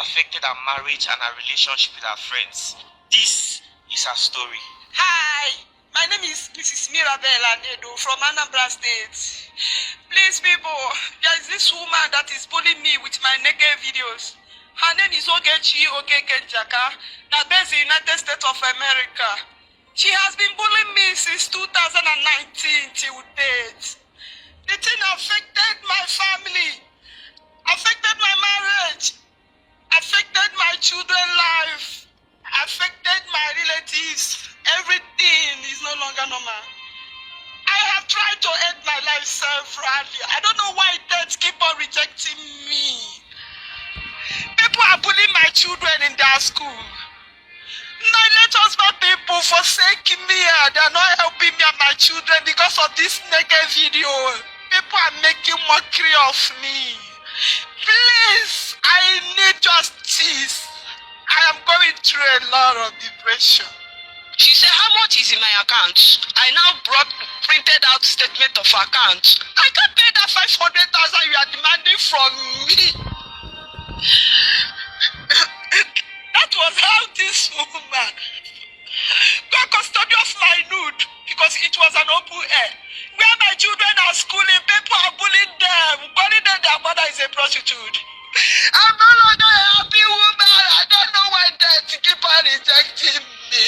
affected her marriage and her relationship with her friends. This is her story. Hi, my name is Mrs. Mirabel from Anambra State. Please, people, there is this woman that is bullying me with my naked videos. Her name is Ogechi Okeke Njaka, that based in the United States of America. She has been bullying me since 2019 till date. The thing affected my family, affected my marriage, affected my children's life, affected my relatives. Everything is no longer normal. I have tried to end my life severally. I don't know why death keep on rejecting me. People are bullying my children in their school. My late husband people forsake me and they are not helping me and my children because of this naked video. People are making mockery of me. Please, I need justice. I am going through a lot of depression. She said, how much is in my account? I now printed out statement of account. I can't pay that 500,000 you are demanding from me. That was how this woman got custody of my nude because it was an open air. Where my children are schooling, people are bullying them, calling them their mother is a prostitute. I'm no longer a happy woman. I don't know why death keep on rejecting me.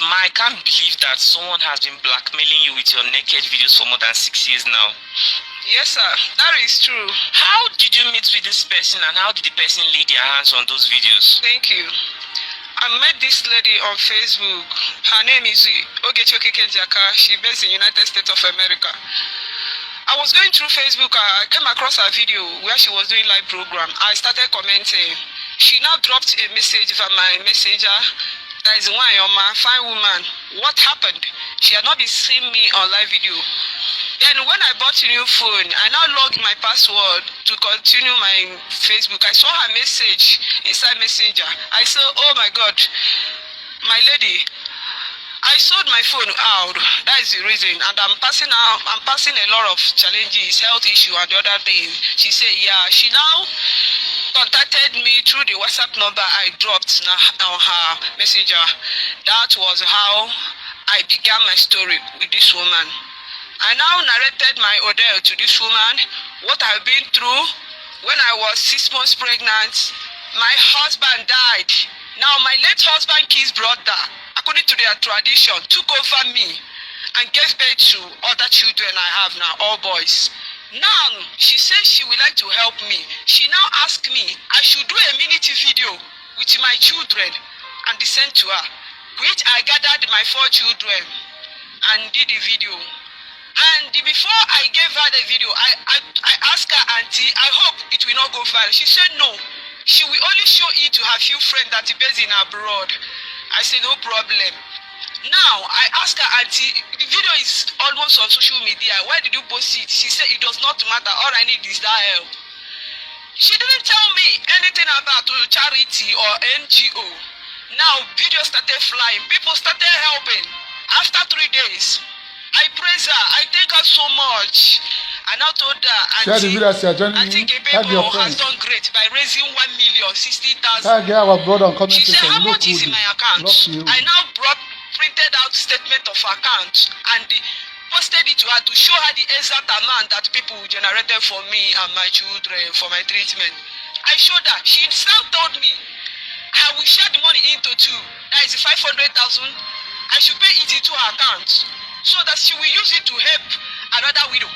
I can't believe that someone has been blackmailing you with your naked videos for more than 6 years now. Yes, sir. That is true. How did you meet with this person and how did the person lay their hands on those videos? Thank you. I met this lady on Facebook. Her name is Ogechi Okeke Njaka. She based in the United States of America. I was going through Facebook. I came across her video where she was doing live program. I started commenting. She now dropped a message from my messenger. That is one Yoma, fine woman. What happened? She had not been seeing me on live video. Then when I bought a new phone, I now logged my password to continue my Facebook. I saw her message inside Messenger. I said, oh my God, my lady, I sold my phone out. That is the reason. And I'm passing a lot of challenges, health issue and the other thing. She said, yeah. She now contacted me through the WhatsApp number I dropped on her messenger. That was how I began my story with this woman. I now narrated my ordeal to this woman, what I've been through. When I was 6 months pregnant, my husband died. Now my late husband, his brother, according to their tradition, took over me and gave birth to other children I have now, all boys. Now, she says she would like to help me. She now asked me, I should do a minute video with my children and send to her, which I gathered my 4 children and did the video. And before I gave her the video, I asked her, auntie, I hope it will not go viral. She said no. She will only show it to her few friends that are based in abroad. I said, no problem. Now, I asked her, auntie, the video is almost on social media. Why did you post it? She said, it does not matter. All I need is that help. She didn't tell me anything about charity or NGO. Now, video started flying. People started helping. After 3 days, I praise her. I thank her so much. I now told her, auntie, I think Igbo has done great by raising 1,060,000. She said, how much is in my account? I now printed out statement of account and posted it to her to show her the exact amount that people generated for me and my children for my treatment. I showed her. She now told me I will share the money into 2. That is 500,000. I should pay it into her account so that she will use it to help another widow.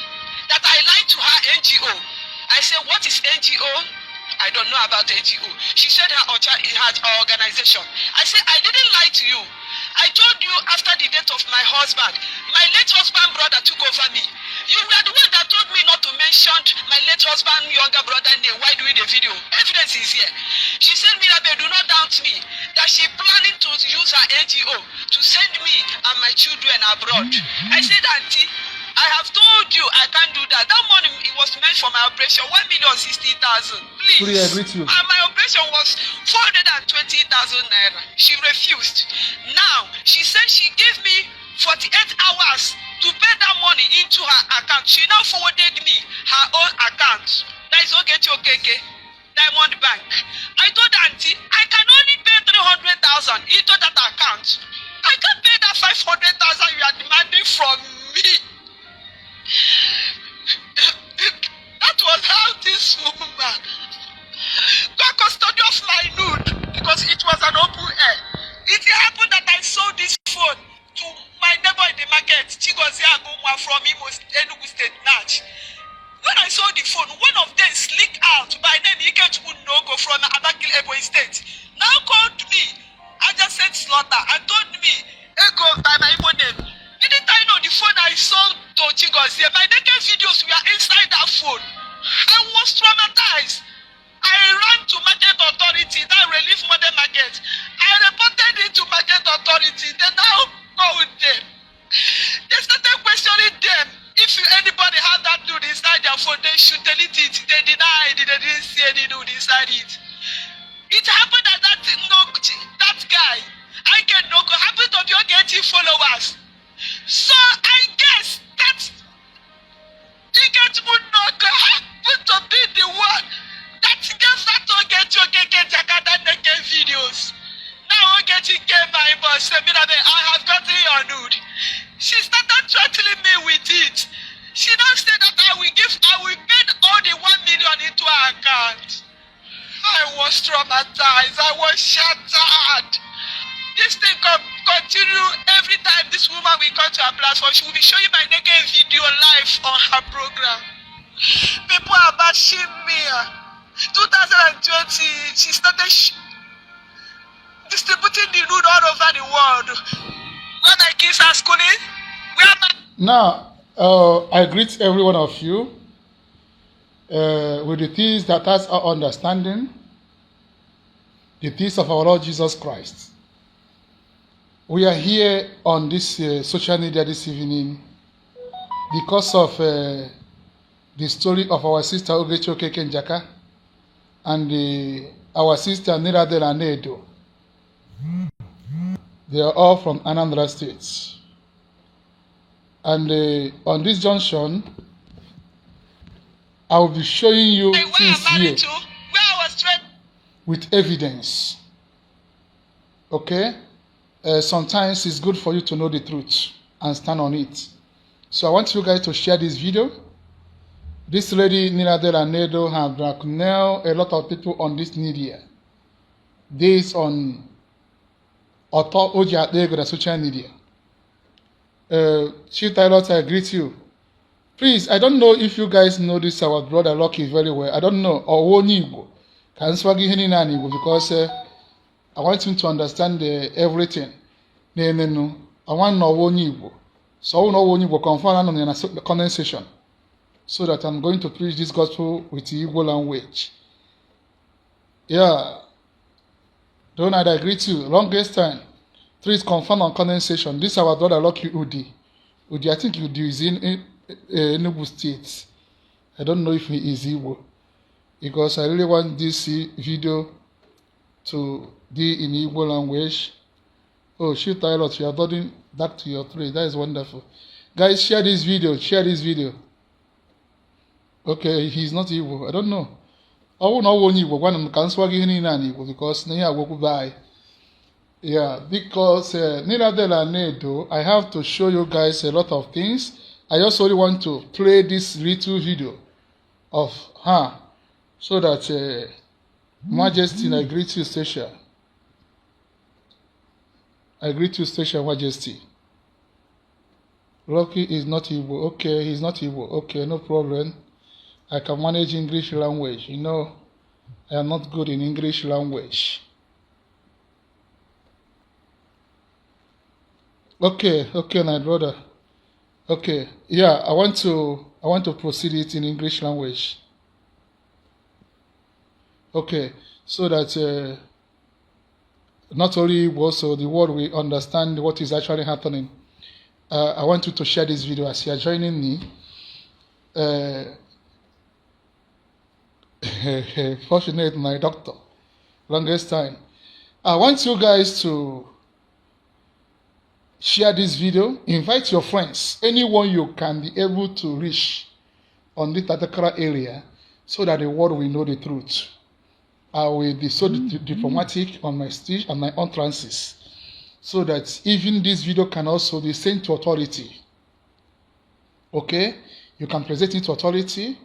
That I lied to her NGO. I said, what is NGO? I don't know about NGO. She said her organization. I said, I didn't lie to you. I told you after the death of my husband, my late husband brother took over me. You were the one that told me not to mention my late husband younger brother name while doing the video. Evidence is here. She said, Mirabel, do not doubt me. That she planning to use her NGO to send me and my children abroad. I said, auntie, I have told you I can't do that. That money it was meant for my operation, 1,060,000. Please. And my operation was 420,000 naira. She refused. Now she said she gave me 48 hours to pay that money into her account. She now forwarded me her own account. That is Ogechi Okeke, Diamond Bank. I told Auntie, I can only pay 300,000 into that account. I can't pay that 500,000 you are demanding from me. That was how this woman got custody of my nude because it was an open air. It happened that I sold this phone to my neighbor in the market, Chigozie Agumwa from Enugu State, Natch. When I saw the phone, one of them slipped out by name Ikechu Nogo from Abakil Ebonyi State. Now called me, I just said slaughter, and told me, Ego by my Igbo name. Didn't I know the phone I sold to Chigozie? My naked videos were inside that phone. I was traumatized. I ran to market authority, that relief model market. I reported it to market authority. They now called them. They started questioning them. If anybody had that dude inside their phone, they should delete it. They denied it. They didn't see any dude inside it. It happened that that guy, I can know, happened to be Ogechi followers. So I guess that Ogechi happened to be the one that gave that Ogechi Okeke Njaka that naked videos. Now Ogechi came my boss, said, Mirabel, I have gotten your nude. She started threatening me with it. She now said that I will pay all the 1 million into her account. I was traumatized. I was shattered. This thing continue every time this woman will come to her platform. She will be showing my naked video live on her program. People are bashing me. 2020, she started distributing the nude all over the world. Where my kids are schooling, Now, I greet every one of you with the things that has our understanding, the things of our Lord Jesus Christ. We are here on this social media this evening because of the story of our sister Ogechi Okeke Njaka and our sister Mirabel and Edo. They are all from Anambra State. And on this junction, I will be showing you things here with evidence. Okay? Sometimes it's good for you to know the truth and stand on it. So I want you guys to share this video. This lady, Mirabel and Edo, have blackmailed a lot of people on this media. This on Ogechi Okeke social media. Chief Pilot, I greet you. Please, I don't know if you guys know this our brother Lucky very well. I don't know. Or Igbo. Because I want him to understand everything. I want to know Igbo. So I know Igbo confirm in the comment section. So that I'm going to preach this gospel with the Igbo language. Yeah. Don't I greet you. Longest time. Please confirm on comment section. This is our brother Lucky Udi. Udi, I think Udi is in Enugu State. I don't know if he is Igbo. Because I really want this video to be in Igbo language. Oh, shoot, Pilot, you are doing back to your trade. That is wonderful. Guys, share this video. Share this video. Okay, he's not Igbo. I don't know. Oh, no one Igbo. One can swag in Igbo because now I will buy. Yeah, because Mirabel and Edo, I have to show you guys a lot of things. I just only want to play this little video of her so that Majesty, I greet you, Station. I greet you, Station Majesty. Lucky is not Igbo. Okay, he's not Igbo. Okay, no problem. I can manage English language. You know, I am not good in English language. Okay, my brother. Okay, yeah, I want to proceed it in English language. Okay, so that not only also the world will understand what is actually happening. I want you to share this video as you are joining me. Fortunate, my doctor. Longest time. I want you guys to share this video. Invite your friends. Anyone you can be able to reach on this particular area so that the world will know the truth. I will be so diplomatic on my speech and my utterances, so that even this video can also be sent to authority. Okay? You can present it to authority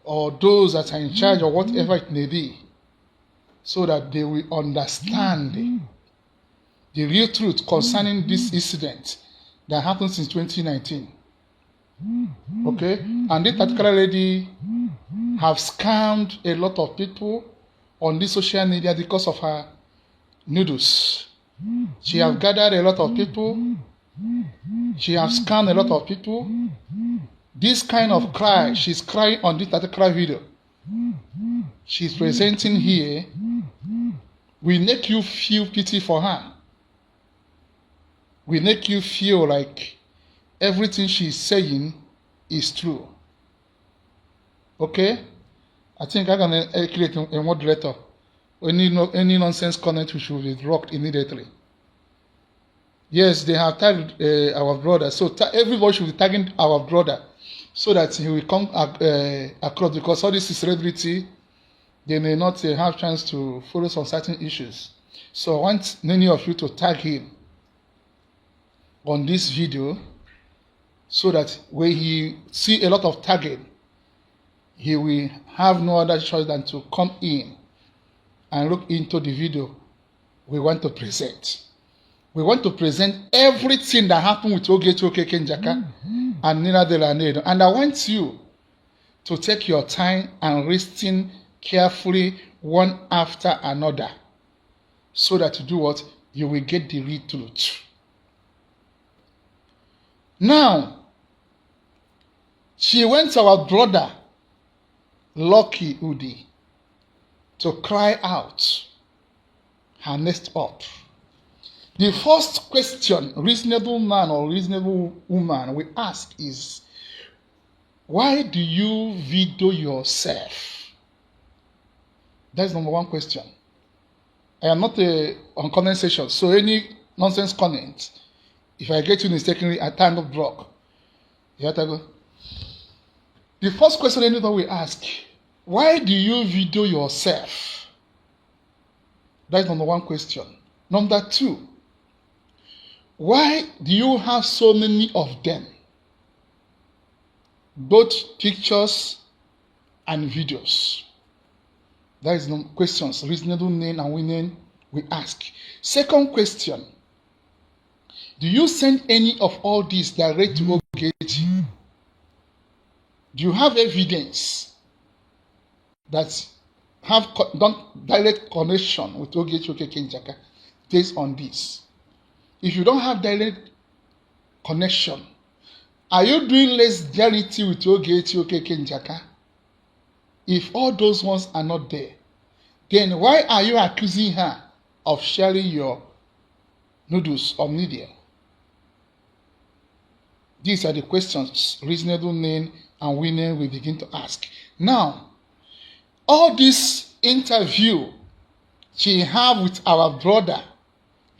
or those that are in charge or whatever it may be, so that they will understand the real truth concerning this incident that happened since 2019. Okay? And this particular lady have scammed a lot of people on this social media because of her noodles. She have gathered a lot of people. She have scammed a lot of people. This kind of cry, she's crying on this particular video she's presenting here, will make you feel pity for her. Will make you feel like everything she's saying is true. Okay? I think I'm going to create a moderator. Any nonsense comment which will be blocked immediately. Yes, they have tagged our brother. So everybody should be tagging our brother so that he will come across, because all this is celebrity. They may not have chance to follow some certain issues. So I want many of you to tag him on this video, so that when he see a lot of tagging, he will have no other choice than to come in and look into the video we want to present. We want to present everything that happened with Ogechi Okeke Njaka and Mirabel. And I want you to take your time and listen carefully one after another, so that to do what? You will get the real truth. Now, she went to our brother, Lucky Udi, to cry out her next up. The first question reasonable man or reasonable woman will ask is, why do you video yourself? That's number one question. I am not on comment section, so any nonsense comment, if I get you mistakenly, I time of block. You have to go. The first question anybody will ask, why do you video yourself? That's number one question. Number two, why do you have so many of them? Both pictures and videos. That is the questions reasonable men and women we ask. Second question, do you send any of all these direct to Ogechi? Do you have evidence that have done direct connection with Ogechi Okeke Njaka based on this? If you don't have direct connection, are you doing less charity with Ogechi Okeke Njaka? If all those ones are not there, then why are you accusing her of sharing your noodles on media? These are the questions reasonable men and women will begin to ask. Now, all this interview she have with our brother,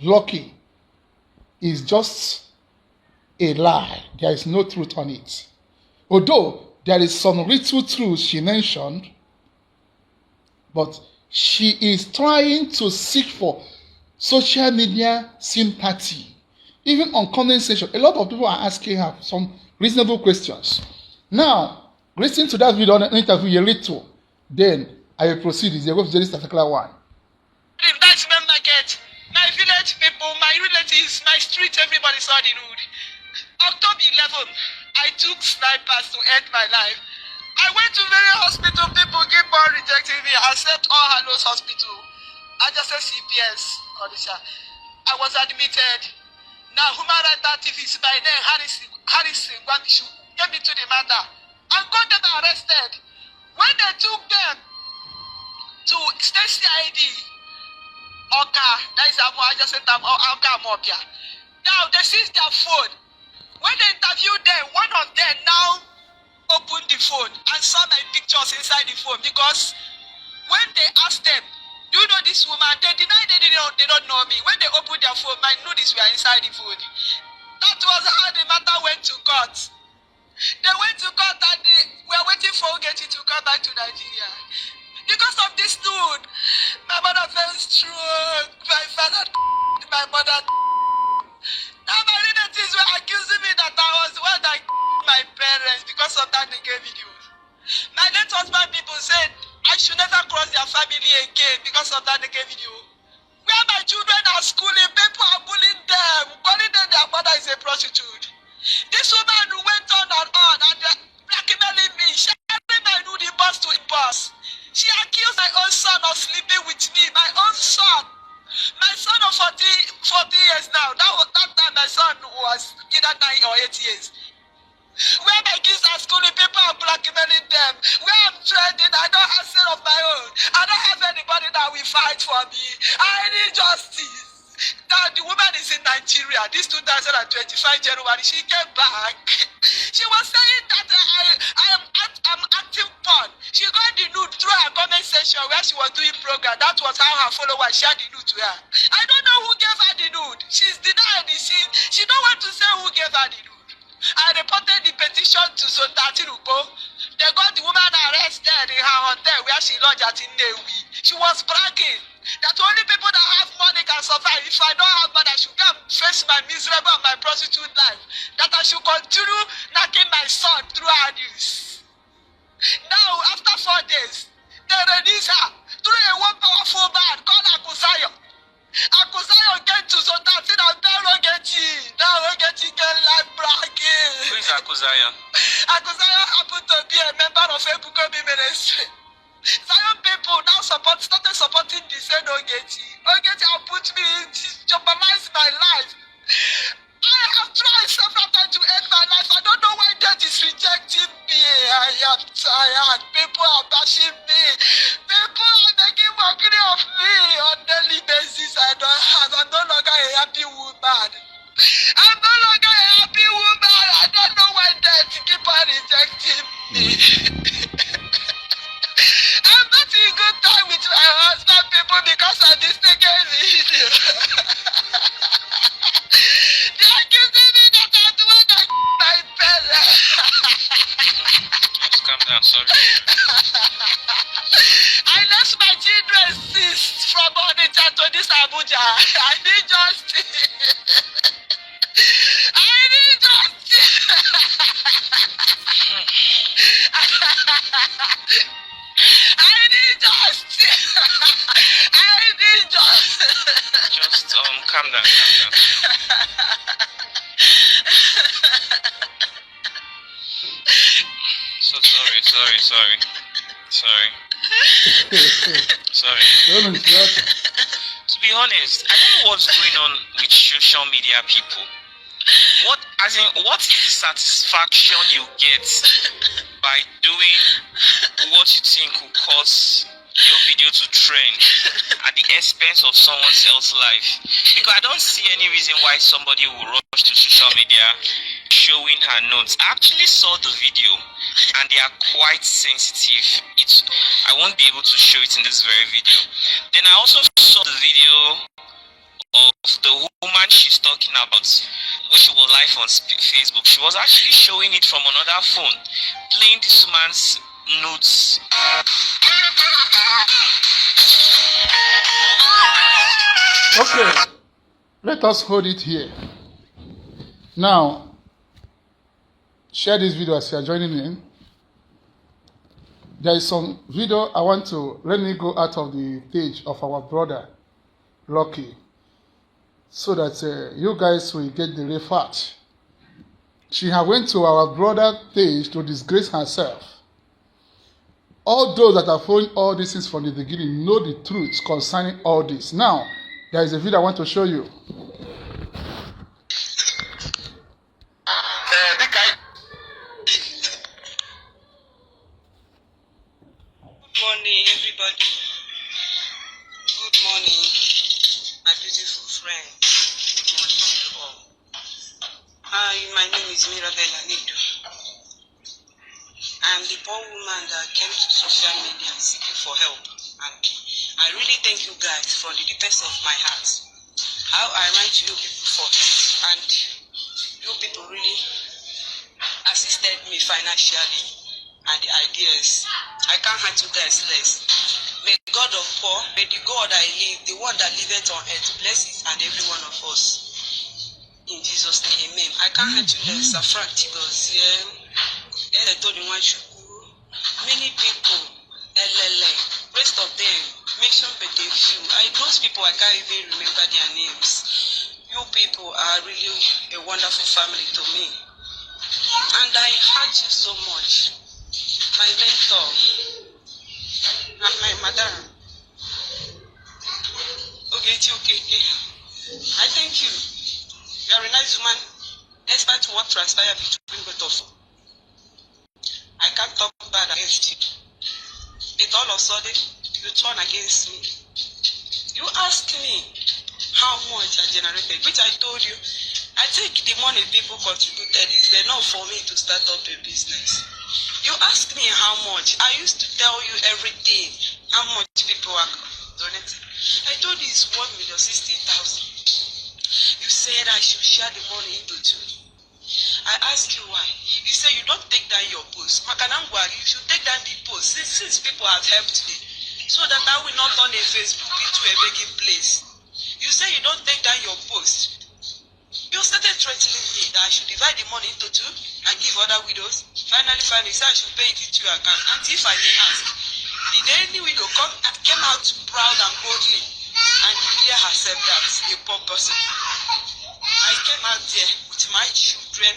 Lucky, is just a lie. There is no truth on it. Although there is some little truth she mentioned, but she is trying to seek for social media sympathy. Even on comment section, a lot of people are asking her some reasonable questions. Now, listen to that video on the interview a little, then I will proceed. Is go to this particular one. That's my market. My village people, my relatives, my street, everybody saw the road. October 11, I took snipers to end my life. I went to various hospital, people keep on rejecting me, except All Hallows Hospital. I just said CPS, Odisha. I was admitted. Now, human rights activist by name Harrison Gwamishu came into the matter and got them arrested. When they took them to state CID, Oka, that is I just said Oka Mobia. Now they seized their phone. When they interviewed them, one of them now opened the phone and saw my pictures inside the phone, because when they asked them, do you know this woman? They denied they don't know me. When they opened their phone, my nudes were inside the phone. That was how the matter went to court. They went to court and we are waiting for Ogechi to come back to Nigeria. Because of this dude, my mother fell stroke, my father, my mother. Now my relatives were accusing me that I was the one that my parents because of that nigga video. My late husband people said I should never cross their family again because of that nigga video. Where my children are schooling, people are bullying them, calling them their mother is a prostitute. This woman who went on and blackmailing me, sharing my nude bus to the bus. She accused my own son of sleeping with me, my own son. My son of 40 years now. That time my son was either 9 or 8 years. Where my kids are schooling, people are blackmailing them. Where I'm trending, I don't have son of my own. I don't have anybody that will fight for me. I need justice. Now the woman is in Nigeria. This 2025 January, she came back. She was saying that I'm acting porn. She got the nude through her comment section where she was doing program. That was how her followers shared the nude to her. I don't know who gave her the nude. She's denied the scene. She don't want to say who gave her the nude. I reported the petition to Zotati Ruko. They got the woman arrested in her hotel where she lodged at Inewi. She was bragging that only people that have money can survive. If I don't have money, I should come face my miserable and my prostitute life. That I should continue knocking my son through her news. Now, after 4 days, they release her through a one powerful man called Akusayo. Akusayo came to Zotati and tell Ogechi. Now Ogechi can like bragging. Who is Akusayo? Akusayo happened to be a member of Ebukobi ministry. Zion people now started supporting the same Ogechi. Ogechi have put me in, jeopardized my life. I have tried several times to end my life. I don't know why death is rejecting me. I am tired. People are bashing me. People are making mockery of me on a daily basis. I'm no longer a happy woman. I'm no longer a happy woman. I don't know why death keep on rejecting me. I'm not in good time with my husband, people, because of this second video. They're accusing me that I'm the one that my parents. Just calm down, sorry. I lost my children from Onitsha to this Abuja. I need justice. I need justice. I need justice. I need justice. Just calm down, So sorry. To be honest, I don't know what's going on with social media people. What is the satisfaction you get by doing what you think will cause your video to trend at the expense of someone else's life? Because I don't see any reason why somebody will rush to social media showing her notes. I actually saw the video and they are quite sensitive. I won't be able to show it in this very video. Then I also saw the video of the woman she's talking about when she was live on Facebook. She was actually showing it from another phone, playing this woman's notes. Okay, let us hold it here. Now, share this video as you are joining in. There is some video let me go out of the page of our brother, Lucky, so that you guys will get the real fact. She have went to our brother page to disgrace herself. All those that are following all these things from the beginning know the truth concerning all this. Now, there is a video I want to show you. Good morning, everybody. Good morning, my beautiful friend. Good morning to you all. Hi, my name is Mirabel. I'm the poor woman that came to social media seeking for help, and I really thank you guys from the deepest of my heart. How I ran to you people for help, and you people really, I assisted me financially and the ideas. I can't handle guys less. May God of poor, may the God I live, the one that liveth on earth, bless it and every one of us. In Jesus' name, amen. I can't handle less. Frank Tigos, many people, rest of them, mention but a few. Those people, I can't even remember their names. You people are really a wonderful family to me. And I hurt you so much. My mentor and my madam, Ogechi Okeke. I thank you. You are a nice woman, despite what transpired between both of you. I can't talk bad against you. But all of a sudden, you turn against me. You asked me how much I generated, which I told you. I think the money people contributed is enough for me to start up a business. You asked me how much. I used to tell you every day how much people are donating. I told you it's 1,060,000. You said I should share the money into two. I asked you why. You said you don't take down your post. Makanangwa, you should take down the post since people have helped me, so that I will not turn a Facebook into a begging place. You say you don't take down your post. You started threatening me that I should divide the money into two and give other widows. Finally, you said I should pay it into your account. And if I may ask, did any widow came out proud and boldly and declare herself that a poor person? I came out there with my children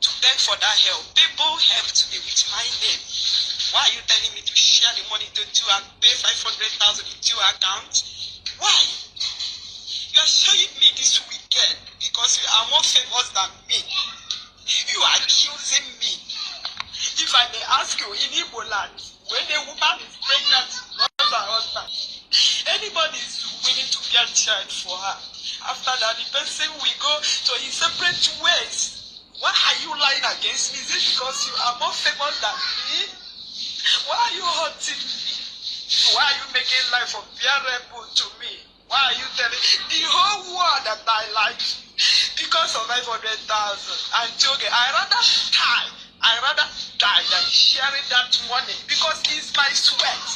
to beg for that help. People helped me with my name. Why are you telling me to share the money to two and pay 500,000 into your account? Why? You are showing me this wicked because you are more famous than me. You are accusing me. If I may ask you, in Igbo land, when a woman is pregnant, loves her husband, anybody is willing to bear child for her. After that, the person will go to his separate ways. Why are you lying against me? Is it because you are more famous than me? Why are you hurting me? Why are you making life unbearable to me? Why are you telling the whole world that I like because of 500,000? And okay, I rather die than sharing that money because it's my sweat.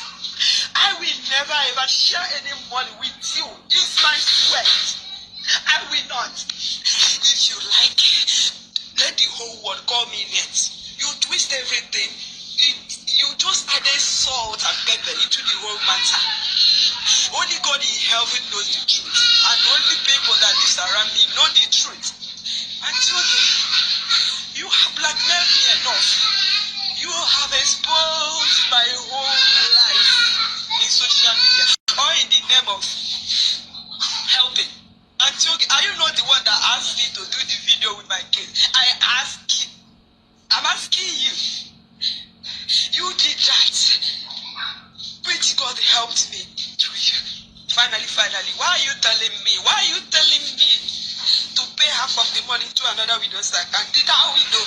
I will never ever share any money with you. It's my sweat. I will not. If you like, let the whole world call me names. You twist everything. You just added salt and pepper into the whole matter. Only God in heaven knows the truth. And only people that live around me know the truth. And okay, you have blackmailed me enough. You have exposed my whole life in social media. Or in the name of helping. And okay, are you not the one that asked me to do the video with my kids? I asked you. I'm asking you. You did that. Which God helped me through you. Finally, why are you telling me? Why are you telling me to pay half of the money to another widow's account? Did that widow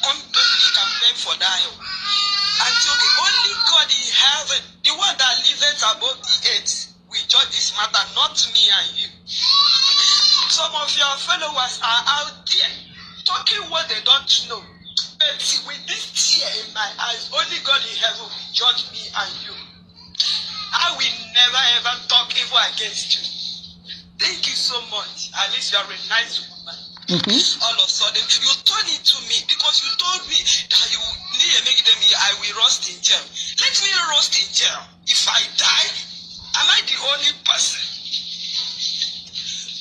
come to me and beg for that help? And so the only God in heaven, the one that liveth above the earth, will judge this matter, not me and you. Some of your followers are out there talking what they don't know. But with this tear in my eyes, only God in heaven will judge me and you. I will never ever talk evil against you. Thank you so much. At least you are a nice woman. All of a sudden, you turn it to me because you told me that you need to make them. I will rust in jail. Let me rust in jail. If I die, am I the only person?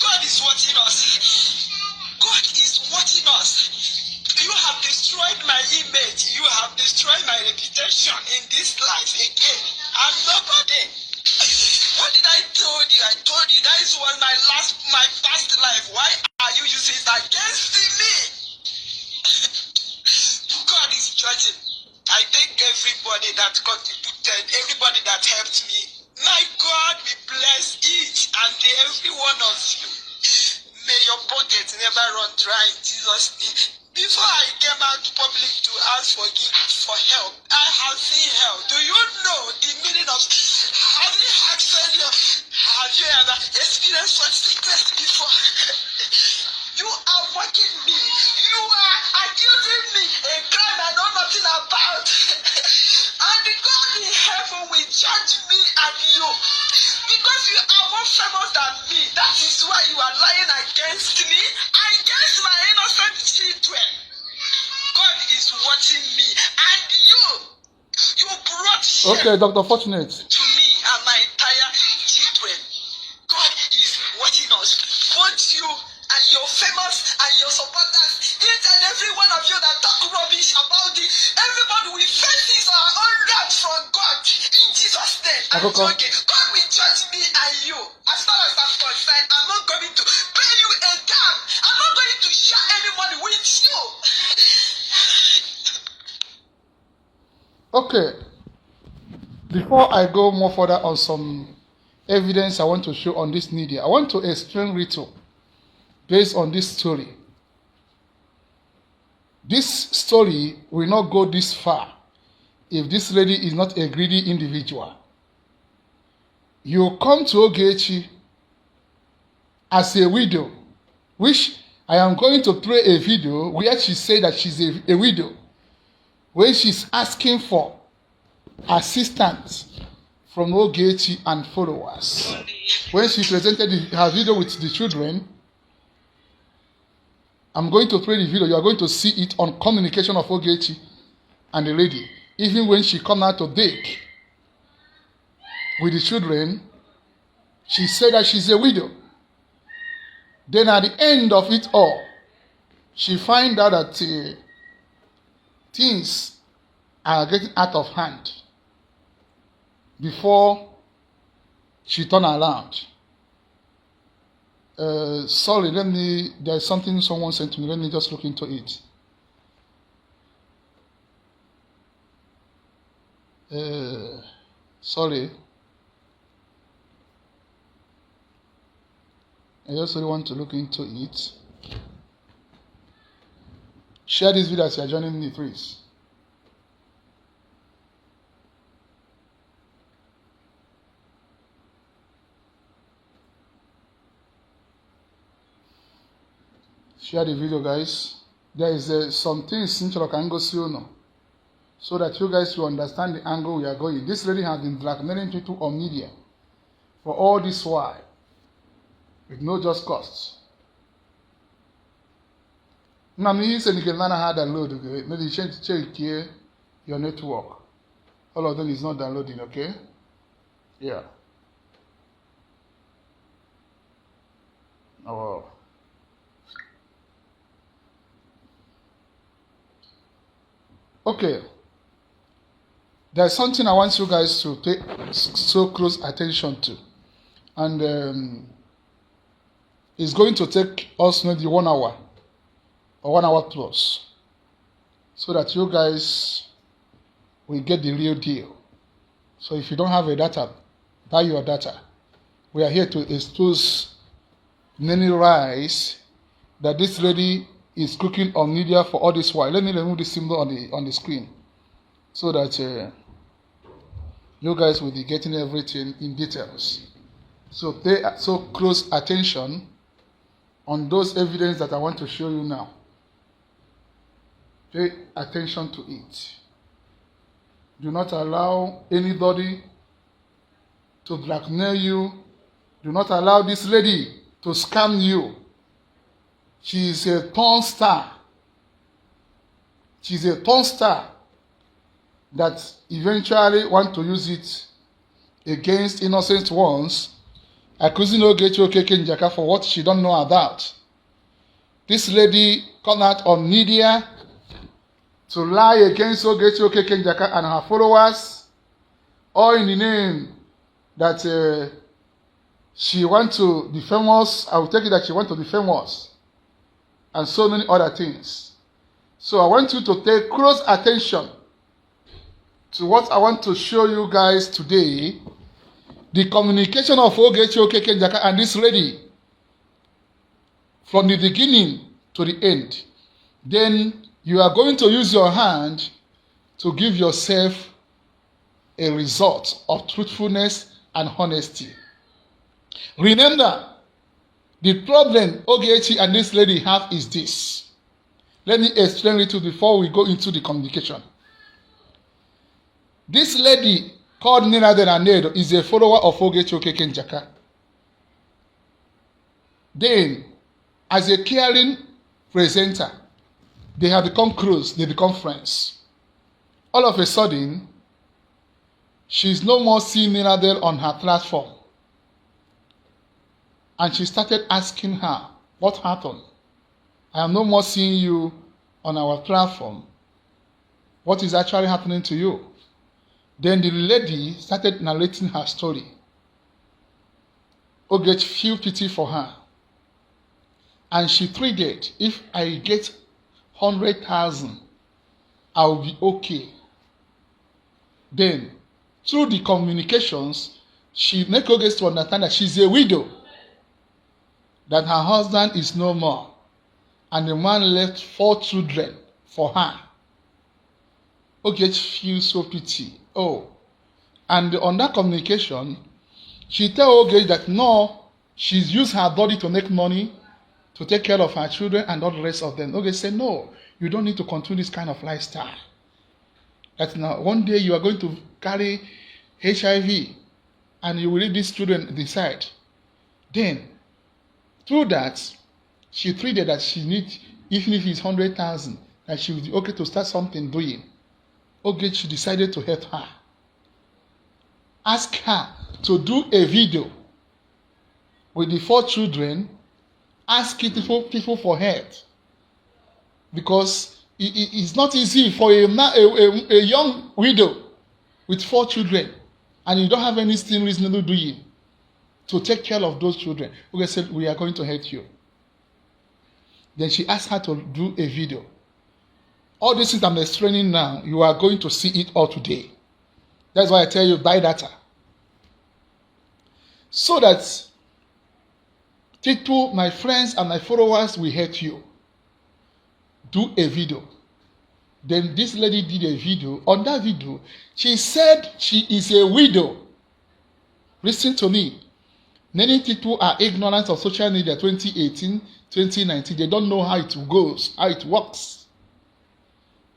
God is watching us. God is watching us. You have destroyed my image. You have destroyed my reputation in this life again. I'm nobody. What did I told you? I told you that was my past life. Why are you using it against me? God is judging. I thank everybody that contributed, everybody that helped me. My God will bless each and every one of you. May your pockets never run dry in Jesus' name. Before I came out to public to ask for help, I have seen help. Do you know the meaning of having access? Have you ever experienced such sickness before? You are mocking me. You are accusing me. Because you are more famous than me, that is why you are lying against me, against my innocent children. God is watching me, and you brought shame Okay, Dr. Fortunate. to me and my entire children. God is watching us. Both you and your famous and your supporters, each and every one of you that talk rubbish about it, everybody will face his own wrath from God in Jesus' name. I'm joking. God will judge me and you. As far as I'm concerned, I'm not going to pay you a damn. I'm not going to share any money with you. Okay. Before I go more further on some evidence I want to show on this media, I want to explain little based on this story. This story will not go this far if this lady is not a greedy individual. You come to Ogechi as a widow, which I am going to play a video where she said that she's a widow, where she's asking for assistance from Ogechi and followers. When she presented her video with the children, I'm going to play the video. You are going to see it on communication of Ogechi and the lady. Even when she come out to bake with the children, she said that she's a widow. Then at the end of it all, she find out that things are getting out of hand before she turn around. Sorry, there's something someone sent to me. Let me just look into it. Sorry. I just really want to look into it. Share this video as you are joining me, please. Share the video, guys. There is some things I can go see now, so that you guys will understand the angle we are going. This lady has been blackmailing people on media for all this while, with no just costs. Now, me saying you can learn how to download. Maybe check here your network. All of them is not downloading, okay? Yeah. Oh. Okay. There's something I want you guys to pay so close attention to. And it's going to take us maybe 1 hour or 1 hour plus, so that you guys will get the real deal. So if you don't have a data, buy your data. We are here to expose many lies that this lady is cooking on media for all this while. Let me remove the symbol on the screen, so that you guys will be getting everything in details. So pay so close attention on those evidence that I want to show you now. Pay attention to it. Do not allow anybody to blackmail you. Do not allow this lady to scam you. She is a porn star. She's a porn star that eventually want to use it against innocent ones, accusing Ogechi Okeke Njaka for what she don't know about. This lady come out on media to lie against Ogechi Okeke Njaka and her followers, all in the name that she want to be famous. I will take it that she want to be famous, and so many other things. So I want you to pay close attention to what I want to show you guys today. The communication of Ogechi Okeke Njaka and this lady from the beginning to the end. Then you are going to use your hand to give yourself a result of truthfulness and honesty. Remember, the problem Ogechi and this lady have is this. Let me explain it to you before we go into the communication. This lady called Ninade Nanedo is a follower of Ogechi Okeke Njaka. Then, as a caring presenter, they have become close, they become friends. All of a sudden, she's no more seeing Mirabel on her platform. And she started asking her, what happened? I am no more seeing you on our platform. What is actually happening to you? Then the lady started narrating her story. Ogechi feel pity for her. And she pleaded, if I get 100,000, I will be okay. Then, through the communications, she made Ogechi to understand that she's a widow, that her husband is no more, and the man left 4 children for her. Ogechi feels so pity. Oh, and on that communication, she told Ogechi that no, she's used her body to make money, to take care of her children and all the rest of them. Ogechi said, no, you don't need to continue this kind of lifestyle. That now one day you are going to carry HIV and you will leave these children decide. Then, through that, she pleaded that she needs, even if it's 100,000, that she would be okay to start something doing. Ogechi decided to help her. Ask her to do a video with the 4 children, asking people for help. Because it's not easy for a young widow with 4 children and you don't have anything reasonable doing to take care of those children. Ogechi said, we are going to help you. Then she asked her to do a video. All these things I'm explaining now, you are going to see it all today. That's why I tell you, buy data. So that people, my friends and my followers will help you. Do a video. Then this lady did a video. On that video, she said she is a widow. Listen to me. Many people are ignorant of social media 2018, 2019. They don't know how it goes, how it works.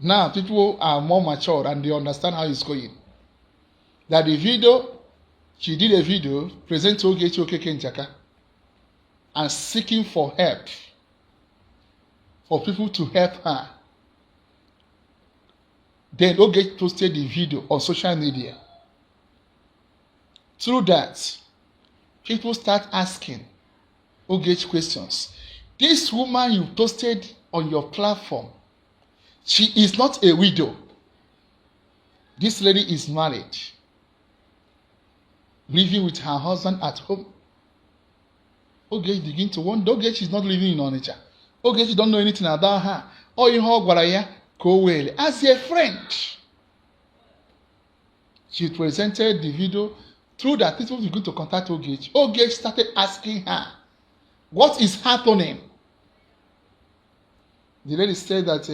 Now people are more mature and they understand how it's going. That the video, she did a video, present to Ogechi Okeke Njaka, and seeking for help, for people to help her. Then Ogechi posted the video on social media. Through that, people start asking Ogechi questions. This woman you posted on your platform, she is not a widow. This lady is married, living with her husband at home. Ogechi begin to wonder. Ogechi is not living in Onitsha. Ogechi don't know anything about her. Or in her gwaraya go well. As a friend, she presented the video. Through that, people begin to contact Ogechi. Ogechi started asking her, what is happening? The lady said that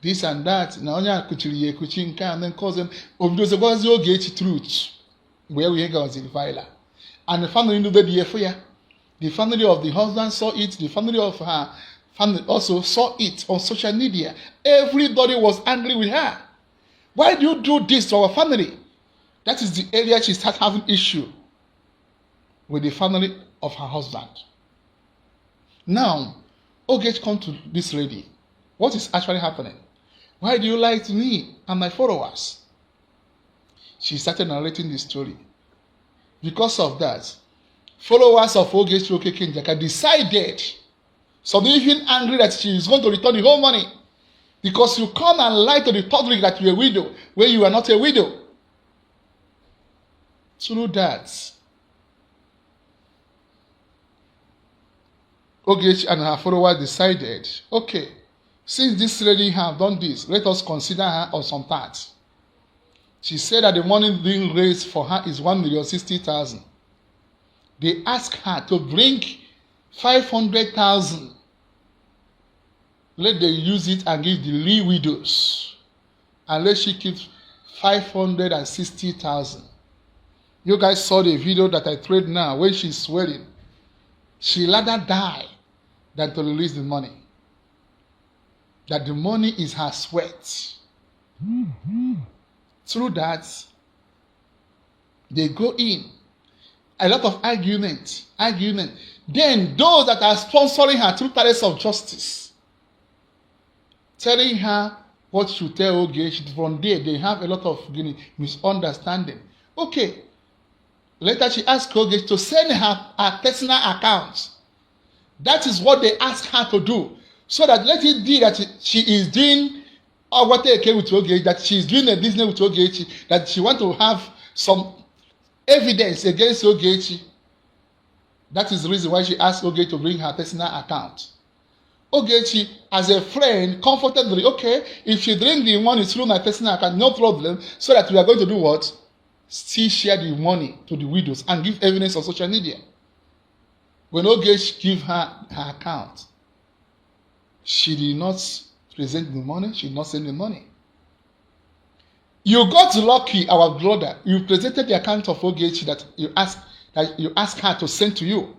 this and that. Now, and then calls them. Ogechi truth. Where we go in Wahala. And the family knew that the family of the husband saw it. The family of her family also saw it on social media. Everybody was angry with her. Why do you do this to our family? That is the area she started having issue with the family of her husband. Now, Ogechi come to this lady. What is actually happening? Why do you lie to me and my followers? She started narrating the story. Because of that, followers of Ogechi Okeke Njaka decided, some even angry that she is going to return the whole money. Because you come and lie to the public that you're a widow, when you are not a widow. Through that, Ogechi and her followers decided, okay, since this lady have done this, let us consider her on some parts. She said that the money being raised for her is 1,060,000. They asked her to bring 500,000. Let them use it and give the Lee widows. And let she keep 560,000. You guys saw the video that I played now when she's swearing. She rather die than to release the money. That the money is her sweat. Through that, They go in. A lot of argument. Then those that are sponsoring her through palace of justice, telling her what she tell Ogechi. From there, they have a lot of misunderstanding. Okay. Later, she asked Ogechi to send her personal account. That is what they asked her to do. So that let it be that she is doing what they came with Ogechi, that she is doing a business with Ogechi, that she want to have some evidence against Ogechi. That is the reason why she asked Ogechi to bring her personal account. Ogechi, as a friend, comfortably, okay, if she bring the money through my personal account, no problem, so that we are going to do what? Still share the money to the widows and give evidence on social media. When Ogechi give her account, she did not present the money, she did not send the money. You got lucky, our brother. You presented the account of Ogechi that you asked her to send to you.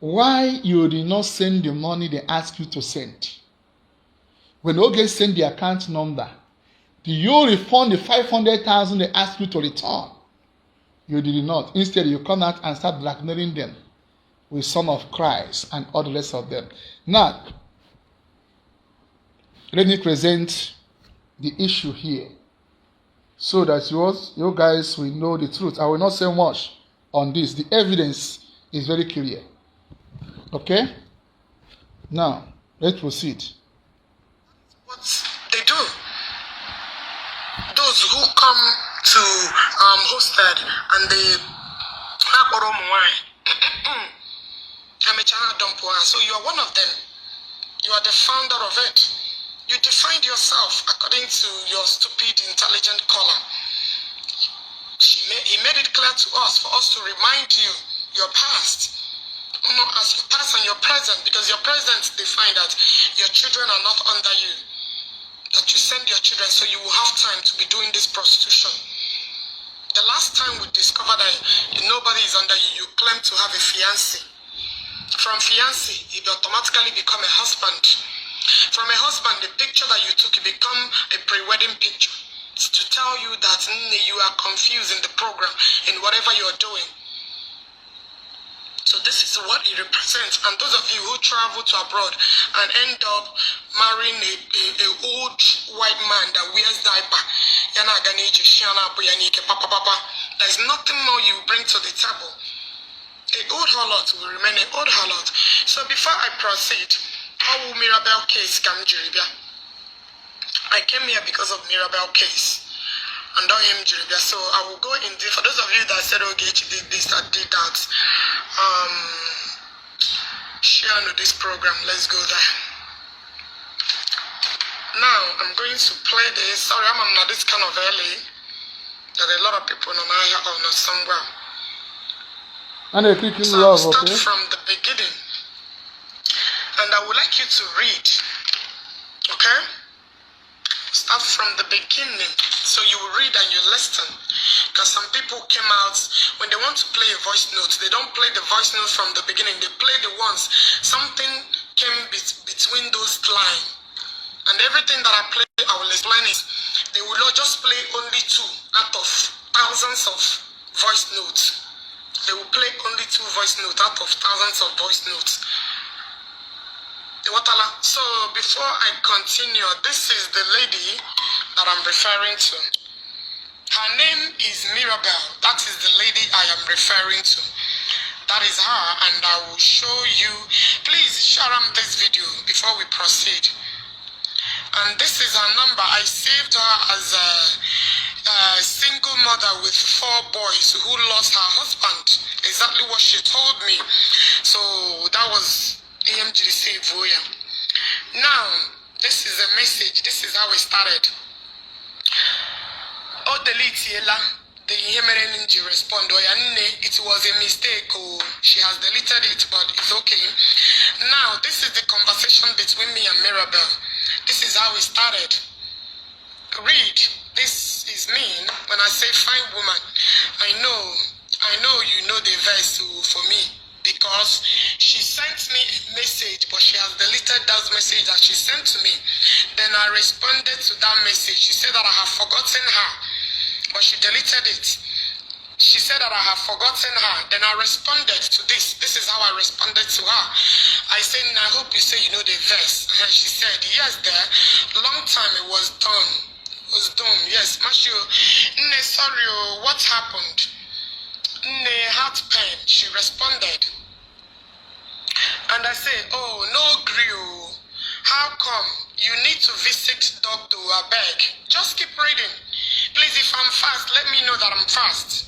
Why you did not send the money they asked you to send? When Ogechi sent the account number, do you refund the 500,000 they asked you to return? You did not. Instead, you come out and start blackmailing them with Son of Christ and all the rest of them. Now, let me present the issue here so that you guys will know the truth. I will not say much on this. The evidence is very clear. Okay? Now, let's proceed. What they do, those who come to hosted and they so you are one of them. You are the founder of it. You defined yourself according to your stupid, intelligent color. He made it clear to us, for us to remind you your past. Not as your past and your present, because your present define that your children are not under you. That you send your children so you will have time to be doing this prostitution. The last time we discovered that nobody is under you, you claim to have a fiancé. From fiancé, it automatically become a husband. From a husband, the picture that you took, it become a pre-wedding picture. It's to tell you that you are confused in the program, in whatever you are doing. So this is what it represents. And those of you who travel to abroad and end up marrying a old white man that wears diaper, there's nothing more you bring to the table. A old harlot will remain an old harlot. So before I proceed, how will Mirabel case come, Jiribia? I came here because of Mirabel case. And on him, Jiribia. So I will go in for those of you that said, okay, she did this, that did that. Share on this program. Let's go there. Now I'm going to play this. Sorry, I'm not this kind of early. That a lot of people know now or not somewhere. And a quick so love, I'll start okay? from the beginning. And I would like you to read. Okay? Start from the beginning. So you will read and you listen. Because some people came out, when they want to play a voice note, they don't play the voice note from the beginning. They play the ones. Something came between those lines. And everything that I play, I will explain it. They will not just play only 2 out of thousands of voice notes. They will play only 2 voice notes out of thousands of voice notes. So before I continue, this is the lady that I'm referring to. Her name is Mirabel. That is the lady I am referring to. That is her, and I will show you. Please share this video before we proceed. And this is her number. I saved her as a single mother with 4 boys who lost her husband. Exactly what she told me. So that was EMGC Voya. Now, this is a message. This is how it started. Oh, delete Yela. The Yemereninji respond. It was a mistake. Oh, she has deleted it, but it's okay. Now, this is the conversation between me and Mirabel. This is how it started. Read. This is me. When I say fine woman, I know you know the verse for me, because she sent me a message, but she has deleted that message that she sent to me. Then I responded to that message. She said that I have forgotten her, but she deleted it. she said that I have forgotten her. Then I responded to this. This is how I responded to her. I said, I hope you say you know the verse. And she said, yes, there. Long time it was done. It was done. Yes, Mashio. Sorry, what happened? Heart pain. She responded. And I said, oh, no grill. How come? You need to visit doctor, I beg. Just keep reading. Please, if I'm fast, let me know that I'm fast.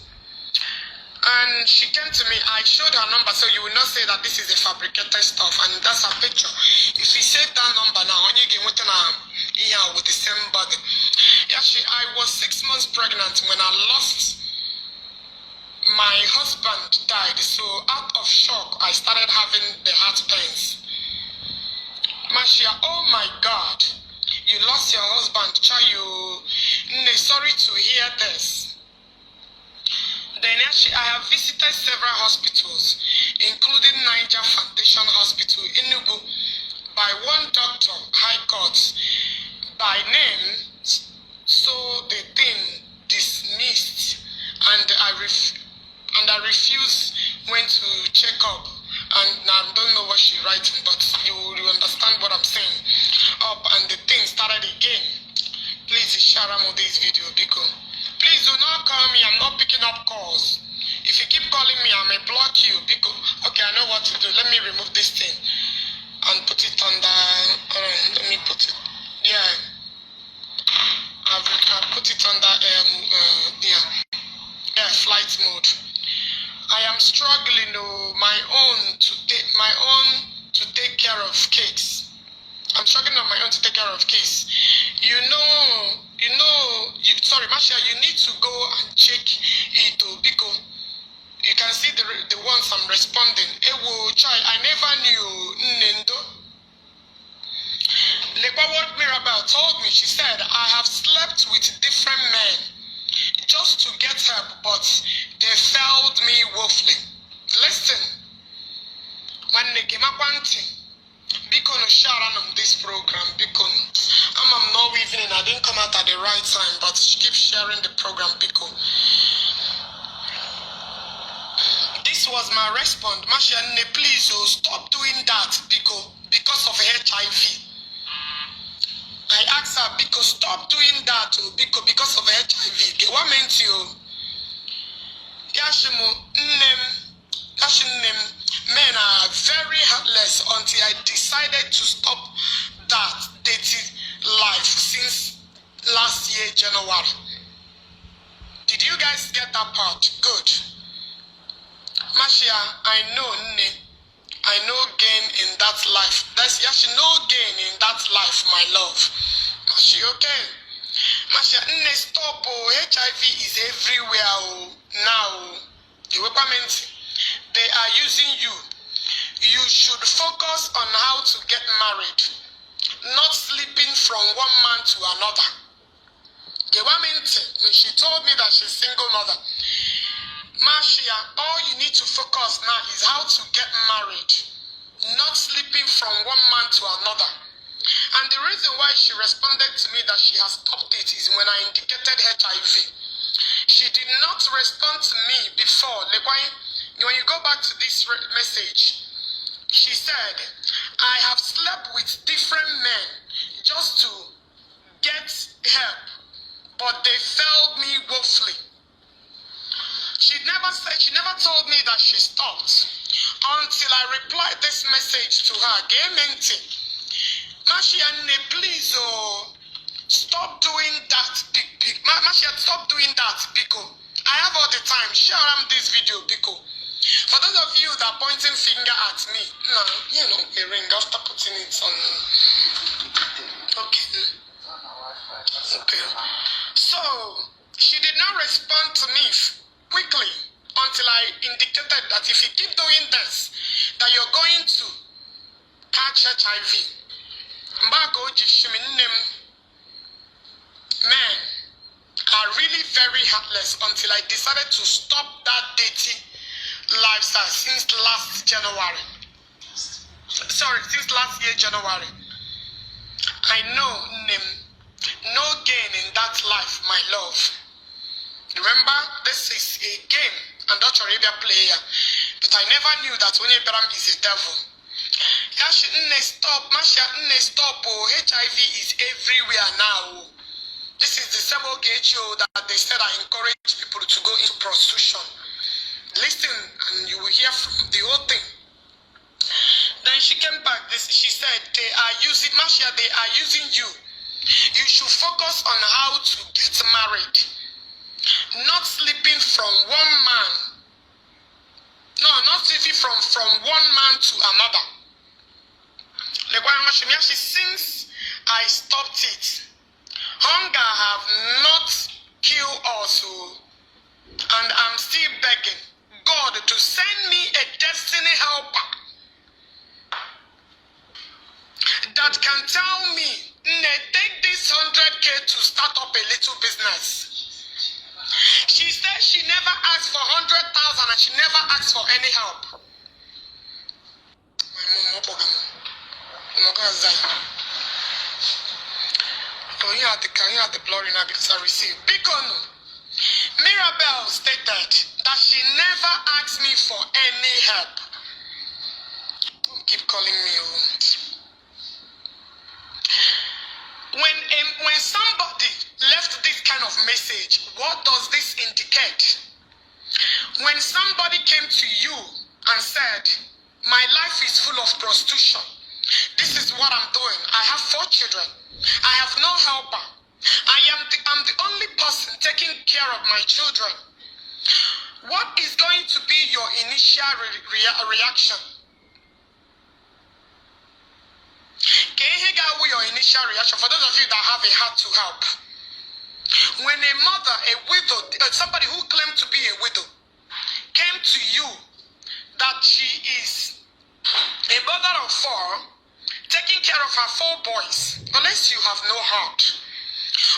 And she came to me, I showed her number, so you will not say that this is a fabricated stuff, and that's her picture. If you save that number now, when you get with the same body. Actually, I was 6 months pregnant when I lost my husband died, so out of shock, I started having the heart pains. Mashia, oh my God, you lost your husband, Chayo. Sorry to hear this. Then actually, I have visited several hospitals, including Niger Foundation Hospital, Enugu, by one doctor, High Court, by name, so the thing dismissed, and I refused, went to check up, and I don't know what she's writing, but you understand what I'm saying. Up, and the thing started again. Please share this video, because please do not call me. I'm not picking up calls. If you keep calling me, I may block you. Because okay, I know what to do. Let me remove this thing and put it under. Let me put it. Yeah, I've put it under. Flight mode. I am struggling. My own to take care of cakes. I'm struggling on my own to take care of case. Sorry, Masha, you need to go and check it, because you can see the ones I'm responding. Ewo, chai, I never knew. Nendo. What Mirabel told me, she said, I have slept with different men just to get help, but they failed me woefully. Listen, when they came up one thing, because Sharon on this program, because I'm not evening, I didn't come out at the right time, but keep sharing the program, because this was my response. Masha, please stop doing that, because of HIV. I asked her, because stop doing that, because of HIV. Get what meant you? Yashimu, men are very heartless until I decided to stop that dating life since last year, January. Did you guys get that part? Good. Mashia, I know gain in that life. There's actually no gain in that life, my love. Mashia, okay. Mashia, stop. HIV is everywhere now. You they are using you. You should focus on how to get married, not sleeping from one man to another. When she told me that she's single mother, Marcia, all you need to focus now is how to get married, not sleeping from one man to another. And the reason why she responded to me that she has stopped it is when I indicated HIV. She did not respond to me before. When you go back to this message, she said, I have slept with different men just to get help, but they failed me woefully. She never told me that she stopped until I replied this message to her. Mashiane, please, stop doing that. Mashiane, stop doing that, Biko. I have all the time. Share this video, Biko. For those of you that are pointing finger at me, a ring after putting it on. Okay. So, she did not respond to me quickly until I indicated that if you keep doing this, that you're going to catch HIV. Men are really very heartless until I decided to stop that dating lifestyle since last January. Since last year, January. I know no gain in that life, my love. Remember, this is a game, and Dutch Arabia player. But I never knew that Onyeberam is a devil. Stop, Masha, stop. HIV is everywhere now. This is the same Ogechi that they said I encourage people to go into prostitution. Listen, and you will hear from the whole thing. Then she came back. She said, they are using, Masha, they are using you. You should focus on how to get married. Not sleeping from one man. No, not sleeping from one man to another. Since I stopped it, hunger have not killed us, and I'm still begging God to send me a destiny helper that can tell me, take this 100K to start up a little business. She said she never asked for 100,000 and she never asked for any help. Can you have the glory now because I received? Because Mirabel stated that she never asked me for any help. Don't keep calling me. When somebody left this kind of message, what does this indicate? When somebody came to you and said, my life is full of prostitution, this is what I'm doing. I have 4 children. I have no helper. I'm the only person taking care of my children. What is going to be your initial reaction? Your initial reaction for those of you that have a heart to help. When a mother, a widow, somebody who claimed to be a widow, came to you that she is a mother of 4, taking care of her 4 boys, unless you have no heart,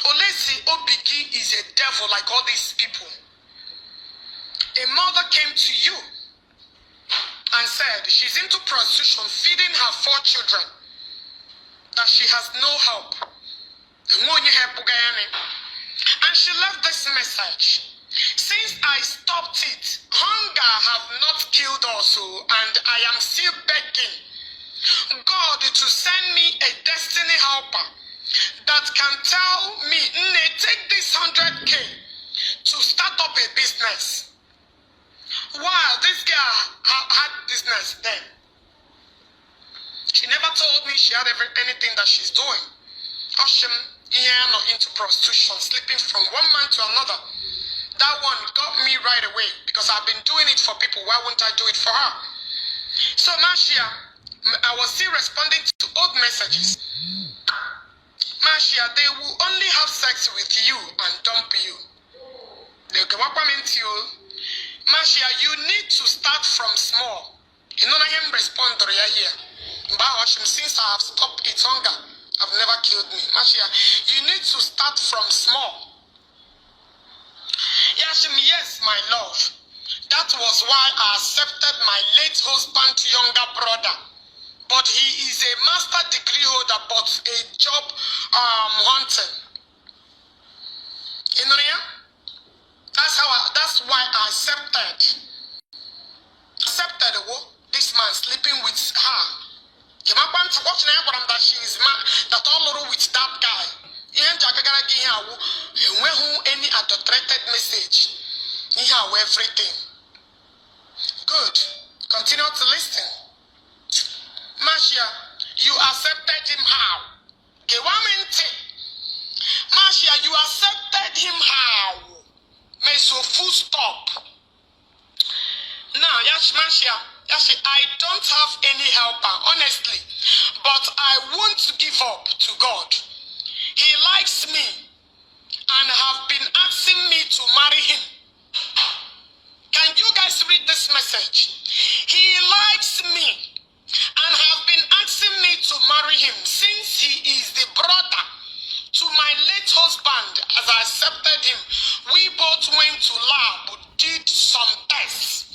unless Obiki is a devil like all these people. A mother came to you and said she's into prostitution, feeding her 4 children, that she has no help. And she left this message. Since I stopped it, hunger have not killed us, and I am still begging God to send me a destiny helper that can tell me, take this 100K to start up a business. Wow, this girl had business then. She never told me she had anything that she's doing. Oshim, not into prostitution, sleeping from one man to another. That one got me right away because I've been doing it for people. Why wouldn't I do it for her? So Mashia, I was still responding to old messages. Mashia, they will only have sex with you and dump you. They'll get what I mean to you. Mashia, you need to start from small. You know, I am responding here. Since I have stopped its hunger, have never killed me. Mashia, you need to start from small. Yashim, yes, my love. That was why I accepted my late husband, younger brother. But he is a master degree holder, but a job hunting. You know, yeah? That's why I accepted this man sleeping with her. You might want to watch now, but that she is mad, that all over with that guy. Any adulterated message, everything. Good. Continue to listen. Marcia, you accepted him how? Marcia, you accepted him how? May so full stop. Now, yes, Marcia. I don't have any helper, honestly, but I want to give up to God. He likes me and have been asking me to marry him. Can you guys read this message? He likes me and have been asking me to marry him since he is the brother to my late husband. As I accepted him, we both went to lab, did some tests.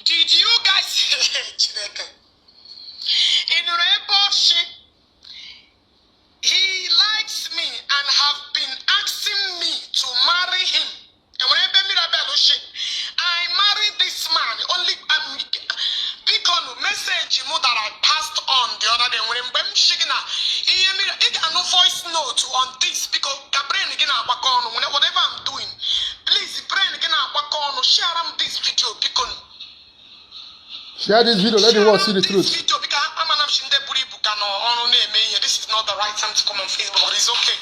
Did you guys in Reboshi? He likes me and have been asking me message that I passed on the other day. When I'm shaking, it can no voice note on this because the brain again whatever I'm doing. Please, brain again share this video because share this video. Let the world see the truth. This is not the right time to come on Facebook, but it's okay.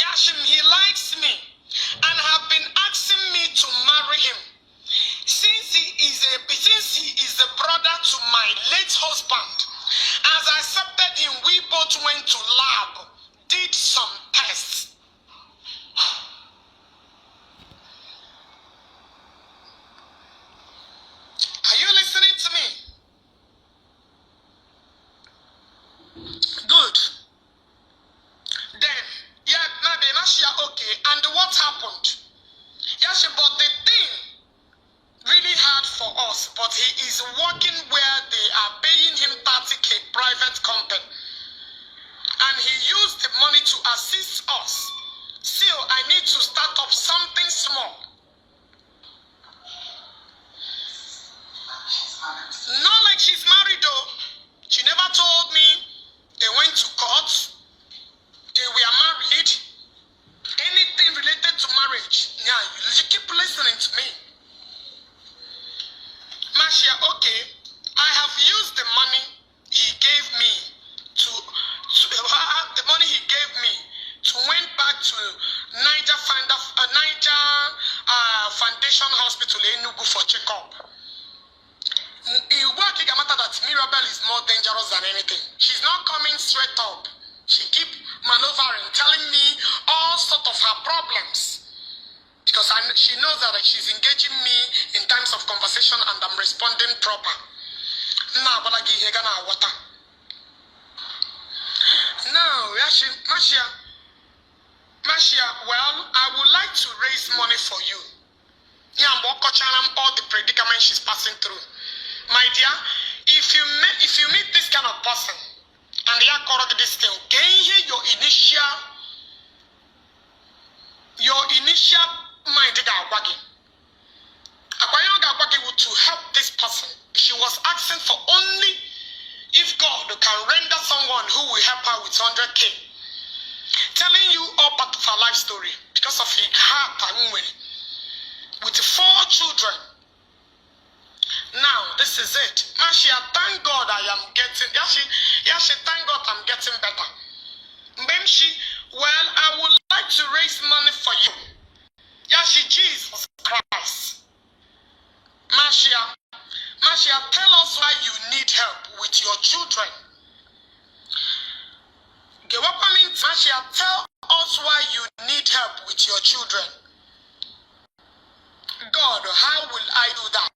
Yashim, he likes me and have been asking me to marry him. Since he is a brother to my late husband, as I accepted him, we both went to lab, did some tests. Are you listening to me? Good. Then, yeah, maybe okay. And what happened? Yes, but the thing really hard for us, but he is working where they are paying him 30K private company. And he used the money to assist us. Still, I need to start up something small. Not like she's married though. She never told me they went to court. They were married. Anything related to marriage. Yeah, you keep listening to me. Marcia, okay, I have used the money he gave me the money he gave me to went back to Niger Foundation Hospital in Enugu for checkup. It worked like a matter that Mirabel is more dangerous than anything. She's not coming straight up. She keep maneuvering, telling me all sort of her problems. Because she knows that she's engaging me in times of conversation and I'm responding proper. Now, but I give her water. Now, Marcia, well, I would like to raise money for you. Yeah, all the predicament she's passing through. My dear, if you meet this kind of person and they are correct this thing, gain here your initial mind to help this person. She was asking for only if God can render someone who will help her with 100K. Telling you all part of her life story because of her heart and with 4 children. Now, this is it. Marcia, thank God I am getting, thank God I'm getting better. Mbemshi, well, I would like to raise money for you. Jesus Christ. Marcia, tell us why you need help with your children. Marcia, tell us why you need help with your children. God, how will I do that?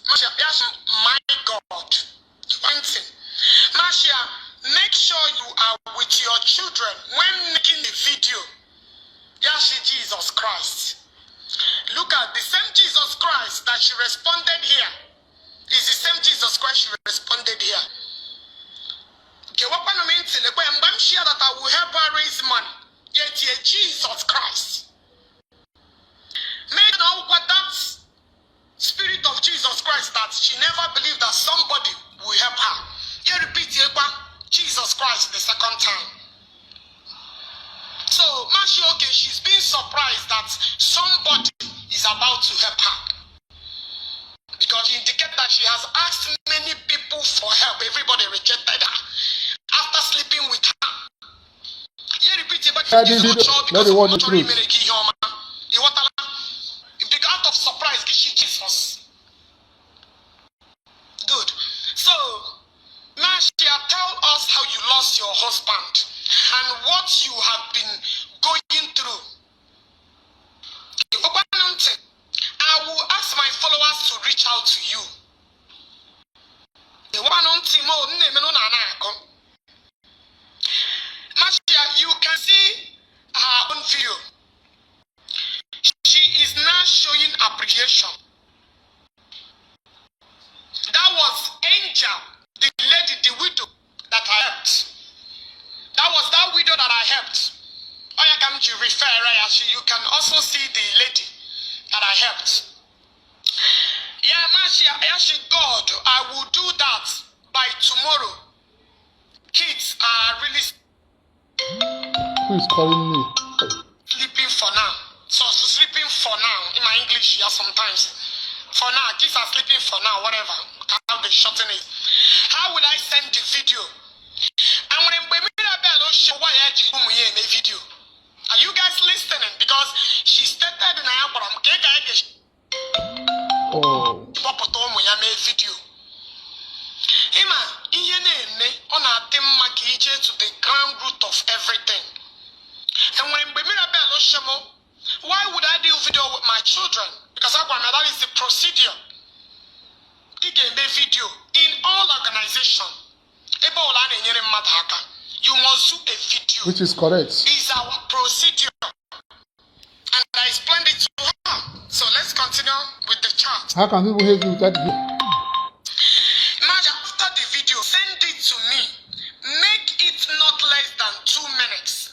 Marcia, yes, my God. Marcia, make sure you are with your children when making the video. Yes, Jesus Christ. Look at the same Jesus Christ that she responded here. Is the same Jesus Christ she responded here. I'm sure that I will help her raise money. Yet, Jesus Christ. Make know what that spirit of Jesus Christ that she never believed that somebody will help her. You repeat Jesus Christ the second time. So, Marcia, okay, she's been surprised that somebody is about to help her. Because she indicated that she has asked many people for help. Everybody rejected her after sleeping with her. You repeat let the world know truth. Out of surprise, Jesus. Good. So, Marcia, tell us how you lost your husband and what you have been going through. I will ask my followers to reach out to you. Marcia, you can see her own video. She is now showing appreciation. That was Angel, the lady, the widow that I helped. That was that widow that I helped. You refer, you can also see the lady that I helped. Yeah, God, I will do that by tomorrow. Kids are really Who is calling me? sleeping for now. So sleeping for now. In my English, yeah, sometimes. For now, kids are sleeping for now, whatever. How they shorten it. How will I send the video? And when Mirabel show why I did in a video. Are you guys listening? Because she stated in a Oh. video. Ima, on a to the ground root of everything. And when Mirabel Oshamo, why would I do video with my children? Because that is the procedure. Video in all organizations. You must do a video. Which is correct. It's our procedure. And I explained it to her. So let's continue with the chat. How can people help you with that video? Imagine after the video, send it to me. Make it not less than 2 minutes.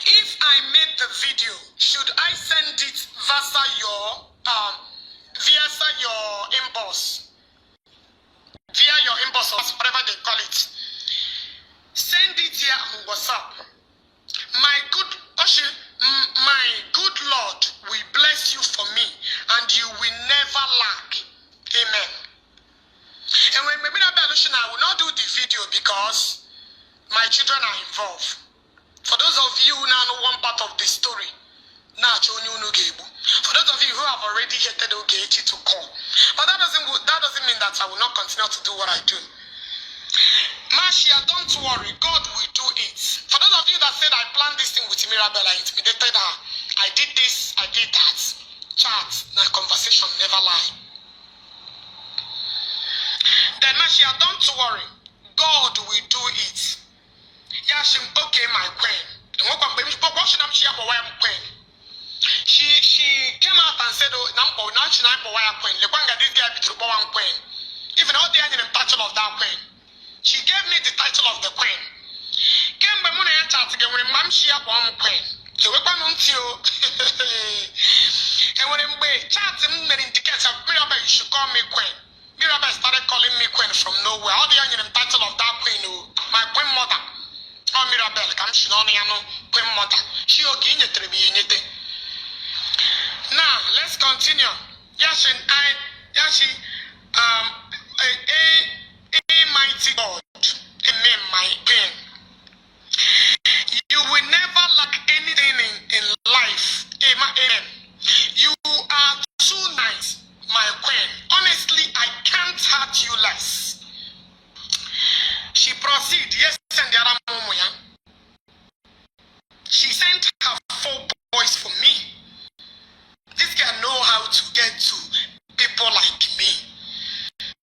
If I made the video, should I send it via your inbox? Via your inbox or whatever they call it. Send it here on WhatsApp. My good Lord will bless you for me, and you will never lack. Amen. And when maybe I will not do the video because my children are involved. For those of you who now know one part of the story, for those of you who have already hated Ogechi to call, but that doesn't mean that I will not continue to do what I do. Marcia, don't worry, God will do it. For those of you that said I planned this thing with Mirabel, I intimidated her. I did this, I did that. Chat, na conversation, never lie. Then Marcia, don't worry, God will do it. Yashim, okay, my queen. She came out and said, oh, this guy queen. Even though they are in the title of that queen. She gave me the title of the queen. Came by money and chat again when Mam she up one queen. So we can until and when we chat many indicates of Mirabel, you should call me queen. Mirabel started calling me queen from nowhere. All the in the title of that queen, my queen mother. Oh Mirabel, come she no queen mother. She okay in it. Now let's continue. Yashi, mighty God, amen, my pain. You will never lack anything in life, amen. You are too nice, my queen. Honestly, I can't hurt you less. She proceeded, yes, and the other moment. She sent her 4 boys for me. This girl know how to get to people like me.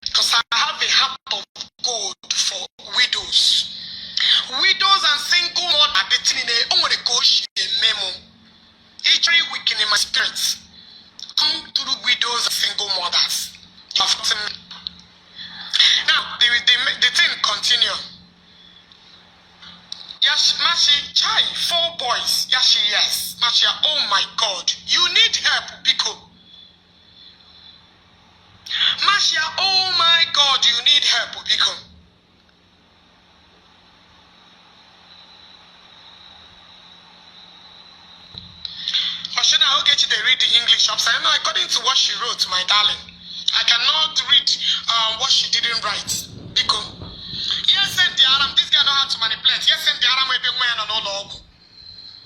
Because I have a heart of gold for widows. Widows and single mothers are between a memo. Each very weekend in my spirit. Come to the widows and single mothers. Now, the thing continue. Yes, Mashi, chai, 4 boys. Yashi, yes. Mashi, oh my God. You need help, Biko. Mashi, oh my God, you need help, Biko. Oshina Ogechi, they read the English upside. No, according to what she wrote, my darling. I cannot read what she didn't write. Biko. Yes, and the Aram, this guy know how to manipulate. Yes, and the Aram will be wearing on all over.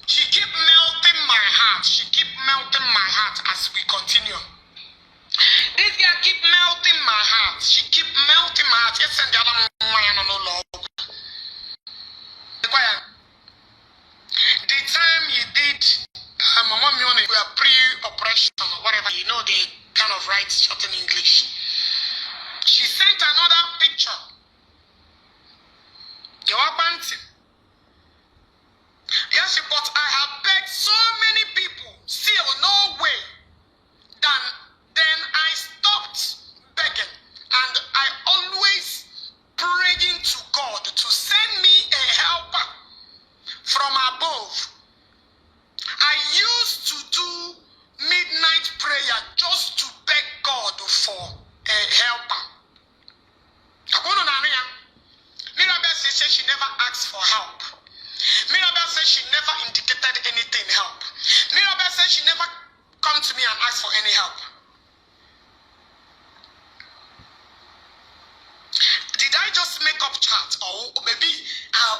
She keep melting my heart. She keep melting my heart as we continue. This guy keep melting my heart. She keep melting my heart. Yes, and the Aram wearing on all over. The time he did, my mom, we were pre-operation or whatever, you know, they kind of write short in English. She sent another picture. You are panting. Yes, but I have begged so many people, still no way. Then I stopped begging, and I always praying to God to send me a helper from above. I used to do midnight prayer just to beg God make-up chart, or maybe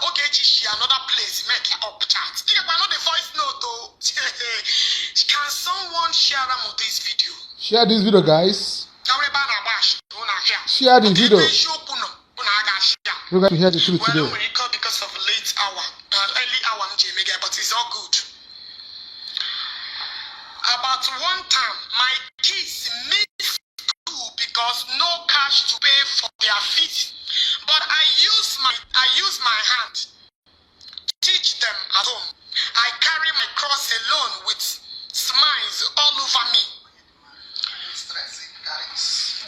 Ogechi she another place make up chart. If I know the voice note though, can someone share this video? Share this video, guys. Share the video. We're going to hear the truth today. Because of late hour, early hour, but it's all good. About one time, my kids missed school because no cash to pay for their fees. But I use my hand to teach them at home. I carry my cross alone with smiles all over me.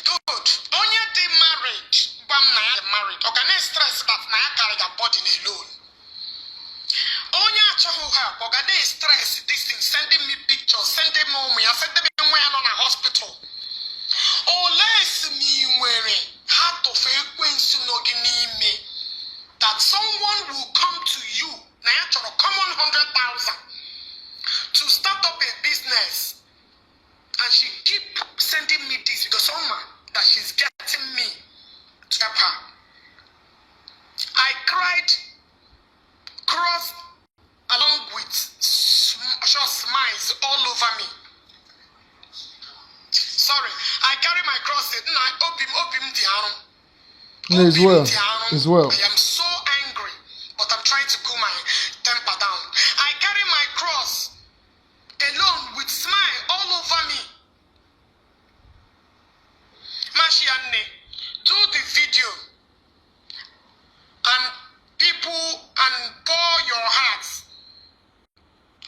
Good. Only they married. Married. Okay, stress that I carry their body alone. Only I try to help. Okay, they stress this thing, sending me pictures, sending me home. I send them when I'm on a hospital. Oh, less me wearing heart of frequency me that someone will come to you. Now, come on 100,000 to start up a business, and she keep sending me this because someone that she's getting me to help her. I cried, crossed along with smiles all over me. Sorry, I carry my cross. I as well. I am so angry, but I'm trying to cool my temper down. I carry my cross alone with smile all over me. Mashiane, do the video and people and pour your hearts.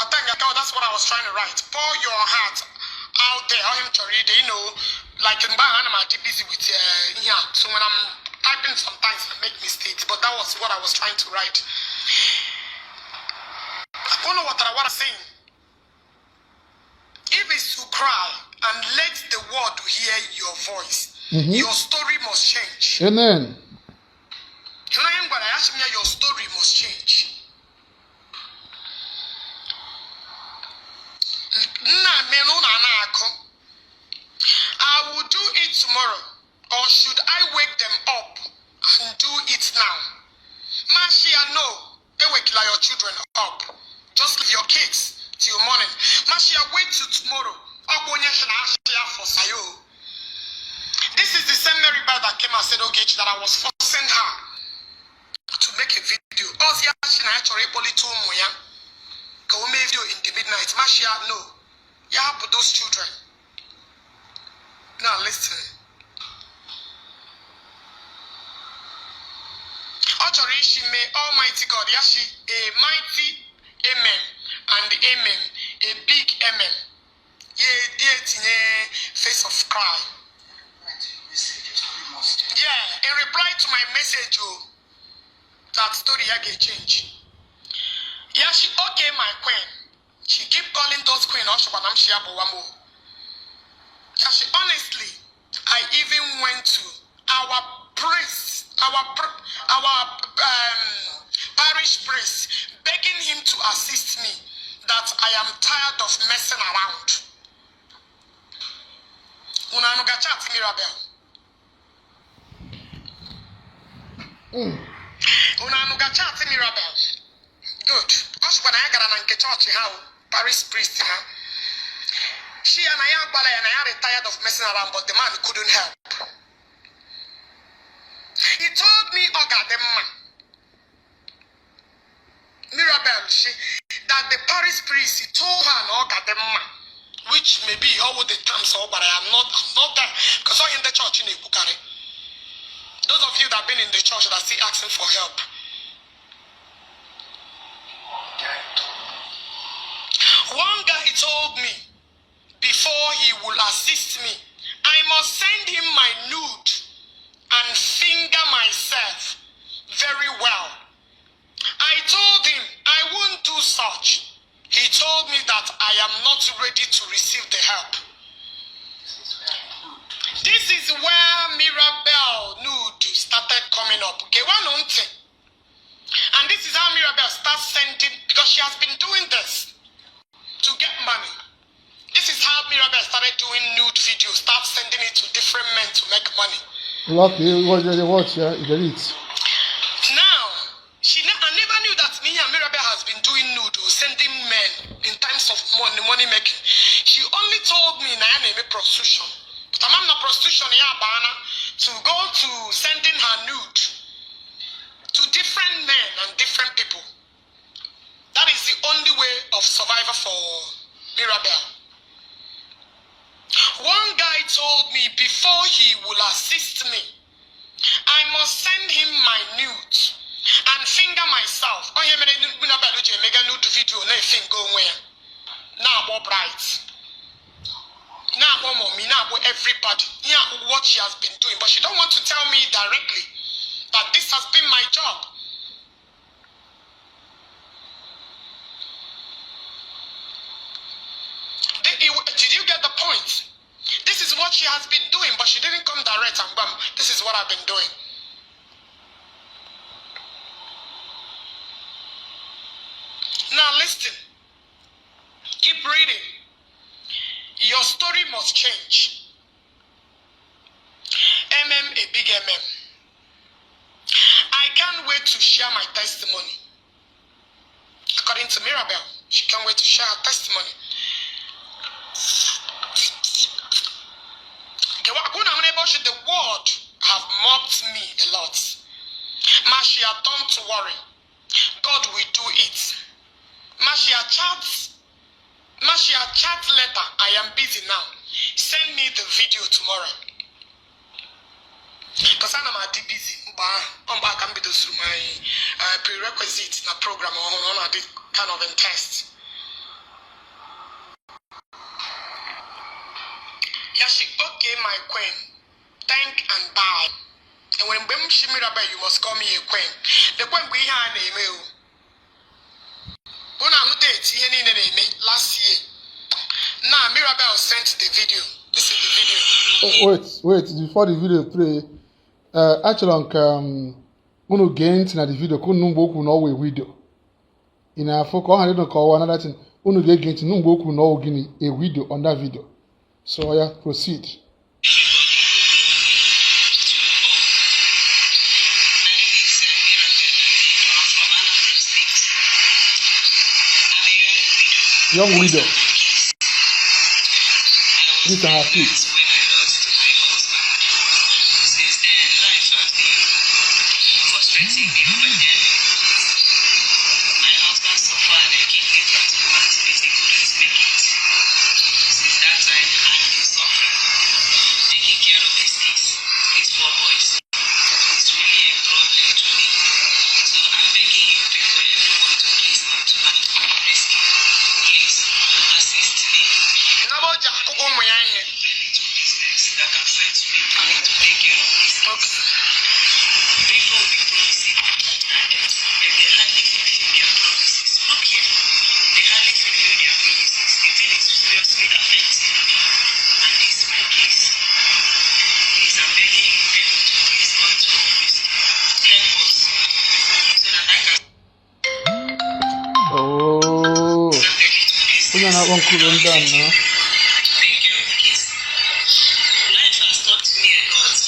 I think that's what I was trying to write. Pour your heart out there. I'm sorry, you know, like in Bahana, I'm busy with so when I'm typing sometimes I make mistakes, but that was what I was trying to write. I don't know what I was saying. If it's to cry and let the world hear your voice, your story must change. Amen. You know what I asked me? Your story must change. I will do it tomorrow, or should I wake them up and do it now? Mashia, no. Wake your children up. Just leave your kids till morning. Mashia, wait till tomorrow. This is the same Mirabel that came and said, Ogechi, that I was forcing her to make a video. Video in the midnight. Mashia, no. You have those children. Now listen. May Almighty God, Yashi, a mighty amen and amen, a big amen. Face of cry. Yeah, in reply to my message, that story again change. Yashi, okay, my queen. She keep calling those queen Oshobanam Shiabuwamo. Yashi, honestly, I even went to our priest, our parish priest, begging him to assist me, that I am tired of messing around. Unanuga chat Mirabel. Unanuga chat Mirabel. Good. Because when I got an church, how parish priest, she and I are tired of messing around, but the man couldn't help. He told me, Mirabel, that the parish priest, he told her, which may be all the terms, but I am not there, because I'm in the church in Bukari. Those of you that have been in the church that are still asking for help. One guy told me, before he will assist me, I must send him my nude and finger myself very well. I told him I won't do such. He told me that I am not ready to receive the help. This is where Mirabel nude started coming up. And this is how Mirabel starts sending, because she has been doing this to get money. This is how Mirabel started doing nude videos, start sending it to different men to make money. Lucky, watch, yeah, delete. sense of money making. She only told me na name prostitution. But I'm not prostitution to go to sending her nude to different men and different people. That is the only way of survival for Mirabel. One guy told me before he will assist me, I must send him my nude and finger myself. Oh, yeah, mega nude video, go where. Now, bright. Now, mommy, now, everybody. Yeah, what she has been doing, but she don't want to tell me directly that this has been my job. Did you get the point? This is what she has been doing, but she didn't come direct and bam, this is what I've been doing. Now listen. Keep reading. Your story must change. A big I can't wait to share my testimony. According to Mirabel, she can't wait to share her testimony. The world have mocked me a lot. Mashia, don't worry. God will do it. Mashia, chat letter. I am busy now. Send me the video tomorrow. Because I'm busy. I'm back and be through my prerequisite in a program on this kind of a test. Yashi, okay, my queen. Thank and bow. And when she Mirabel, you must call me a queen. The queen we had a name. When I date last year. Now Mirabel sent the video. This is the video. Wait, before the video play, actually, uno gain na the video, kunumbo no we video. In a folk on I don't call another thing. Uno gain numbo no gini a video on that video. So yeah, proceed. Young widow. These are her kids. One cool and done, no? Life has taught me a lot.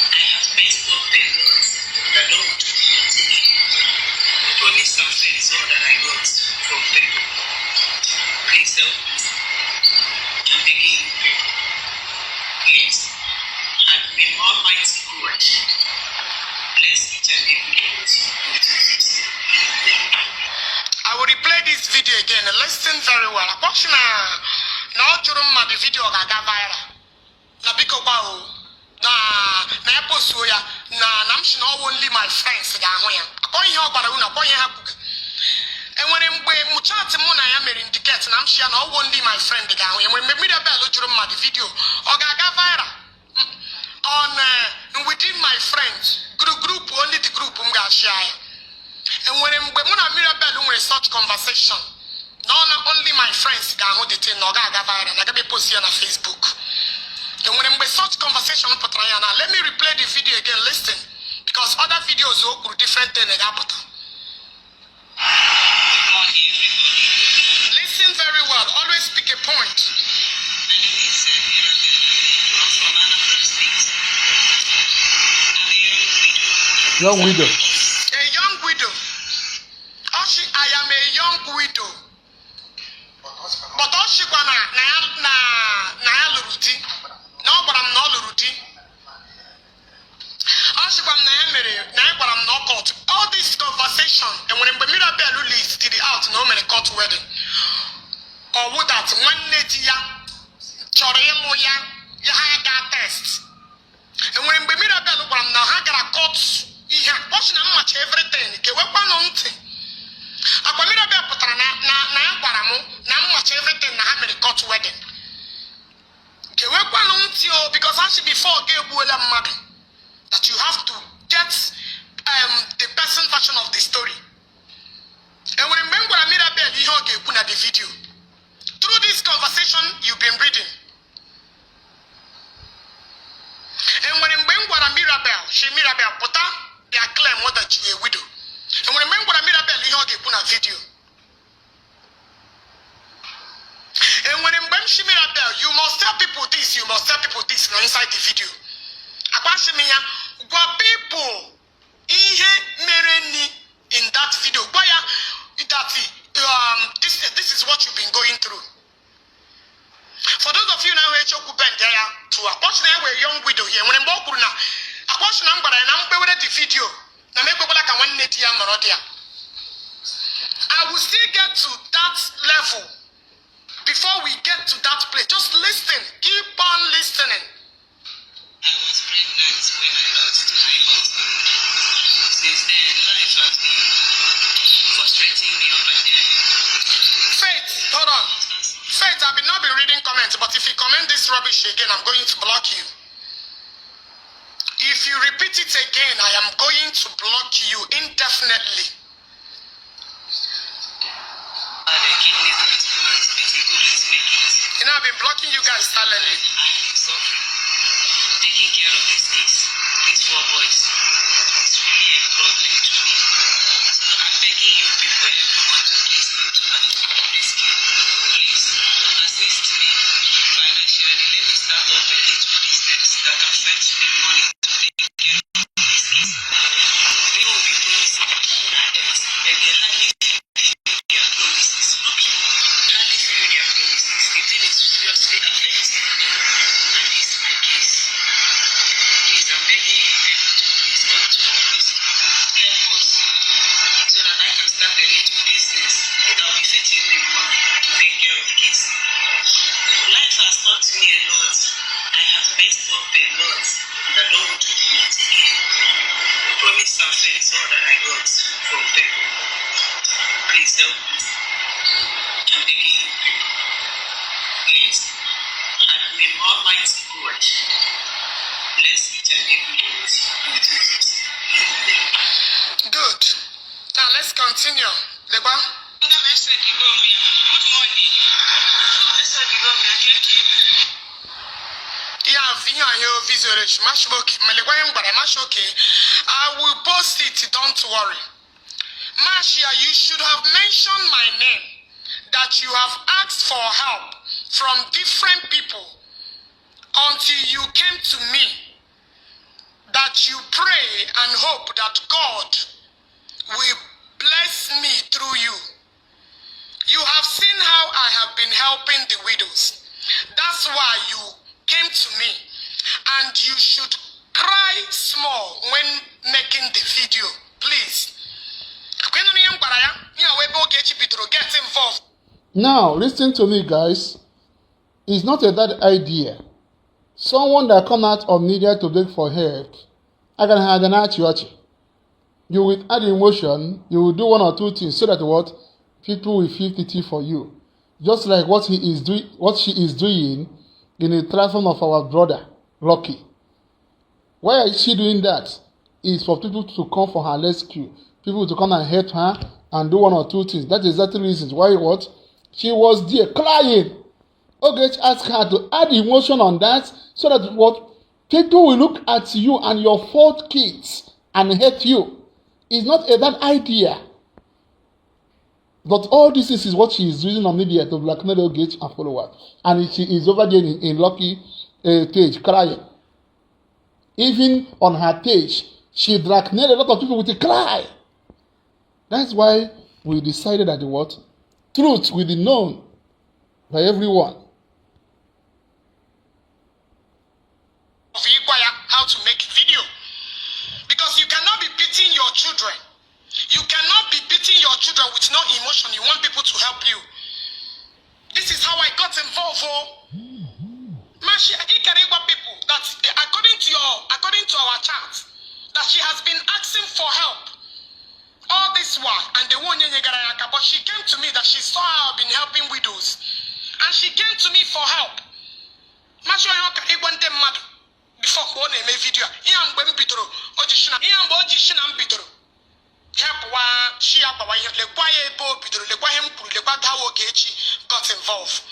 I have messed up a lot that don't want to continue. Only something is all that I got from people. Please help me. I'm begging you, people. Please. And may Almighty God bless each and every one of you. I will replay this video again and listen very well. Watching now the video ga viral. Na biko ba o. Na post ya na namshi na only my friends ga hu ya. Akon ihe ogbara unu akon ihe hapuga. Enwere mgbe mu chat mu na ya mere indicate namshi na only my friend ga hu ya. Enwere Mirabel juru the video o ga viral. On within my friends group only the group ga share. And when Mirabel with such conversation, not only my friends can hold it in Nogaga viral, I can be posted on Facebook. And when we such conversation, let me replay the video again, listen, because other videos are different than the Listen very well, always pick a point. Young widow. A young widow. I am a young widow. out no many court wedding. Or would that one lady choremo ya got test. And when Mirabel were now Hagara court, he had watching how much everything. Get what one on thing. Upon Mirabel Potana, now much everything, na many court wedding. Get what one on you because actually before gave Willa mother that you have to get the person version of the story. And when Mirabel, you hear the video. Through this conversation you've been reading. And when Mirabel, Mirabel put their claim that you a widow. And when Mirabel, you hear the video. And when Mirabel, you must tell people this, you must tell people this inside the video. Akwashimiya, what people in that video, this is what you've been going through. For those of you now who are there to unfortunately we're a young widow here. When I'm walking now, unfortunately I'm going to the video. Now make people like a one net year Morodia. I will still get to that level before we get to that place. Just listen. Keep on listening. I was pregnant when I lost my husband. Since then, life has been frustrating me up and down. Faith, hold on. Faith, I've not been reading comments, but if you comment this rubbish again, I'm going to block you. If you repeat it again, I am going to block you indefinitely. The kidney transplant, it's a good to make it. You know, I've been blocking you guys silently. I'm suffering. Taking care of these kids, these 4 boys, it's really a problem to me. So I'm begging you people, everyone to please come to my rescue. Please assist me financially. Let me start up a little business that can fetch me money to take care of these kids. They will be promising but they hardly fulfill their promises. Hardly fulfill their promises. The thing is seriously affecting me, and this is my case. Please, I'm begging you people to please come to our rescue. Help us so that I can start a little business that will be fetching me money to take care of kids. Life has taught me a lot. I have messed up a lot, and I don't want to do it again. Promise and faith is all that I got from people. Please help me. I'm begging you people. Please. And may Almighty God bless each and every one of you with Jesus. Amen. Good. Now let's continue. Leba? Good morning. I will post it, don't worry. Marcia, you should have mentioned my name, that you have asked for help from different people until you came to me, that you pray and hope that God will bless me through you. You have seen how I have been helping the widows. That's why you came to me, and you should cry small when making the video, please. Get involved. Now, listen to me, guys. It's not a bad idea. Someone that come out of media to beg for help, I can have an archie. You will add emotion, you will do 1 or 2 things so that what? People will feel pity for you. Just like what she is doing in the transform of our brother, Lucky. Why is she doing that? It's for people to come for her rescue. People to come and help her and do 1 or 2 things. That is exactly the reason why what? She was there crying. Ogechi asked her to add emotion on that so that what? People will look at you and your 4 kids and hate you. It's not a bad idea. But all this is what she is using on media to blackmail Ogechi and followers. And she is over there in Lucky page crying. Even on her page, she blackmailed a lot of people with a cry. That's why we decided that the what? Truth will be known by everyone. How to make video. Because you cannot be beating your children. You cannot be beating your children with no emotion. You want people to help you. This is how I got involved. Mashi, I can people that according to our chat, that she has been asking for help all this while, and they won't but she came to me that she saw I've been helping widows, and she came to me for help. Mashi, I can mad before one a video. Help wa she got involved.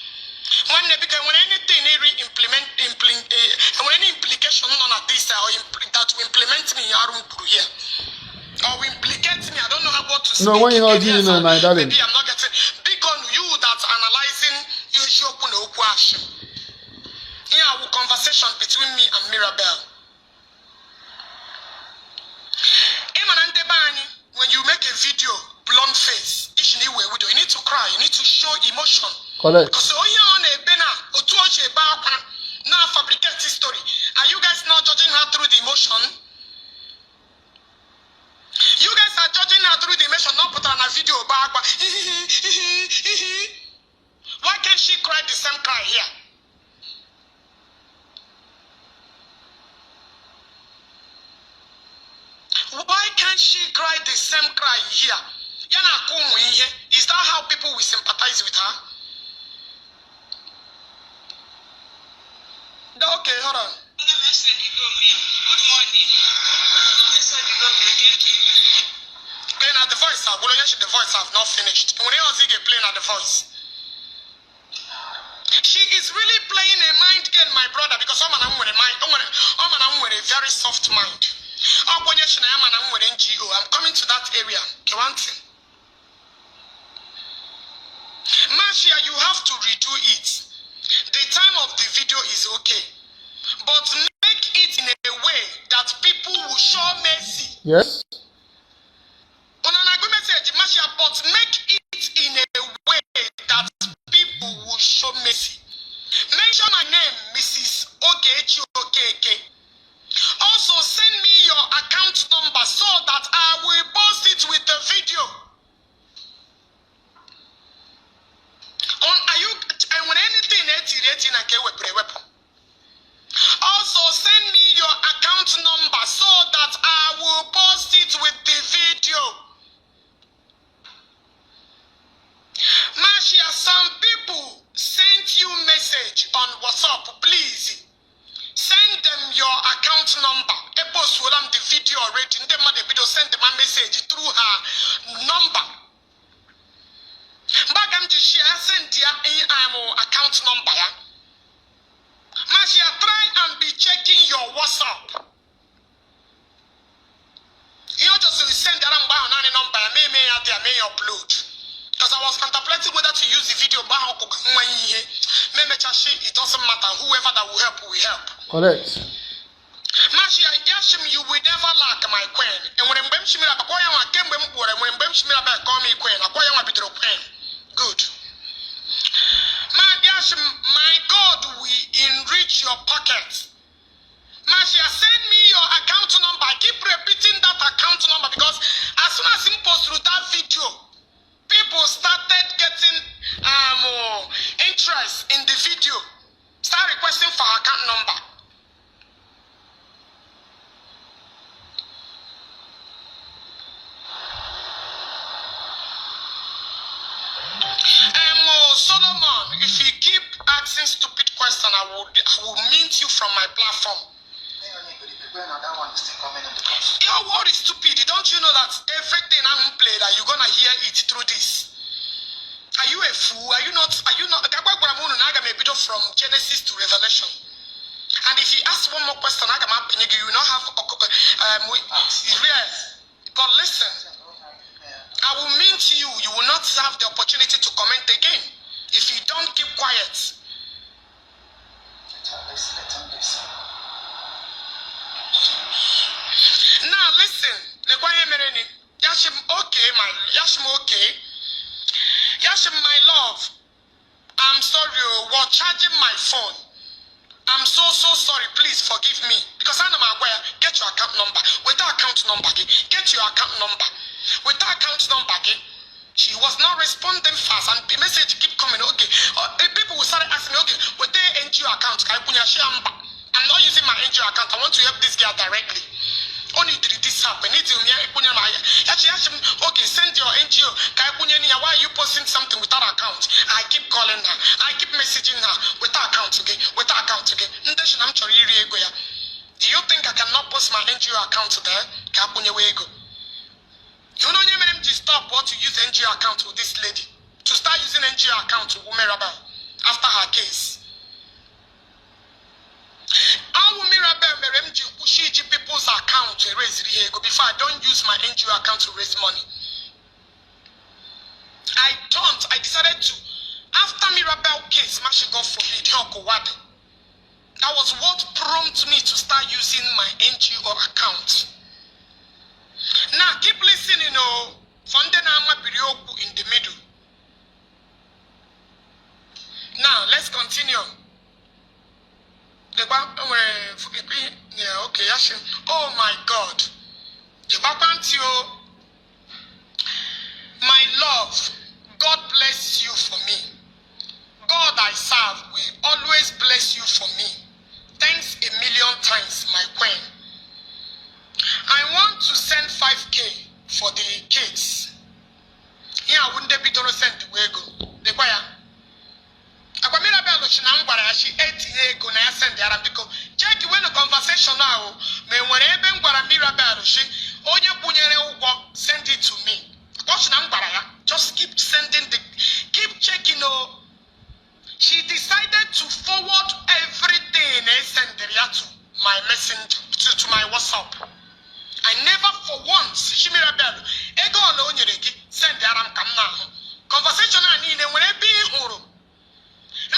When anything when any implication on this or that will implement me here or will implicate me, I don't know how to speak. No, when you're doing my darling. Maybe I'm not getting big on you that's analyzing your conversation between me and Mirabel. When you make a video, blunt face, you need to cry, you need to show emotion. Correct. Because now fabricate history. Are you guys not judging her through the emotion? You guys are judging her through the emotion, not put on a video back. Why can't she cry the same cry here? Why can't she cry the same cry here? Is that how people will sympathize with her? Okay, hold on. Good morning. Playing at the voice, the voice have not finished. When else he get playing at the voice? She is really playing a mind game, my brother, because I'm with a very soft mind. I'm coming to that area. Marcia, you have to redo it. The time of the video is okay, but make it in a way that people will show mercy. Yes. On an agreement, Marcia, but make it in a way that people will show mercy. Mention my name, Mrs. Ogechi Okeke. Also, send me your account number so that I will post it with the video. Also, send me your account number so that I will post it with the video. Marcia, some people sent you message on WhatsApp. Please send them your account number. I post the video already. Send them a message through her number. Send your account number. Marcia, try and be checking your WhatsApp. You just send that number, may upload. Because I was contemplating whether to use the video. It doesn't matter. Whoever that will help, will help. Correct. Marcia, you will never lack my queen. And when I'm call me queen. Good. My God will enrich your pocket. Marcia, send me your account number. I keep repeating that account number because as soon as you post through that video, people started getting interest in the video. Start requesting for account number. Solomon, if you keep asking stupid questions, I will mint you from my platform. Your word is stupid. Don't you know that everything I'm playing that you're gonna hear it through this? Are you a fool? Are you not? From Genesis to Revelation. And if you ask one more question, you will not have but listen, I will mint you. You will not have the opportunity to comment again if you don't keep quiet. Now listen, Yashim, okay. Yashim, my love, I'm sorry, we're charging my phone. I'm so sorry. Please forgive me. Because I'm aware. Get your account number. With the account number, get your account number. With the account number, She was not responding fast, and the message keep coming. Okay, people will start asking me, okay, with their NGO account, I'm not using my NGO account. I want to help this girl directly. Only did this happen. Okay, send your NGO. Why are you posting something without account? I keep calling her. I keep messaging her without account. Okay, without account. Okay. Do you think I cannot post my NGO account there? You know, you stop what to use NGO account with this lady. To start using NGO account with Mirabel after her case. Our Mirabel push people's account to raise before I don't use my NGO account to raise money. I decided to. After Mirabel case, God forbid, that was what prompted me to start using my NGO account. Now keep listening, in the middle. Now let's continue. Oh my God. My love, God bless you for me. God I serve will always bless you for me. Thanks a million times, my queen. I want to send 5K for the kids. Here I wouldn't be to send the way go. The choir. Mirabel she 8 go na send the Arabic. Check when the conversation now. Me whenever Mirabel she onye punyere ugwo send it to me. Just keep sending keep checking. She decided to forward everything and send to my messenger to my WhatsApp. I never for once she Mirabel ego no nyeregi send the Aram Kamna. Conversation and when I be huru.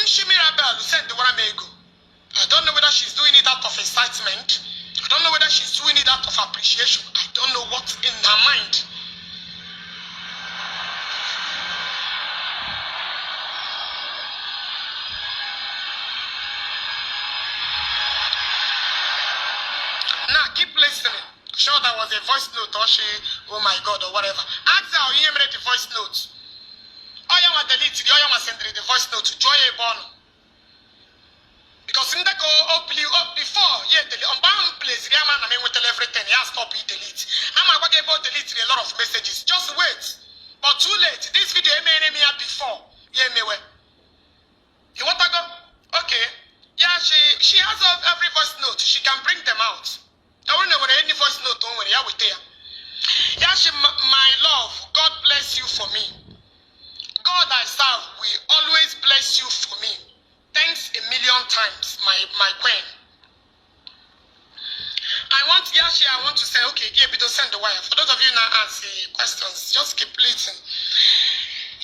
She Mirabel send the Waram ego. I don't know whether she's doing it out of excitement. I don't know whether she's doing it out of appreciation. I don't know what's in her mind. Now keep listening. Sure, that was a voice note or she, oh my God, or whatever. Ask her how you made the voice note. Oh, you want delete it, you want send the voice note to Joy Bono. Because in the go before, yeah, the unbound place, the man I mean will tell everything, he has stop it delete. I'm about to delete a lot of messages. Just wait. But too late. This video I made me before. Yeah, me way. You want to go? Okay. Yeah, she has every voice note. She can bring them out. I don't know whether any voice note don't worry, I will tell. Yeah, my love, God bless you for me. God I serve will always bless you for me. Thanks a million times, my queen. I want to say, okay, give it to send the wire. For those of you now ask questions, just keep listening.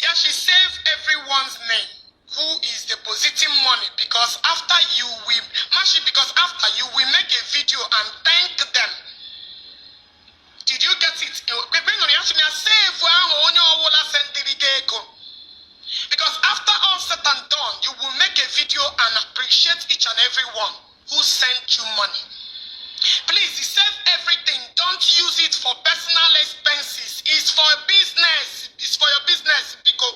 Yeah, she saved everyone's name who is depositing money because after you will make a video and thank them. Did you get it? Because after all said and done, you will make a video and appreciate each and every one who sent you money. Please save everything. Don't use it for personal expenses. It's for business. It's for your business. Because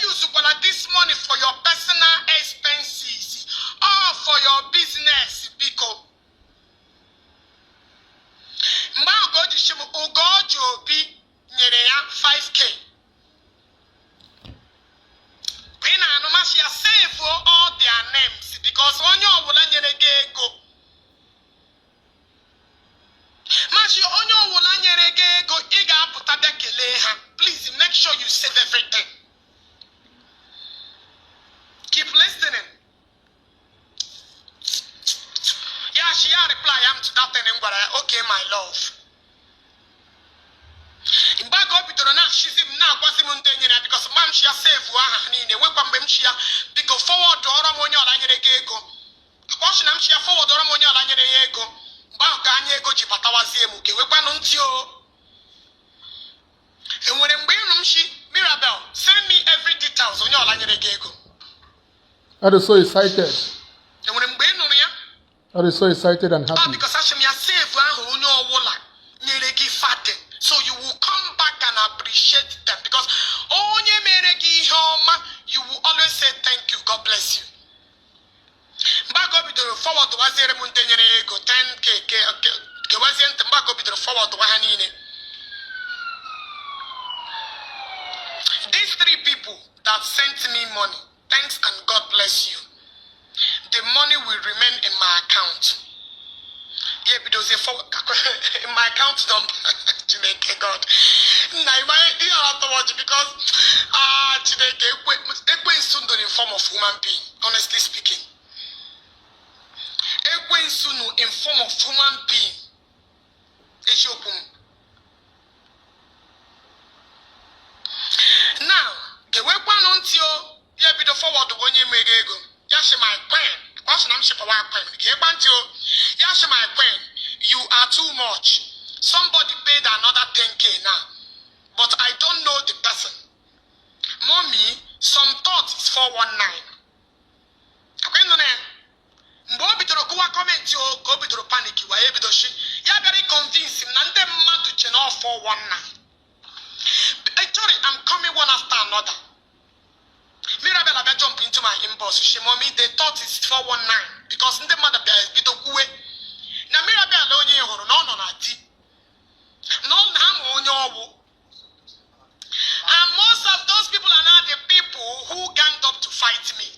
use this money for your personal expenses or for your business. Because Ogechi Okeke 5K. She has saved for all their names because on your will go. Please make sure you save everything. Keep listening. Yeah, she had reply. I'm to that thing. Okay, my love. In back up to the now, she's now because ma'am she has saved because forward to Oramonio Langego. A portion I'm share forward Oramonio Langego. Bankanyego Jipatawazimuke, Wepanuntio. And when I'm Mirabel, send me every details on your Langego. I was so excited. And when I'm I was so excited and happy. Because I forward to Wazier Muntenere go 10k the Wazian tobacco bidoro forward to Wahanine. These 3 people that sent me money, thanks and God bless you. The money will remain in my account. Yeah, because in my account number, God. Because Ekwe is soon in form of human being, honestly speaking. Ekwe is soon in form of human being. Now, the weapon on Tio, yeah, be the forward to one year ego. Yashi my pen. What's an ship of our pen? Yashi my pen. You are too much. Somebody paid another 10k now. But I don't know the person. Mommy, some thought is 419. Comment you go to panic. You are able to shit. You are very convincing. Nande madu channel 419. I'm coming one after another. Mirabel I jump into my inbox. She mommy, they thought it's 419 because the mother is bit of way. Now Mirabel only no nati. No ham on your. And most of those people are now the people who ganged up to fight me.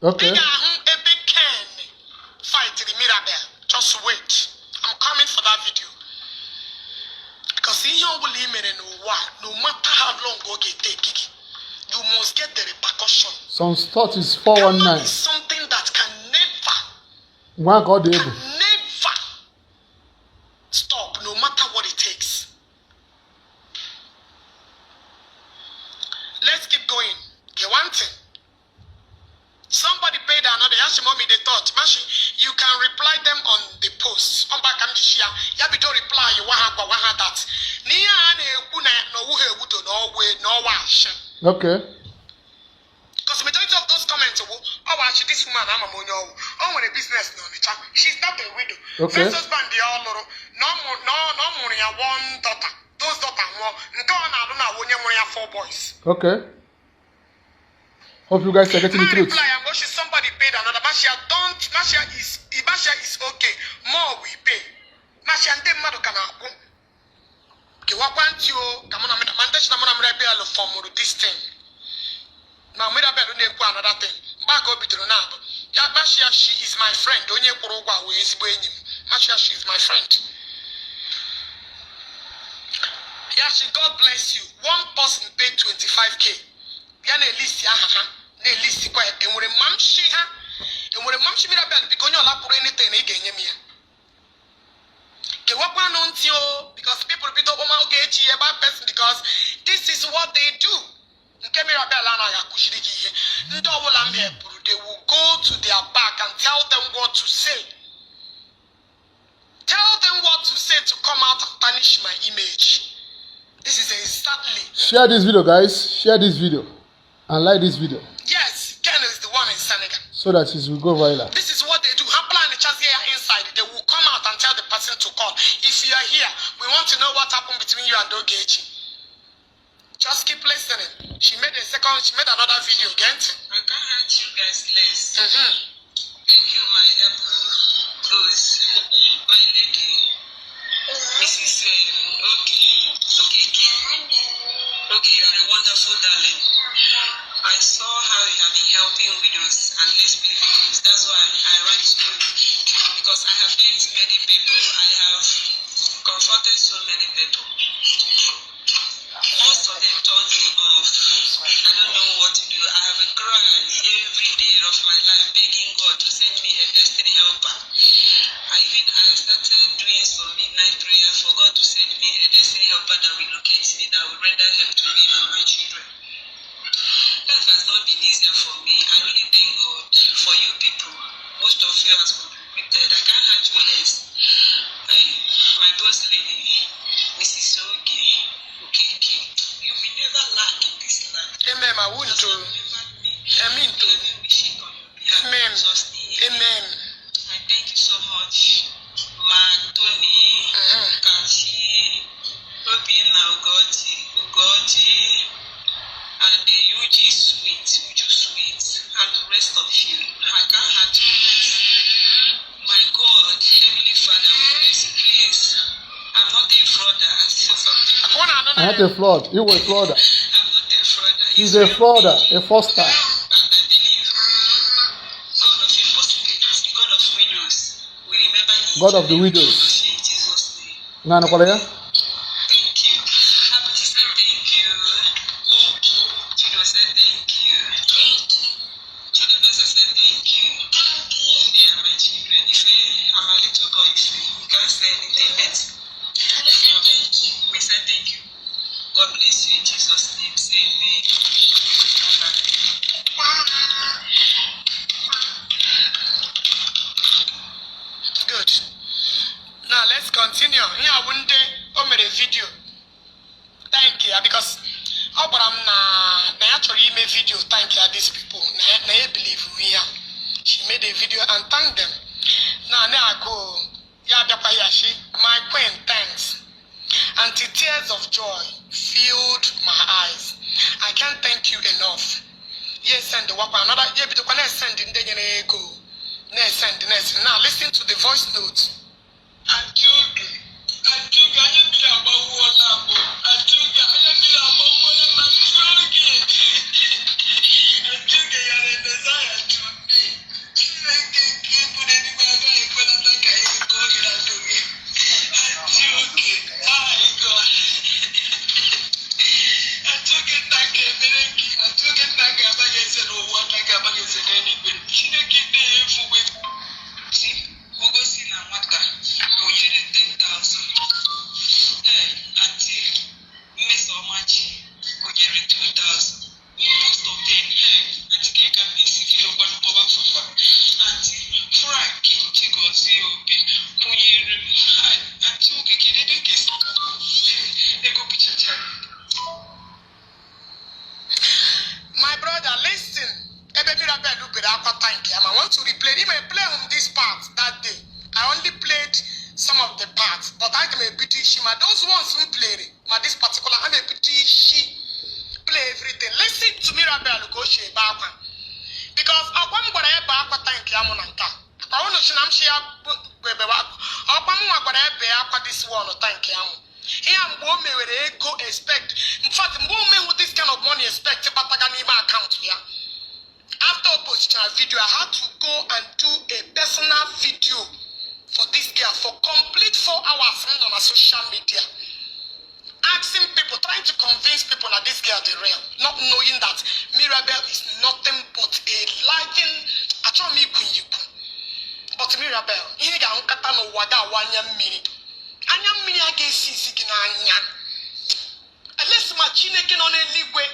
Okay. They are a big can fight the Mirabel. Just wait. I'm coming for that video. Because in your no matter how long okay take it, you must get the repercussion. Some thought is 419. Something that can never stop, no matter what it takes. Let's keep going. Okay, one thing. Somebody paid another. Mommy, they thought, you can reply them on the post. On back and share. You have to reply. You want that. Okay. Because majority of those comments, actually, this woman, I'm a monyo. Oh, when a business, she's not a widow. Okay. First husband, the all no more, one daughter. Those daughters, I don't know, 4 boys. Okay. Hope you guys are getting the truth. Reply, somebody paid another. Masha is okay. More we pay. Masha and them madu kana go. Okay, what want you? Come on, mandation na Mirabel for this thing. Now Mirabel only go another thing. Back up to now. Yeah, Masha, she is my friend. Onye kurogwa we is bwenyi. Masha, she is my friend. Yeah, she God bless you. One person paid 25k. Yana list ya na list kwa enwere mamshi ha enwere mamshi Mirabel biko onye ola puru anything na igenye mi ya ke wakwa no ntio because people bit up ma Ogechi a bad person because this is what they do nke Mirabel ana ya kushiri gi ihe ndo owola mbe puru they will go to their back and tell them what to say to come out and tarnish my image. This is exactly. Share this video, guys. Share this video and like this video. Yes, Ken is the one in Senegal. So that it will go viral. This is what they do. Hapla and the Chazia inside, they will come out and tell the person to call. If you are here, we want to know what happened between you and Ogechi. Just keep listening. She made another video again. I can't hurt you guys less. Thank you, my Rose, my lady, Mrs. Okay, you are a wonderful darling. I saw how you have been helping widows and less privileged. That's why I write to you because I have met many people. I have confronted so many people. Most of them told me off. I don't know what to do. I have a cry every day of my life begging God to send me a destiny helper. I started doing some midnight prayer for God to send me a destiny helper that will locate me, that will render help to me and my children. Life has not been easier for me. I really thank God for you people. Most of you has contributed. I can't hurt you less. Hey, my boss lady, Mrs. Okeke, you will never lack in this life. Amen. I want to. Amen. Amen. Amen. I thank you so much. Tony, Kachi, Obina, Ugoji, and the UG sweet, and the rest of you. I can't hurt you less. I'm not a fraud. You were a frauder. I'm not a frauder. He's a frauder, a foster. I believe God of impossibilities, the God of widows, we remember Him. God of the widows. In Jesus' name. Nana Korea? Thank you. Happy to say thank you. Chido said thank you. Chido said thank you. They are my children. I'm a little boy. You can't say anything better. We said thank you. God bless you in Jesus' name. Say amen. Good. Now let's continue. Here one day I made a video. Thank you because na actually made video. Thank you these people. Na believe we are. She made a video and thank them. Now I go. My queen, thanks. And the tears of joy filled my eyes. I can't thank you enough. Yes, send the wapa another. Yeah, but when I send in the go. Next. Now listen to the voice notes. My brother, listen. Mirabel, I want to replay. He may play on this part that day. I only played some of the parts, but I can be shima. Those ones who played it, this particular, I'm a she play everything. Listen to Mirabel go she back because I want to back thank you. I want to share this one. Thank you. Here I'm go expect. In fact, with this kind of money expect but I can even account here. After posting a video, I had to go and do a personal video for this girl for complete 4 hours on a social media. Asking people, trying to convince people that this girl is real, not knowing that Mirabel is nothing but a lying. But Mirabel, he got no wada one mini. Anya mini against Siginanya. Unless machine can on any way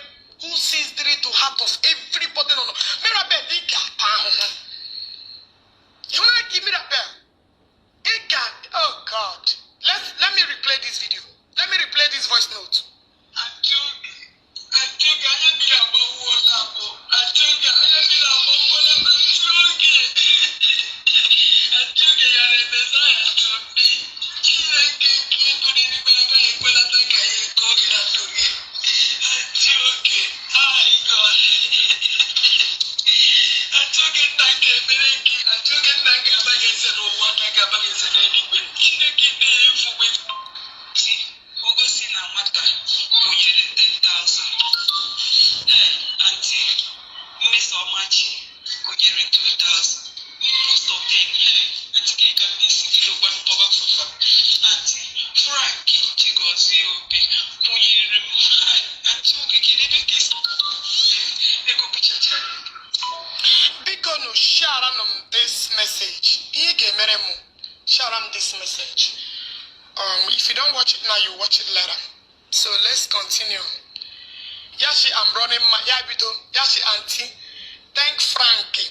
who sees the to heart of everybody. No, Mirabel, you want to give Mirabel? Oh God. Let me replay this video. Let me replay this voice note. This message. If you don't watch it now, you watch it later. So let's continue. Yashi, I'm running my Yabido. Yashi, auntie. Thank Frankie.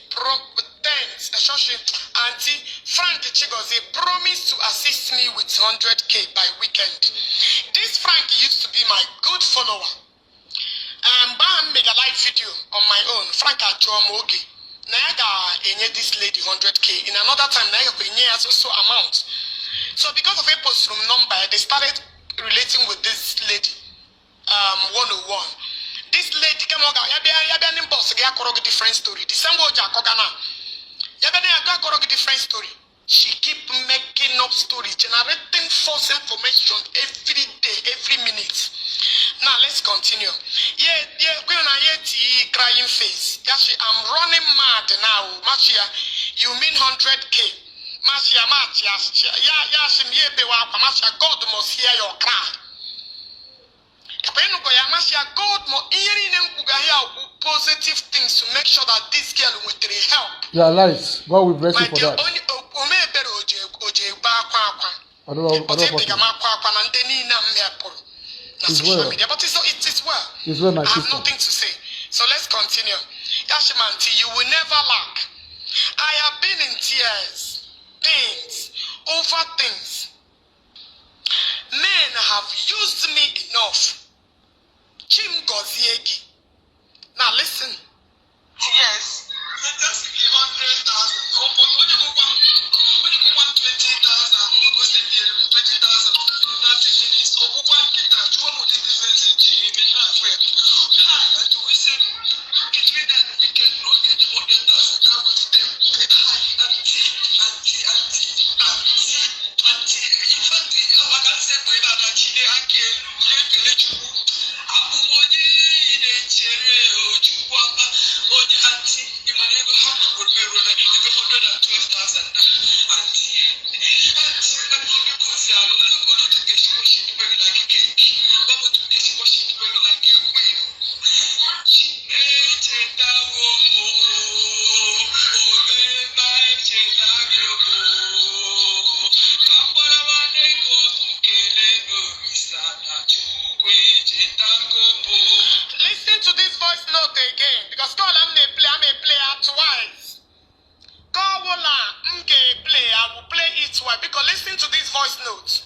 Thanks. Auntie Frankie Chigozie promised to assist me with 100K by weekend. This Frankie used to be my good follower. Bam made a live video on my own. Frankie Achomogi. Naga enye this lady 100K. In another time, Naga enye also amount. So because of a post room number, they started relating with this lady 101. This lady came over, yabe boss get a different story. The same way Jakogana. Yabe a different story. She keep making up stories, generating false information every day, every minute. Now let's continue. Yeah, crying face. Yashi, I'm running mad now. Machia, you mean 100K? Machia, God must hear your cry. God must hear positive things to make sure that this girl will help. You are right. God will bless you for that. I don't know. Social media, but it's well. It's well, my I sister. have nothing to say. So let's continue. Yashimanti, you will never lack. I have been in tears, pains, over things. Men have used me enough. Chim Goziegi. Now listen. Yes. Just give 100,000. When you go 120,000, we go send 20,000. 30 minutes. Or go one get that. You want to difference in do we say between that we can not get the 100,000. Come with them. Listen to this voice note again, because call I'm a player twice. Call Wola play, I will play it twice, because listen to this voice note.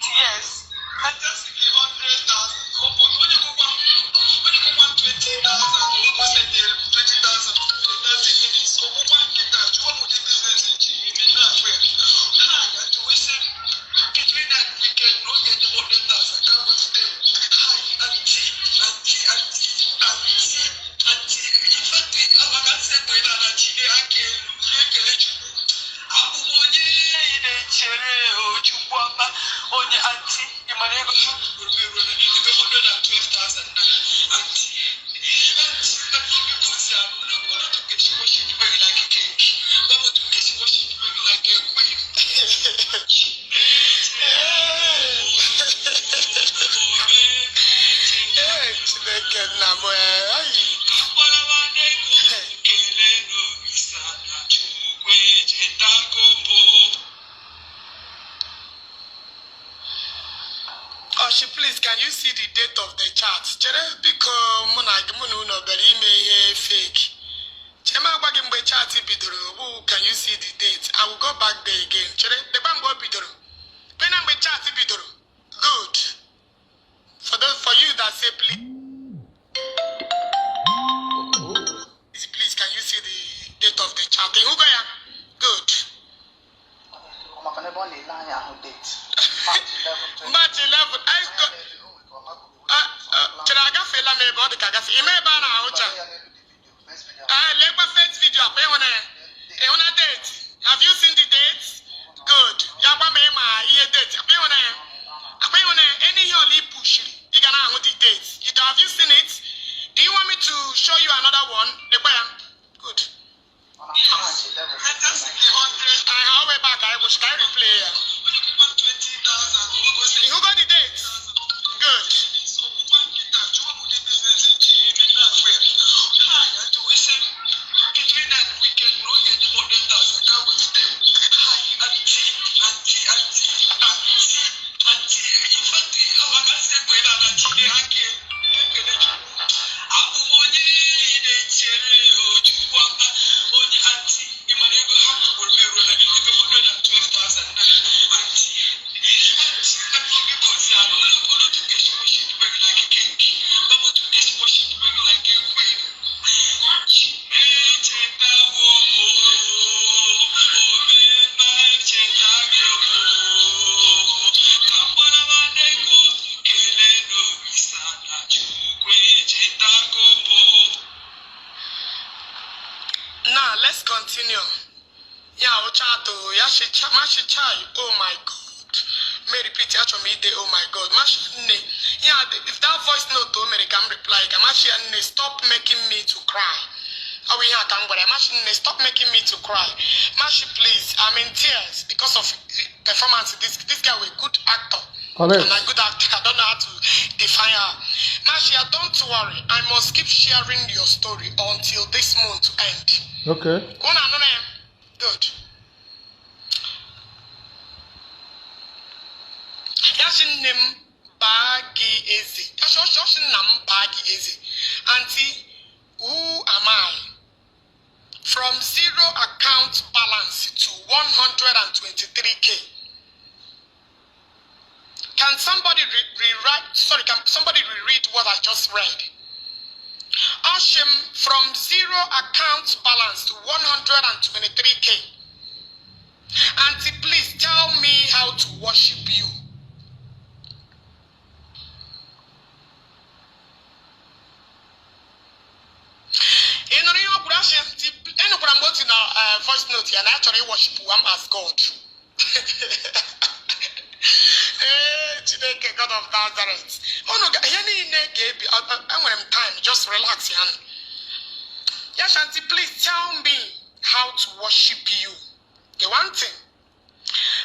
Yes. I just give 100,000. When you go 120,000, we go send 20,000. 30 minutes. So go one get that. You want to difference in do we say between that we can not get the 100,000. Come with them. Please, can you see the date of the chart? Fake. Can you see the date? I will go back there again. Good. For you that say please, can you see the date of the chart? Good. March 11. First video. Have you seen the dates? Good. Any push. The dates. Have you seen it? Do you want me to show you another one? Good. I'll way back. I will replay. Who got the dates? Good. Let's continue. Oh my God. may repeat oh my God. Yeah, if that voice note to me can reply, stop making me to cry. Stop making me to cry. Mashi, please, I'm in tears because of performance. This guy was a good actor. Correct. And a good actor. I don't know how to define her. Mashi, don't worry. I must keep sharing your story until this month end. Okay. Good. Yashin name bagi ezi. Yashin nam bagi ezi. Auntie, who am I? From zero account balance to 123K. Can somebody can somebody reread what I just read? Ashim, from zero account balance to 123K. Auntie, please tell me how to worship you. Voice note and actually worship him as God. God of Nazareth. Oh no, I'm time. Just relax, Yan. Yes, Auntie, please tell me how to worship you. The one thing,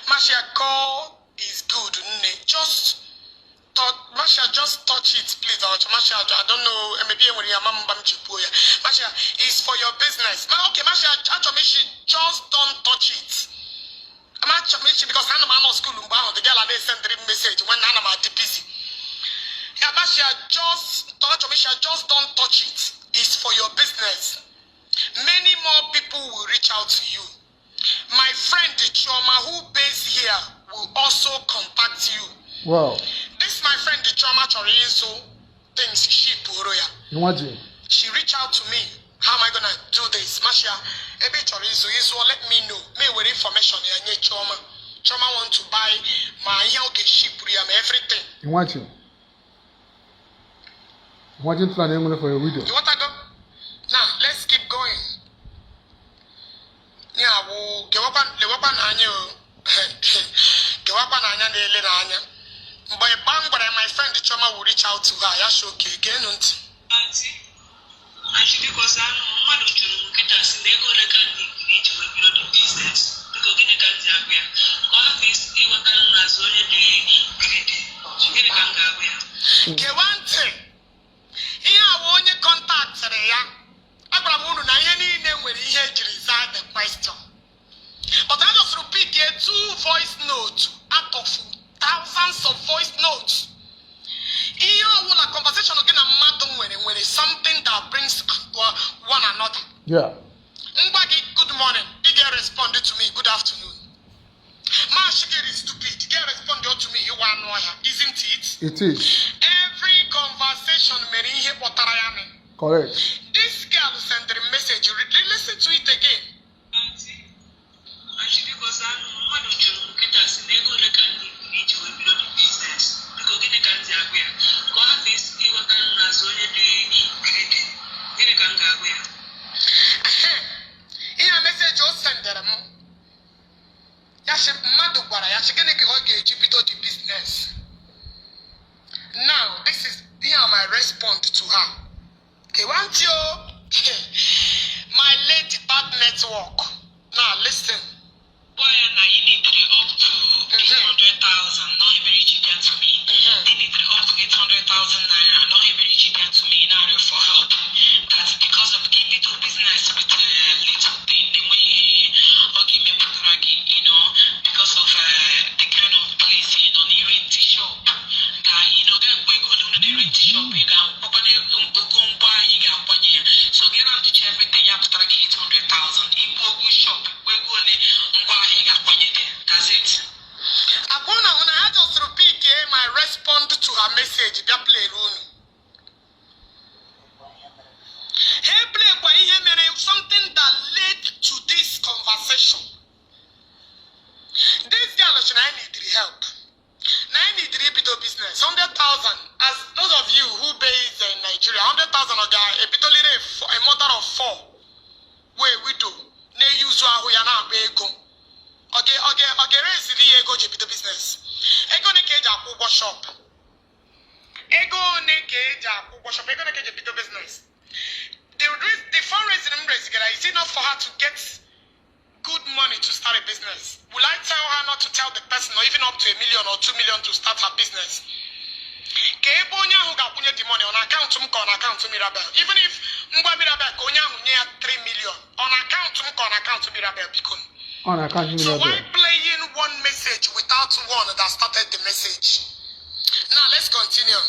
Masha, God is good. Just touch it, please. Masha, I don't know. Maybe when you are Masha, it's for your business. Okay, Masha, actually, just don't touch it. Because I'm not school, the girl I send the message when I'm busy. Yeah, Masha, just don't touch it. It's for your business. Many more people will reach out to you. My friend Choma, who based here, will also contact you. Wow. This my friend Choma Chorizo thinks she Puroya. Imagine. She reached out to me. How am I gonna do this? Masha, Ebe Chorizo is let me know. Me with information here, Choma. Choma want to buy my Ogechi everything. Imagine. Imagine planning for a video. You want to go? Now let's keep going. Yeah, we'll give up on Anya. Give up on Anya, Anya. But my friend Choma will reach out to her. Yes, okay, again. Auntie, because I'm one of you get us in the need to rebuild the business. Because in the country, all this is what I'm as only the greedy. One thing. Here, I want you contact Abraham, when he reside the question. But I just repeat here 2 voice notes out of thousands of voice notes. Here, I want a conversation again when it's something that brings one another. Yeah. Good morning. He get responded to me. Good afternoon. Mashigir is stupid. He get responded to me. You are lawyer, isn't it? It is. Every conversation, correct. This girl sent a message. Listen to it again. Because I'm one of you get us in the need to rebuild the business. Because in the country, all this is what I'm as only greedy. In the country, in a message you send them. Yashi Madubara, Yashi Ogechi the business. Now, this is here my response to her. Okay, want you my late bad network. Now listen. Why you need to up to 800,000, not very cheap to me. They need to up to 800,000 naira, not very cheap to me now for help. That's because of the little business with little thing, the way give me because of the kind of place, the rent shop. The rent shop, you got so get out to everything, you have to get 800,000. In Google shop, we're going that's it. When I just repeat my response to her message, they play room. Hey, play something that led to this conversation. This girl, I need help. Now I need to business. 100,000. As those of you who base in Nigeria, 100,000 a mother of 4. Where we do. Ne use who ya na be go. Okay, raise the ego to business. Ego ne ke eji akwụ ụgwọ shop. Ego ne ke eji akwụ ụgwọ shop. Ego ne ke eji bido business. The fundraising is enough for her to get good money to start a business. Will I tell her not to tell the person or even up to $1 million or 2 million to start her business? The money on account on account Mirabel. Even if Mirabel 3 million on account Mirabel because On account so why playing one message without one that started the message? Now let's continue.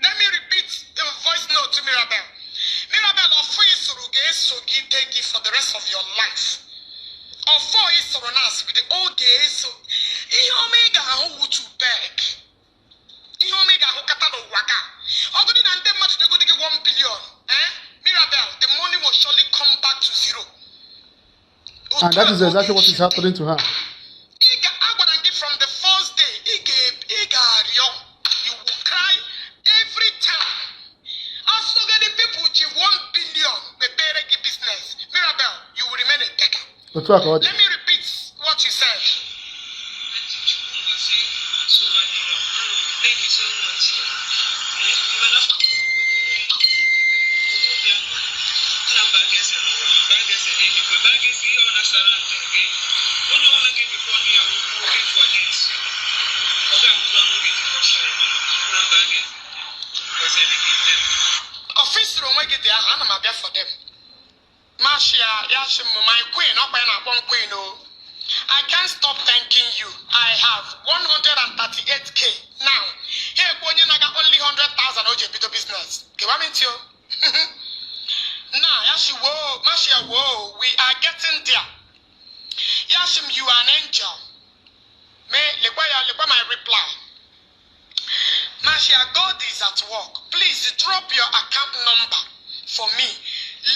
Let me repeat the voice note to Mirabel. Mirabel, for the rest of your life. Or for is with the old days. Omega who to beg. Omega who catalo waka. Other than them much they go to get 1 billion. Mirabel, the money will surely come back to zero. And that is exactly what is happening to her. From the first day, you will cry every time. Also, the people give 1 billion, the beregi business. Mirabel, you will remain a beggar. Let me repeat what you said. Thank you so much. Officer onwegi dey aha na ma bia for them. Marshia, yashim my queen, up by na one queen oh. I can't stop thanking you. I have 138k now. Here Bonye naga only 100,000 OJ bito business. Kiwaminti oh. Now, Yashi whoa, Marshia whoa, we are getting there. Yashim, you are an angel. Me lekwa my reply. Marshia, God is at work. Please drop your account number for me.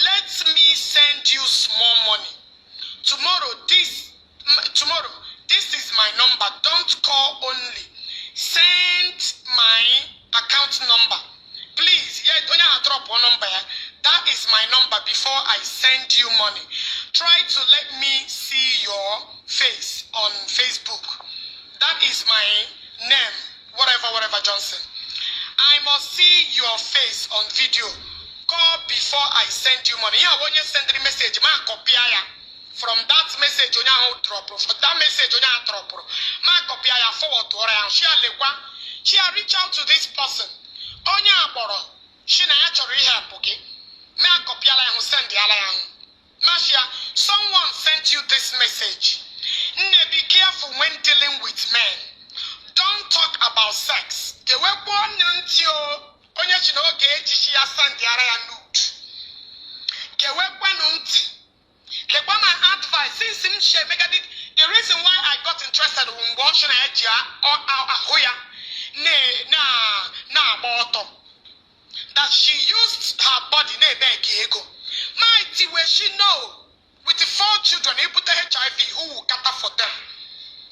Let me send you small money. Tomorrow, this is my number. Don't call only. Send my account number. Please, drop one number. That is my number before I send you money. Try to let me see your face on Facebook. That is my name. Whatever Johnson. I must see your face on video. Call before I send you money. Yeah, when you send the message, ma copy from that message on your drop. For that message on your drop. Ma copy forward to her and she reach out to this person. On your boro. She na actually help, okay? Ma copy who send the ala. Mashia, someone sent you this message. Be careful when dealing with men. Don't talk about sex. The web one until Ogechi Okeke nude. The web one my advice since the reason why I got interested in watching that she used her body mighty where she know with the 4 children he put the HIV who will cater for them.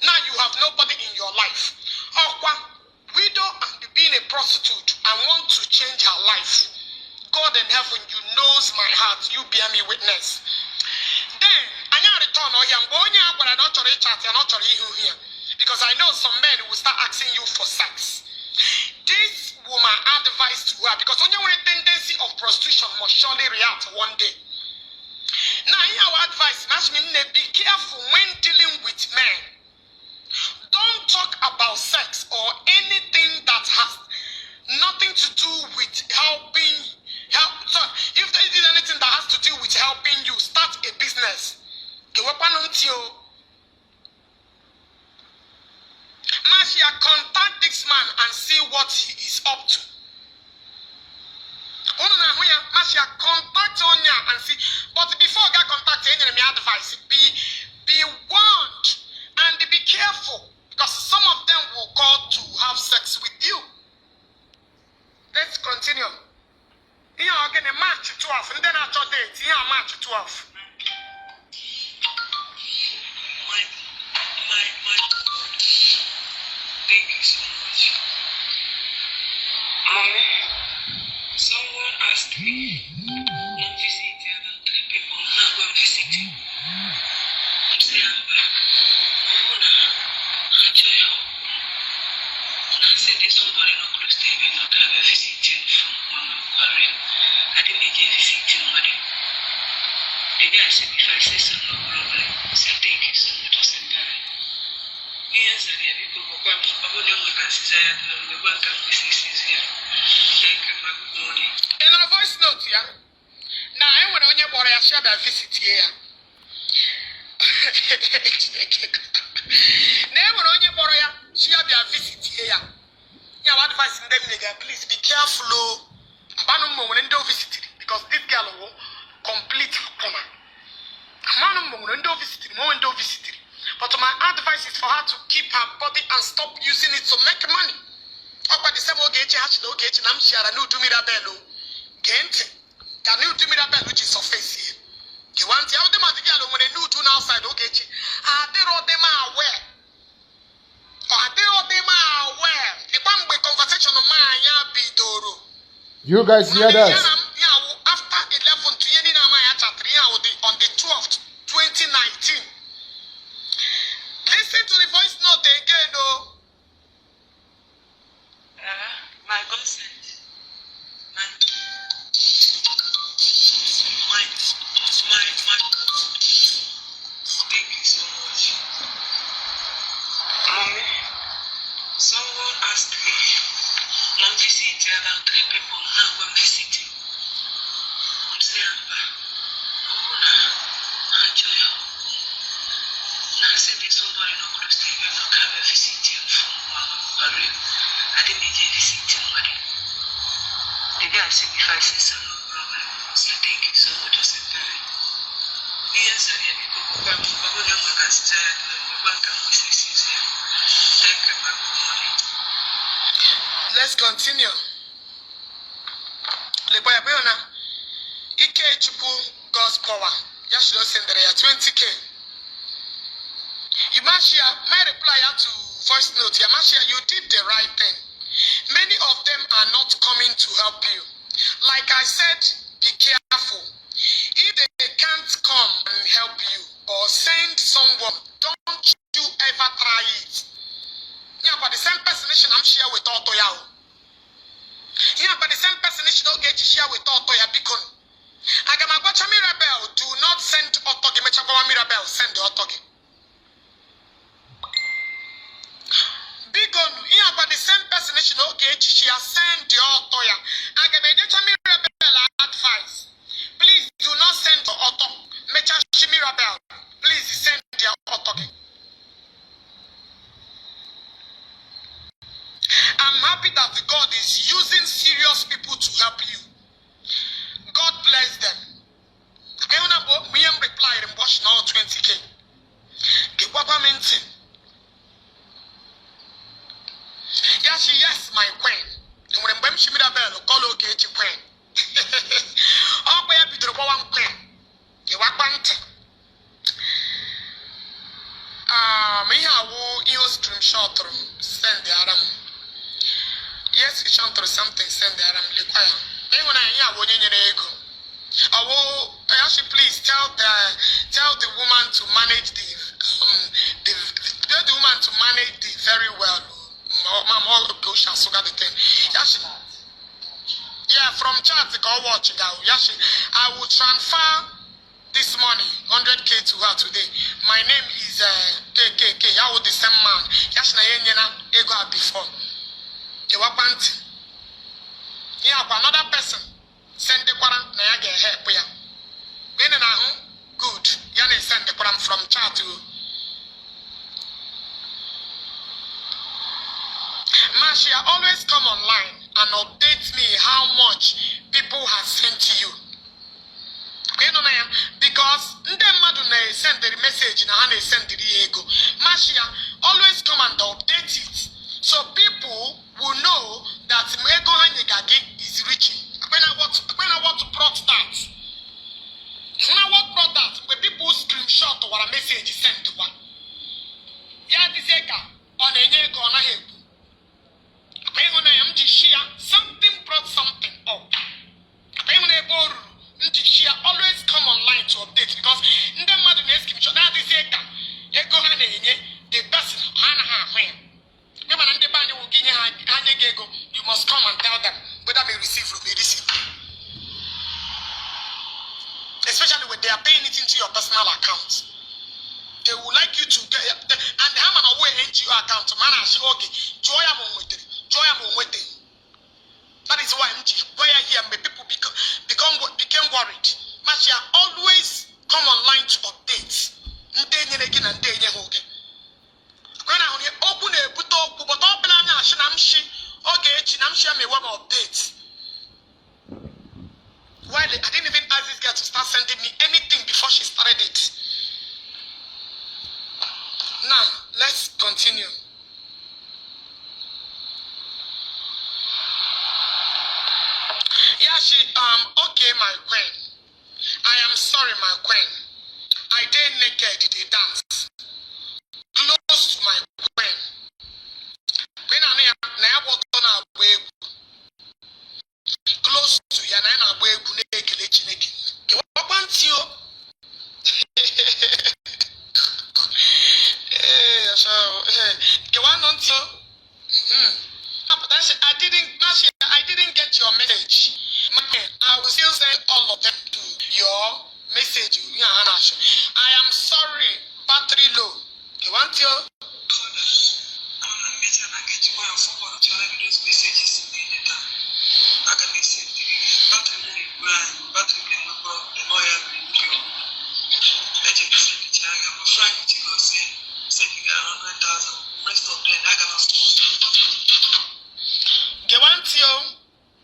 Now you have nobody in your life. Widow and being a prostitute, I want to change her life. God in heaven, you knows my heart. You bear me witness. Then I return here because I know some men will start asking you for sex. This woman advised to her because when you have a tendency of prostitution must surely react one day. Now, in our advice, be careful when dealing with men. Don't talk about sex or anything that has nothing to do with helping. So if there is anything that has to do with helping you start a business, Marcia, contact this man and see what he is up to. Marcia, contact Onya and see. But before I contact any advice, be warned and be careful, because some of them will call to have sex with you. Let's continue. Here again, a March 12, and then after date, here March 12. Thank you so much. Mommy, someone asked me, I'm visiting about 3 people, now I'm visiting. I'm saying I'm back. I'm trying to help. And I said there's somebody not close to me, not have a visiting from Korea. I didn't make a visiting money. The day I said, if I say so, no problem. I said, thank you so much. I said, that. Yes, I did. People come to Pablo, we can see that we welcome the sisters here. Thank you, my good morning. In a voice note, yeah. Now, I want to know I share that visit here. Never on your boy, share their visit here. Yeah, what advice in them, nigga? Please be careful. Abanum when do visit because this girl will complete corner. Abanum when do visit, more when do visit. But my advice is for her to keep her body and stop using it to make money. Up at the same Ogechi Okeke Njaka no do Mirabel. Gente, can you do Mirabel which is surface here? You want to them at the girl when they do outside Ogechi? Are they all them aware? Are they all them aware? The one with conversation of mine, yeah, Bidoro. You guys hear that? After 11 to on the 12th, 2019. Listen to the voice note again, oh. My consent. My. Thank you so much. Mommy, someone asked me, I'm visiting about 3 people, now I'm visiting. I'm saying, I'm trying to help. Now I said there's somebody not close to you, not have a visiting from Korea. I didn't make a visiting money. The day I said if I say so, no problem. I said thank you so much. I said that. Yes, I did. People come to Pablo, we can see that we welcome the sisters here. Thank you, my good morning. Let's continue. Lepoyabeona, Ike Chupu God's power. Yes, you don't send there 20K. Yamashia, my reply to voice note. Yamashia, you did the right thing. Many of them are not coming to help you. Like I said, be careful. If they can't come and help you or send someone, don't you ever try it. Yeah, but the same person I'm share with Otoya. Yeah, but the same person don't get to share with Otoya because Agamagwacha Mirabel, do not send Otogi. Mechabawa Mirabel, send the Otogi. Bigon, yeah, but the same person she has sent the Otoya. Agamagwacha Mirabel advice. Please do not send the Oto. Mechashi Mirabel, please send the Otogi. I'm happy that God is using serious people to help you. God bless them. Me am reply in Bosch now 20K. Get what I'm into. Yes, my queen. And when she made a bell, call Ogechi queen. Oh, where be the one queen? You want me have screenshot send the Aram. Yes, we chant or something, send the Aram Liquire. Then when I hear what you ego. Actually, please tell the woman to manage tell the woman to manage the very well. Mama, go shall the thing. Yeah, from chat, go watch. I will transfer this money, 100K to her today. My name is KKK. I will the same man. Yes, na yenyena ego before. You want? Yeah, another person send the Quran na ya get help ya. When na good. Yana send the Quran from chat to. Marcia, always come online and update me how much people have sent to you. Because they send the message and they send the ego. Marcia, always come and update it. So people will know that Ego Hanyegagi is reaching. When I want to plot that. When I want to plot that, when people screenshot what a message is sent to one. Yeah, this Ega on a Ego on a head. Something brought something up. Always come online to update because in the mother screenshot that is the person you must come and tell them whether they receive or they receive. Especially when they are paying it into your personal account. They would like you to get and they have an away NGO account. Man, I say, okay, joy am with it. That is why where here people became worried. Masha always come online to update. When I open a but open Ogechi me one update. Why I didn't even ask this girl to start sending me anything before she started it. Now let's continue. Okay, my queen. I am sorry, my queen. I did naked they dance. Close to my queen. When I walk on our way, close to Yanana way, I didn't get your message. I will still send all of them to your message. I am sorry, battery low. You want you?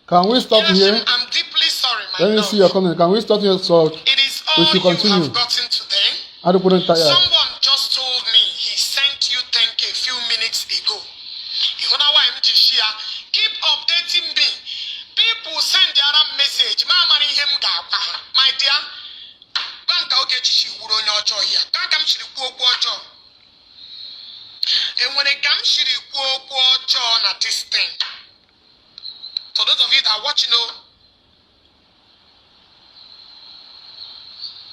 Can we stop here? I'm deeply sorry, my Let me see your comment. Can we stop here so it is all we should continue? You have gotten today. Someone just told me he sent you 10K a few minutes ago. Keep updating me. People send the other message. My dear, and when it comes to the this thing, for those of you that are watching,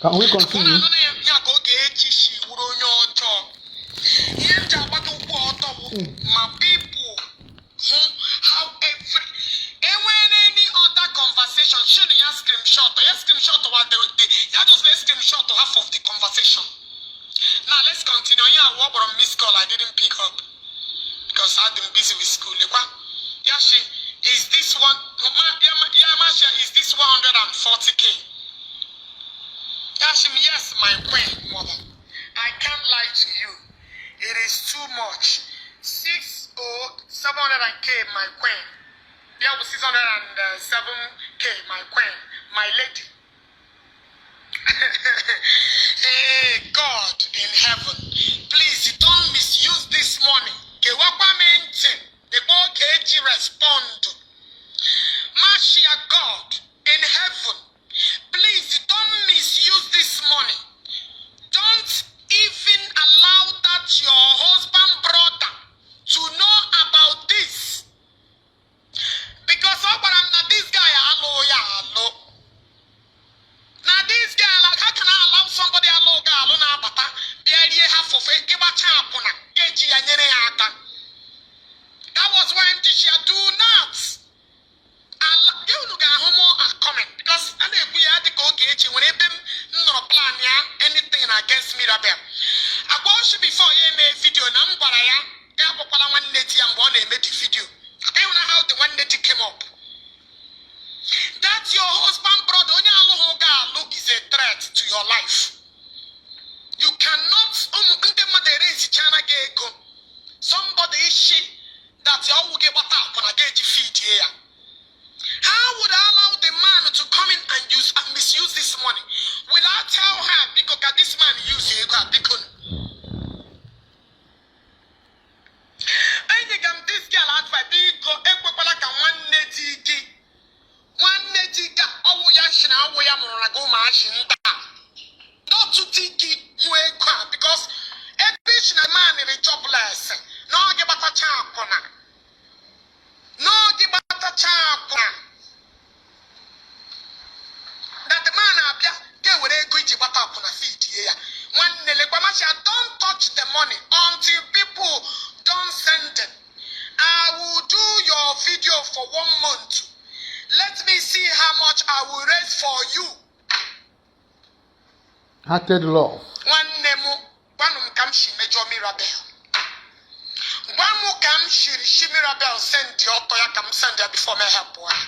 can we continue? My people who have any other conversation, screenshot half of the conversation. Now let's continue. What about miss call I didn't pick up because I've been busy with school. Yashi, is this one? Masha, is this 140K? Yashim, yes, my queen mother. I can't lie to you. It is too much. 700K, my queen. There was 607K, my queen, my lady. Hey, God in heaven, please don't misuse this money. The Ogechi respond. Marcia, God in heaven, please don't misuse this money. Don't even allow that your husband brother to know about this. Because this guy, hello. Now this guy, like, how can I allow somebody hello now, half of it, give a chapuna, against Mirabel. I watched before you made video. Nambaraya, Gabopala one neti and one made the video. I don't know how the one neti came up. That your husband, brother, look is a threat to your life. You cannot somebody she that you will get up on a gauge feed here. How would I allow the man to come in and use and misuse this money? Will I tell her because this man use it? This girl advice not to think it because every man is jobless. No give a chapona. No give a chapona. That the man appear, they will agree to what up on a feet here. One don't touch the money until people don't send it. I will do your video for 1 month. Let me see how much I will raise for you. Hearted love. One name, one come she major Mirabel. One more come she Mirabel send the auto come send her before me help one.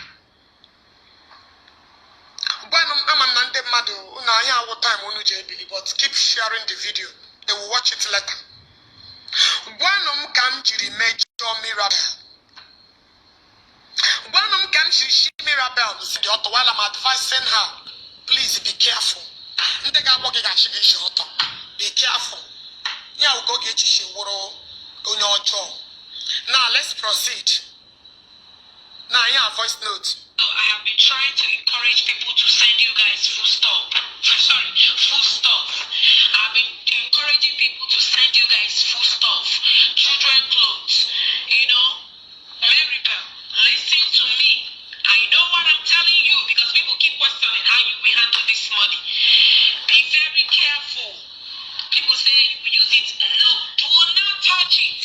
One I'm a Nande Madu, now what time on but keep sharing the video. They will watch it later. One come she major Mirabel. One come she Mirabel the auto while I'm advising her. Please be careful. Be careful. Now go get you on your jaw. Now let's proceed. Now voice note. So I have been trying to encourage people to send you guys full stop. Full stuff. I've been encouraging people to send you guys full stuff. Children clothes. Mirabel, listen to me. I know what I'm telling you because people keep questioning how you will handle this money. Be very careful. People say you will use it. No, do not touch it.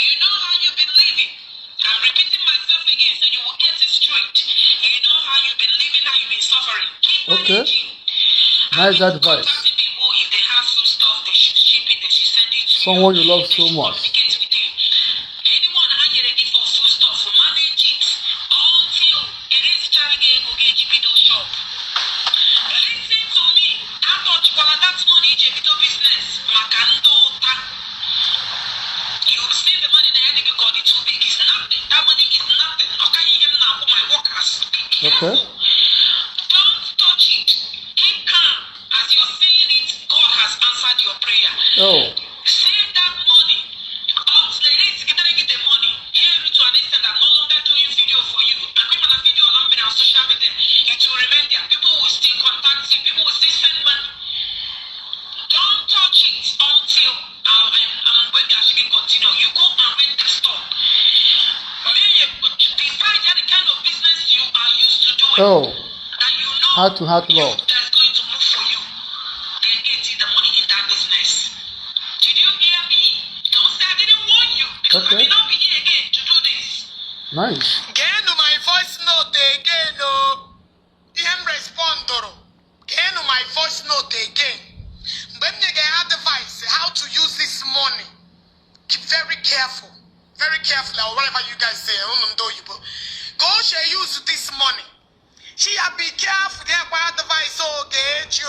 You know how you've been living. I'm repeating myself again so you will get it straight. You know how you've been living, how you've been suffering. Keep managing. Nice advice. People, if they have some stuff, they should ship it, they should send it to Someone you love they so should much. communicate with you. Anyone how you ready for food stuff, manage it until it is charging Ogechi video shop. Listen to me. I thought that money is a business. Makando. You see the money that I got it too big. It's nothing. That money is nothing. Okay, even now for my workers. Be careful. Okay. Don't touch it. Keep calm. As you're saying it, God has answered your prayer. Oh. Save that money. Get the money. Here to an extent, I'm no longer doing video for you. I'm going on a video on social media. It will remain there. People will still contact you. People will still send money. Don't touch it until I'm going to actually continue. You go and read the stuff. Decide the kind of business you are used to doing. Oh. That you know Heart to love. that's going to move for you. Then get the money in that business. Did you hear me? Don't say I didn't warn you. Because I may not be here again to do this. Nice. Get to my voice note again. Him respond. Get to my voice note again. When you get advice how to use this money, keep very careful. Very careful, or whatever you guys say. Go share use this money. She be careful. Get advice. Get you.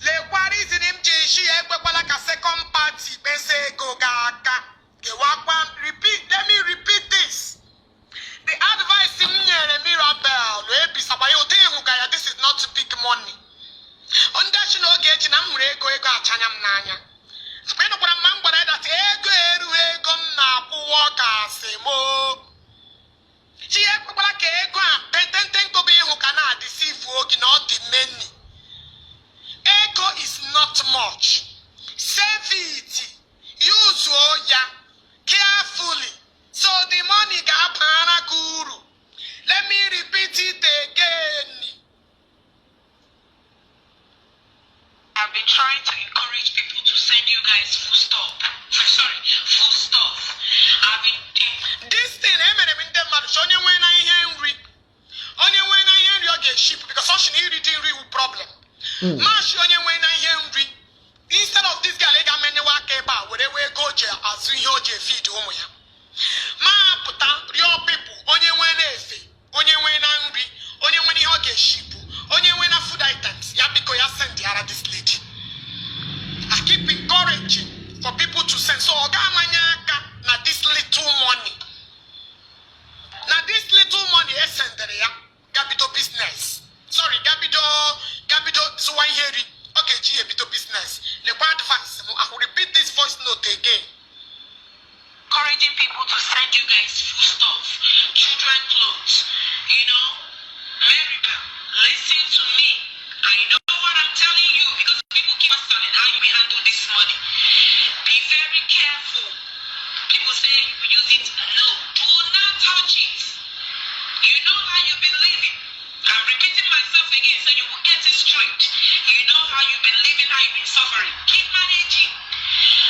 Le what is in MJ? She like a second party. Go gaga. Repeat. Let me repeat this. The advice in Mirabel. This is not big money. Ondashino Ogechi na mure ego achanya mnanya. Speno kwa mangwa that ego ego na kuwa kasemo. Chi ego kwa ke ego pretending to be who can deceive ogi not the many. Ego is not much. Save it. Use oya carefully. So the money ga pana guru. Let me repeat it again. I've been trying to encourage people to send you guys full stuff. I've been. This Mash onye nwe na ihe nri. Instead of this guy lega many work eba where we go je azu ihe o je feed ụmụ ya. Ma puta real people onye nwe na efe, onye nwe na nri, onye nwe ihe o ge ship, onye nwe na food items. Ya biko ya send the other this lady. I keep encouraging for people to send. So oga manyaka na this little money. Now this little money is sent there, Gabido business. Sorry, Gabido so one here. Okay, Gabido business. The bad advice. I will repeat this voice note again. Encouraging people to send you guys food stuff, children clothes, Mirabel, listen to me. I know what I'm telling you because people keep asking how you will handle this money. Be very careful. People say you use it. No, do not touch it. You know how you've been living. I'm repeating myself again so you will get it straight. You know how you've been living, how you've been suffering. Keep managing.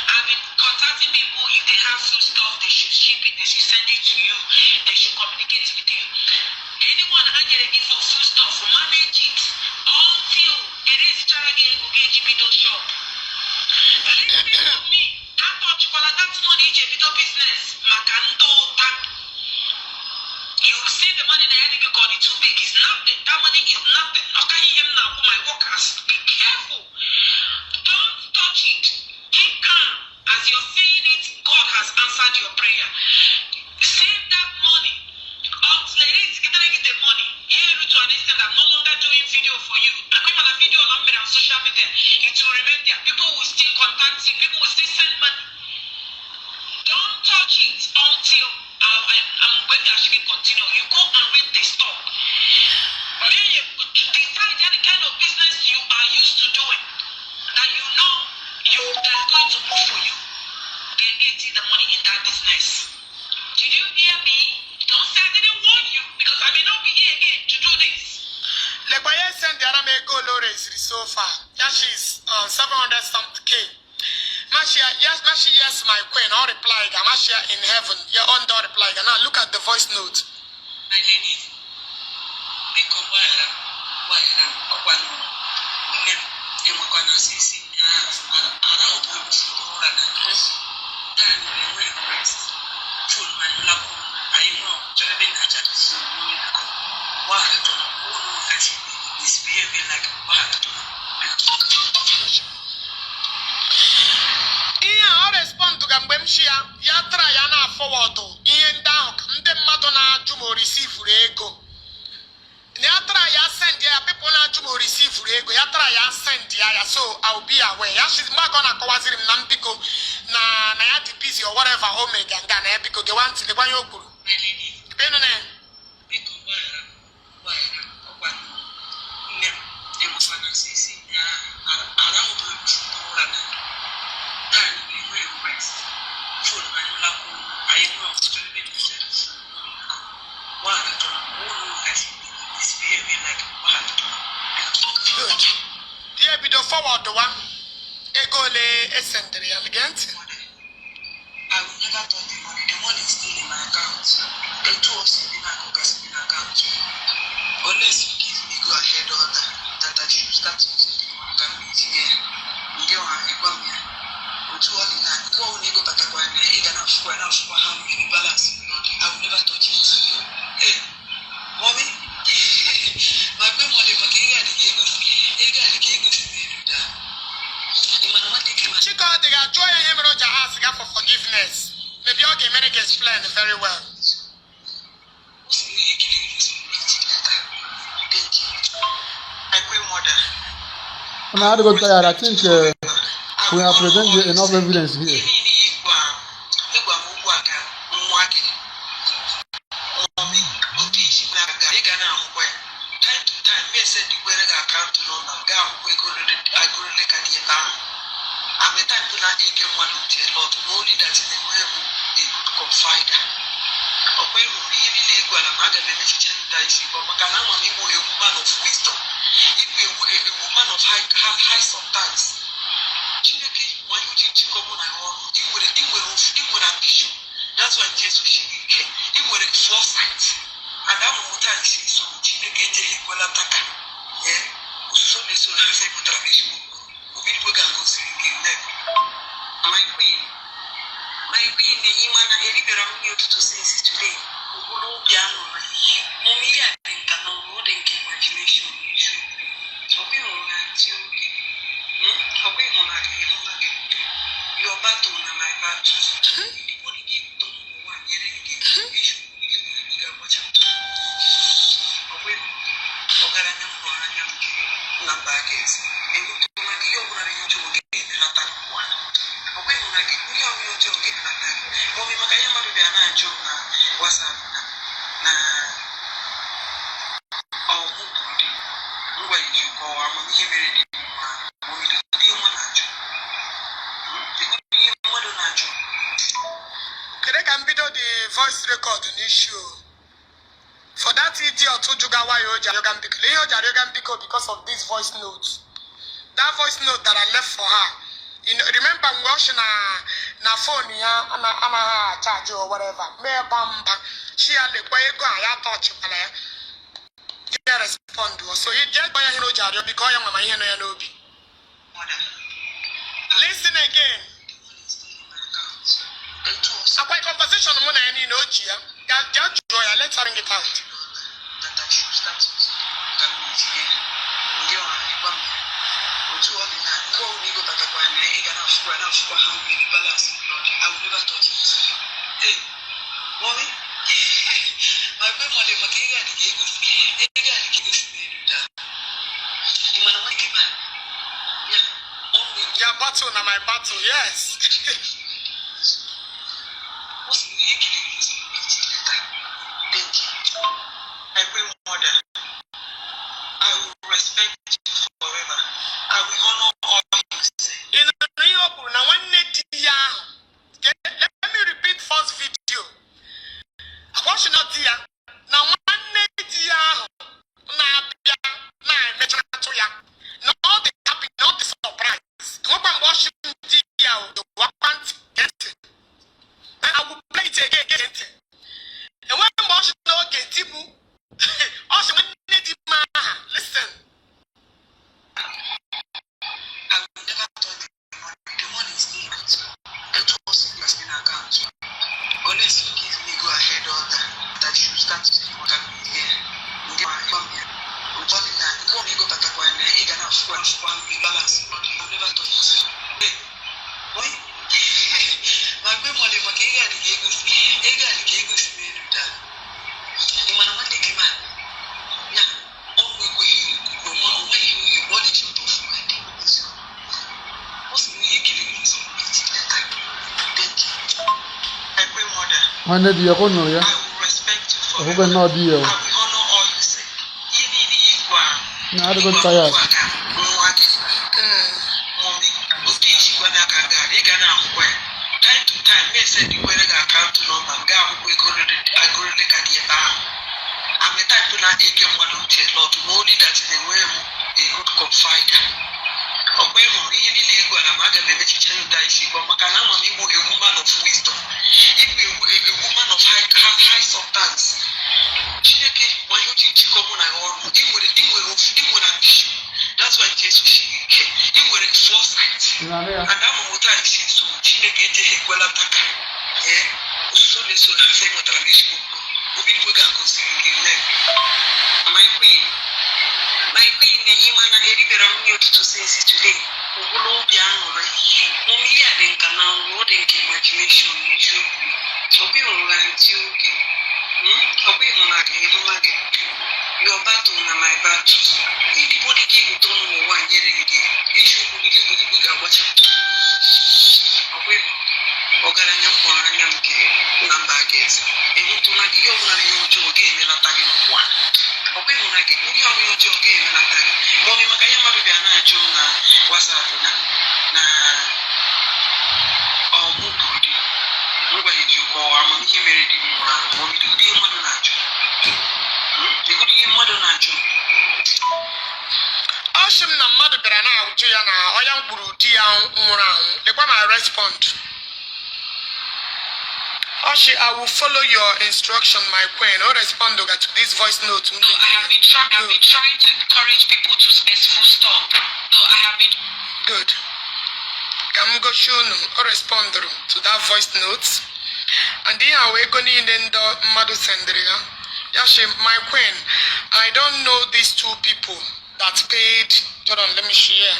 I've been contacting people. If they have food stuff, they should ship it, they should send it to you, they should communicate with you. Anyone I get a gift of food stuff, manage it until it is Ogechi shop. Listen to me. I thought you call that money business. Makando tap. You see the money that you got it too big. It's nothing. That money is nothing. Okay, him now for my workers. Be careful. Don't touch it. Keep calm. As you're seeing it, God has answered your prayer. Save that money. Until it is getting the money. Here to understand I'm no longer doing video for you. I'm going on a video on social media. It will remain there. People will still contact you. People will still send money. Don't touch it until I'm going to actually continue. You go and read the stock. Decide the kind of business you are used to doing. That you know that's going to move for you. Then get the money in that business. Did you hear me? Don't say I didn't warn you because I may not be here again to do this. Lebaye sent the Arame go low so far. Yeah, she's 700 something K. Mashia, yes, my queen, all reply. Mashia in heaven, you're on the reply. Now look at the voice note. My lady, because I respond to Gambemshia, Yatra Yana forward, Ian down, the Madonna Jumo receive Rego. Yatra ya send ya people na Jumo receive Rego, Yatra ya send ya, so I'll be aware. She's not gonna cause him Nampiko, Nayati PC or whatever, Omega, and Gana, because they want to the one you go. Good. Here be the forward the one. Ego le eccentric elegant. I will never touch the money. The money is still in my account. The two of them in my account. Unless you give me go ahead order that I should start using the money can be here. You get one equal me. Two of them now. Go on, you go back to one. You can have how you balance. I will never touch it. Hey, mommy. My grandmother got Chico, they are joining him asking for forgiveness. Maybe okay, many can explain very well. I'm not going to tell you, I think we are presenting enough evidence here. I'm a type of not a one a lot, only that in a way a good confider. Or when we really legal, I'm not a message that is, but I'm a woman of wisdom. If we were a woman of high substance, when you teach come on, you would ambition. That's why Jesus came. He would have foresight. And I'm a mutant, so Chineke equal attacker. Yeah. My queen, Imana, Elibera, to say today. Piano, Momia, and Canon, modern imagination. So we will learn to your battle and my battle. Anybody give them one year again. You should be bigger watch out. Away, Ogarana for number against. And go to my young to get the attack one. Away when I get me on your joke in attack. Mommy Makayama to be an angel was up. Voice record in issue. For that idiot who Jugawa Yoga because of this voice note. That voice note that I left for her. You know, remember watching na phone ana charge or whatever. Me bamba. She had the way go I touch you respond to. So you just buy a Jario because I'm my Yanobi. Listen again. A quick conversation on any no chia. Just joy, let's bring it out. Your battle na my battle, yes. When did you go no ya? Who can not deal? Not a good tired. Your battle and my battle. Anybody give it on one year again. It should be watch it. Ogaranya for number against. And you to like you again and attacking one. Okay, when I get you on your joke again and attacking. Mommy Makayama be an angel was after nobody you call I'm married in one. Do you want Oshim na mmadụ bịara na-awụju ya na ọya mkpụrụ di ya nwụrụ anwụ. Lekwa ma respond. Oshi, I will follow your instruction, my queen. I'll respond to this voice note. No, I have been trying to encourage people to full stop. No, I have been good. Come go show no or respond to that voice note. And then I will go in the Madu Sendria. Yashi, my queen, I don't know these two people that paid. Hold on, let me share.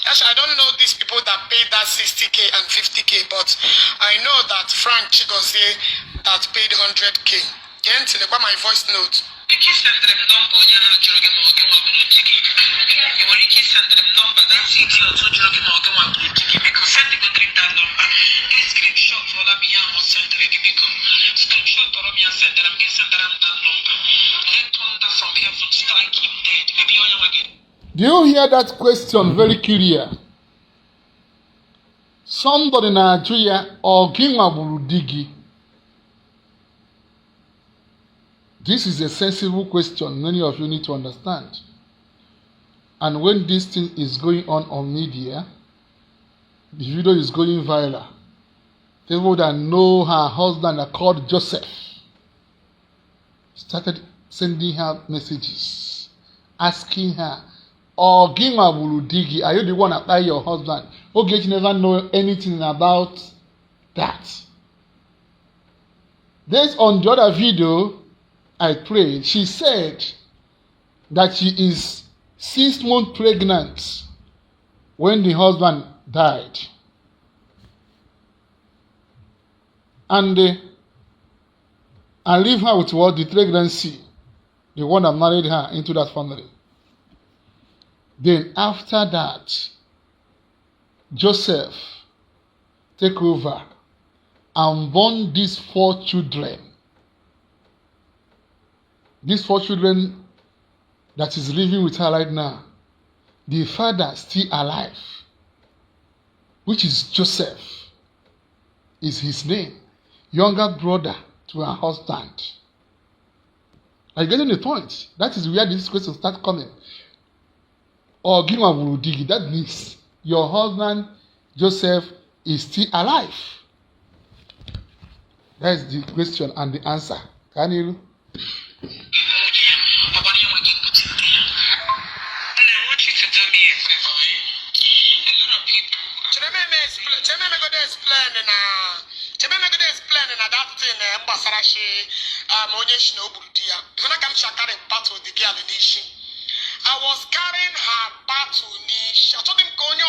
Yes, I don't know these people that paid that 60K and 50K, but I know that Frank Chigozie that paid 100K. Can't tell about my voice note. Iki send them number onye ha jụrụ gị ma ọ gị nwabụrụ di gị. You nwere ike send them number that city otu jụrụ gị ma ọ gị nwabụrụ di gị. Biko send go click that number. Gị screenshot ọla m ihe ahụ sendere gị biko. Screenshot ọrọ m ya sendere m gị sendere m that number. Let thunder from heaven strike him dead. Maybe onye nwa gị. Do you hear that question very clear? Somebody na Nigeria or Ginwaburu Digi. This is a sensible question many of you need to understand. And when this thing is going on media, the video is going viral. People that know her husband are called Joseph started sending her messages, asking her, or Ginwaburu Digi, are you the one that by your husband? Ogechi never know anything about that. Based on the other video I played, she said that she is 6 months pregnant when the husband died. And leave her with what? The pregnancy. The one that married her into that family. Then after that, Joseph take over and born these 4 children. These 4 children that is living with her right now, the father still alive, which is Joseph, is his name, younger brother to her husband. Are you getting the point? That is where this question starts coming. Or Ginwaburu Digi, that means your husband Joseph is still alive. That is the question and the answer. Can you? I was carrying her battle niche. I told him, what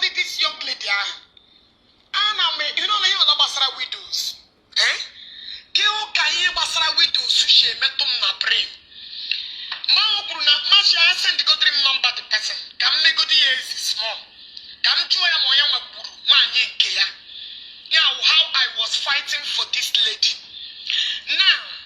did this young lady? And I mean, you know, the Basara widows. Eh? Kio Kaye Basara widows, Sushi, Metum na brain. Bruna, Masha, I send the good dream number the person. Come me good years small. Come to a Moyama Buru, one year. Yeah, how I was fighting for this lady. Now,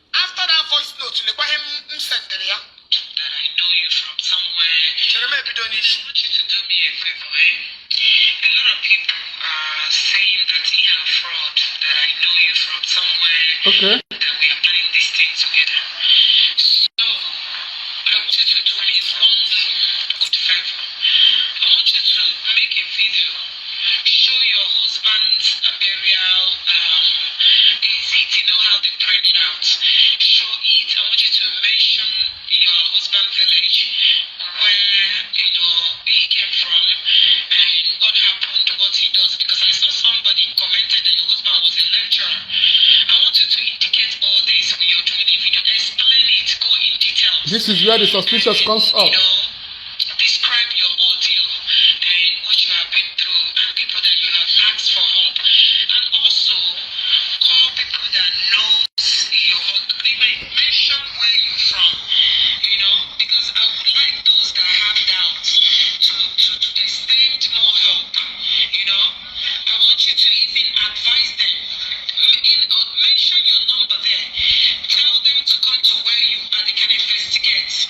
after that voice note, you let him send it, yeah? That I know you from somewhere. I want you to do me a favor, eh? A lot of people are saying that you are fraud, that I know you from somewhere. Okay. That we are planning this thing together. So, I want you to do me one good favor. I want you to make a video. Show your husband's burial exit. You know how they print it out. Show it. I want you to mention your husband's village, where he came from, and what happened, what he does. Because I saw somebody commented that your husband was a lecturer. I want you to indicate all this when you're doing the video. Explain it. Go in detail. This is where the suspicious comes up. Describe your ordeal and what you have been through and people that you have asked for help. And also call people that knows your mention where you're from. Because I would like those that have doubts to extend more help. I want you to even advise them. Mention your number there. Tell them to come to where you are. They can investigate.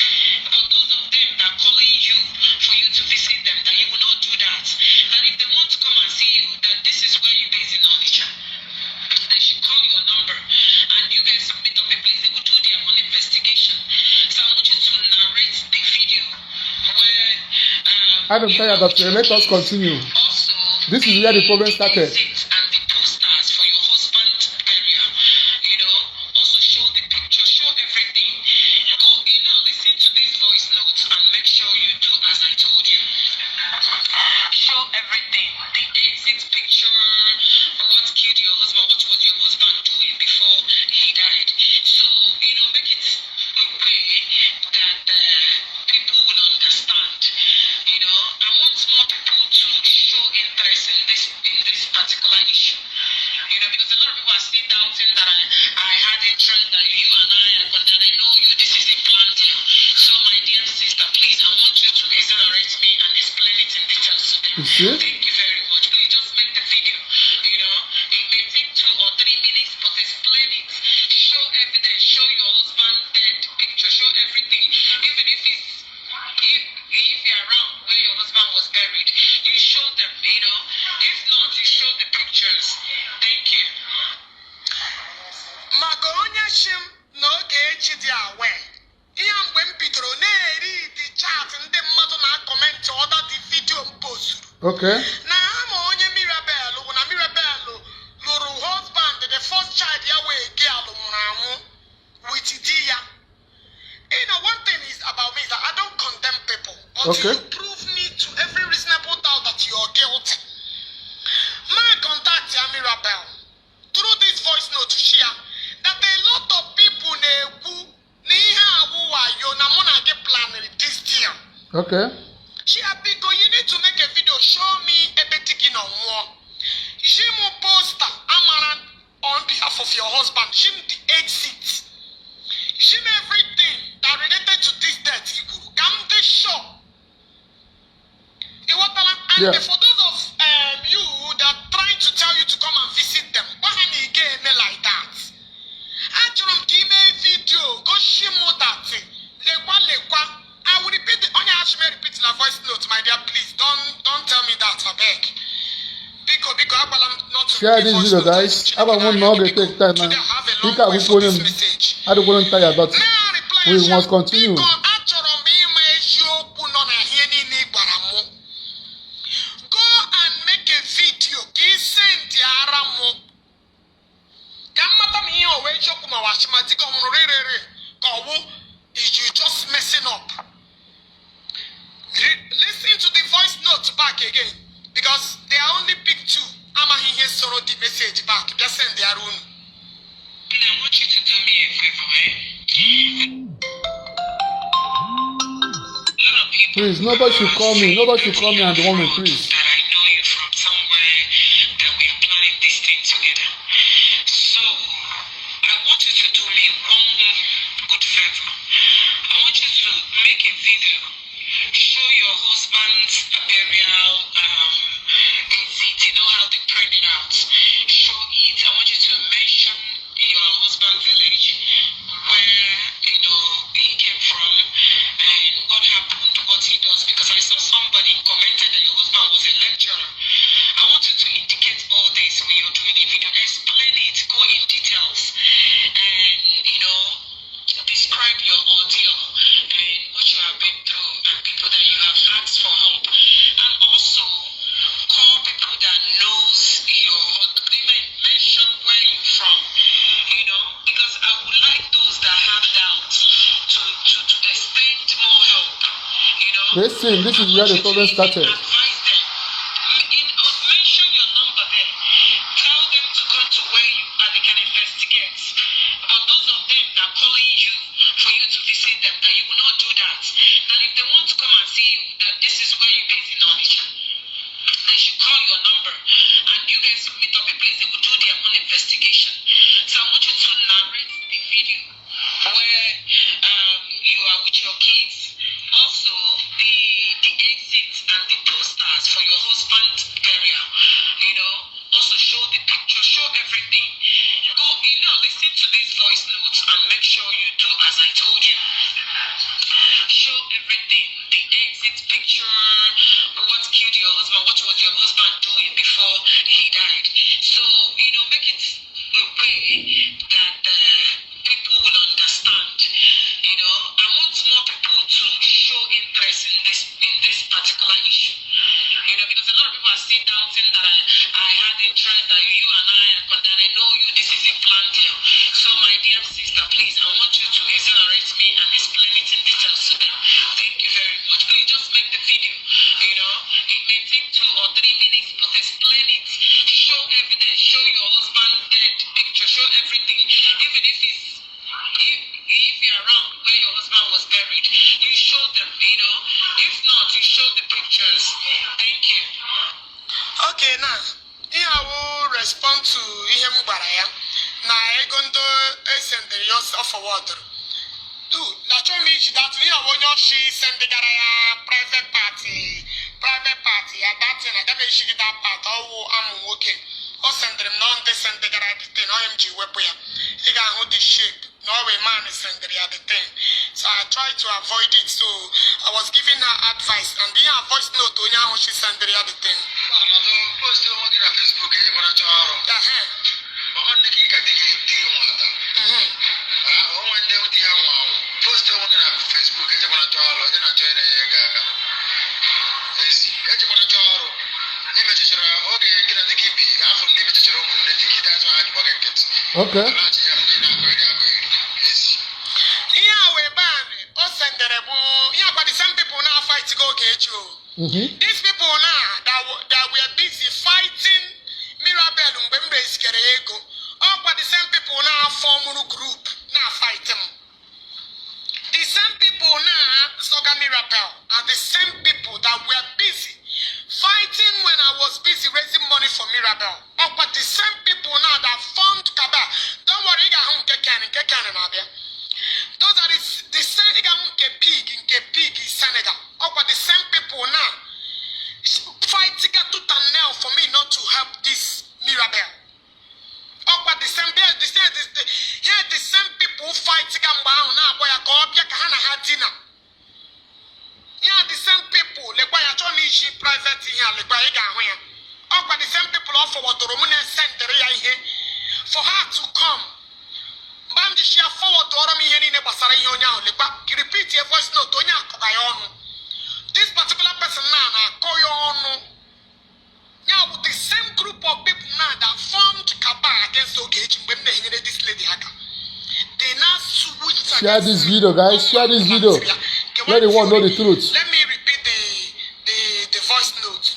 But those of them that are calling you for you to visit them, that you will not do that. That if they want to come and see you, that this is where you base in knowledge. They should call your number and you guys submit up a place. They will do their own investigation. So I want you to narrate the video where I'm tired of it. Let us continue. also This is where the problem started. and the posters for husband, what was your husband doing before he died? So, make it a way that people will understand. I want more people to show interest in this particular issue. Because a lot of people are still doubting that I had interest, that you and I know you, this is a planned deal. So, my dear sister, please, I want you to exonerate me and explain it in details to them. Thank you very much. Please just make the video. It may take 2 or 3 minutes, but explain it. Show evidence. Show your husband dead picture. Show everything. Even if you're around where your husband was buried, you show them. If not, you show the pictures. Thank you. Magoonyeshim na Ogechi dị awe. Ihe mgbe m bidoro na-eri the chat ndị mmadụ na-akọmentị ọda the video m posturu. Okay. Na ama onye Mirabel bụ na Mirabel lụrụ husband the first child ya wee gị alụmụrụ anwụ with di ya. One thing is about me is that I don't condemn people until you prove me to every reasonable doubt that you are guilty. My contact ya Mirabel through this voice note to share that a lot of people na-ekwu na ihe awụwa yo na mụ na gị planning this deal. Okay. Share biko, you need to make a video show me ebe di gị na nwụọ. Shim poster amara on behalf of your husband. Shim the exit. Shim everything that related to this death. Come this show. And for those of you that are trying to tell you to come and visit them, why you get me like that? Actually, give me a video. Go shim that thing. Lekwa. I will repeat the only ask me repeat the voice note, my dear. Please don't tell me that, I beg. Because not share this video, guys. I want to take time now. I don't want to tell you about it. We must continue. Go and make a video. Is you just messing up. Listen to the voice note back again, because they are only pick 2. I'm here sorrow the message back. Just send their own. I want you to do me a favor, A lot of people. Please, nobody should call me. Nobody should call me and the woman, please. That I know you from somewhere, that we are planning this thing together. So, I want you to do me one good favor. I want you to make a video. Show your husband's burial exit. How they print it out. Show it. I want you to mention your husband's village, where he came from, and what happened, what he does. Because I saw somebody commented that your husband was a lecturer. I want you to indicate all this when you're doing the video. Explain it. Go in details, and describe your ordeal and what you have been through, and people that you have asked for help, and also call people that knows your, mention where you're from, because I would like those that have doubts to extend more help, Listen, this is where the problem started. Advise them. Mention your number there. Tell them to come to where you are, they can investigate. But those of them that are calling you for you to visit them, that you will not do that. And if they want to come and see you, that this is where you're based in knowledge, they should call your number, and you guys will meet up a place. They will do their own investigation. So I want you to narrate the video where you are with your kids. Also, the exit and the posters for your husband's burial. Also show the picture, show everything. Go, listen to these voice notes and make sure you do as I told you. Show everything. The exit picture, what killed your husband, what was your husband doing before he died. So, make it a way that people will understand. I want more people to show interest in this particular issue. Because a lot of people are still doubting that I had interest, that you and I know you, this is a planned deal. So, my dear sister, please, I want you to exonerate me and explain it in details to them. around where your husband was buried. You showed them, you know. If not, you showed the pictures. Thank you. Okay, now, I will respond to him. Na egondo send yourself forward. Two, na show me that we are when she send the private party, and that's in a damage that part. Oh, I'm working. Or send them non they send the thing. OMG weapon. He got hold the shape. No way man is send the thing. So I tried to avoid it. So I was giving her advice, and the voice note to how she send the other thing. Post on Facebook. You want to Okay. Some people now fight to go Ogechi. These people now that were busy fighting Mirabel but the same people now form a group now fight them. The same people now Saga Mirabel are the same people that were busy fighting when I was busy raising money for Mirabel. But the same people now that formed Kaba. Don't worry, those are the same pig in Senegal. But the same people now fighting to nail for me not to help this Mirabel. But the same people fighting now where I go up dinner. Yeah, the same people, like why I don't need private here, like why I got here. But the same people offer what the Roman sent here for her to come. Bamji she forward to Oromi here in the Basara Yonya, like repeat your voice note on your. This particular person now, call your own. Now, with the same group of people now that formed Kaba against Ogechi when they hear this lady, they now switch. Share this video, guys. Share this video. Let the world know the truth. Let me repeat the voice note.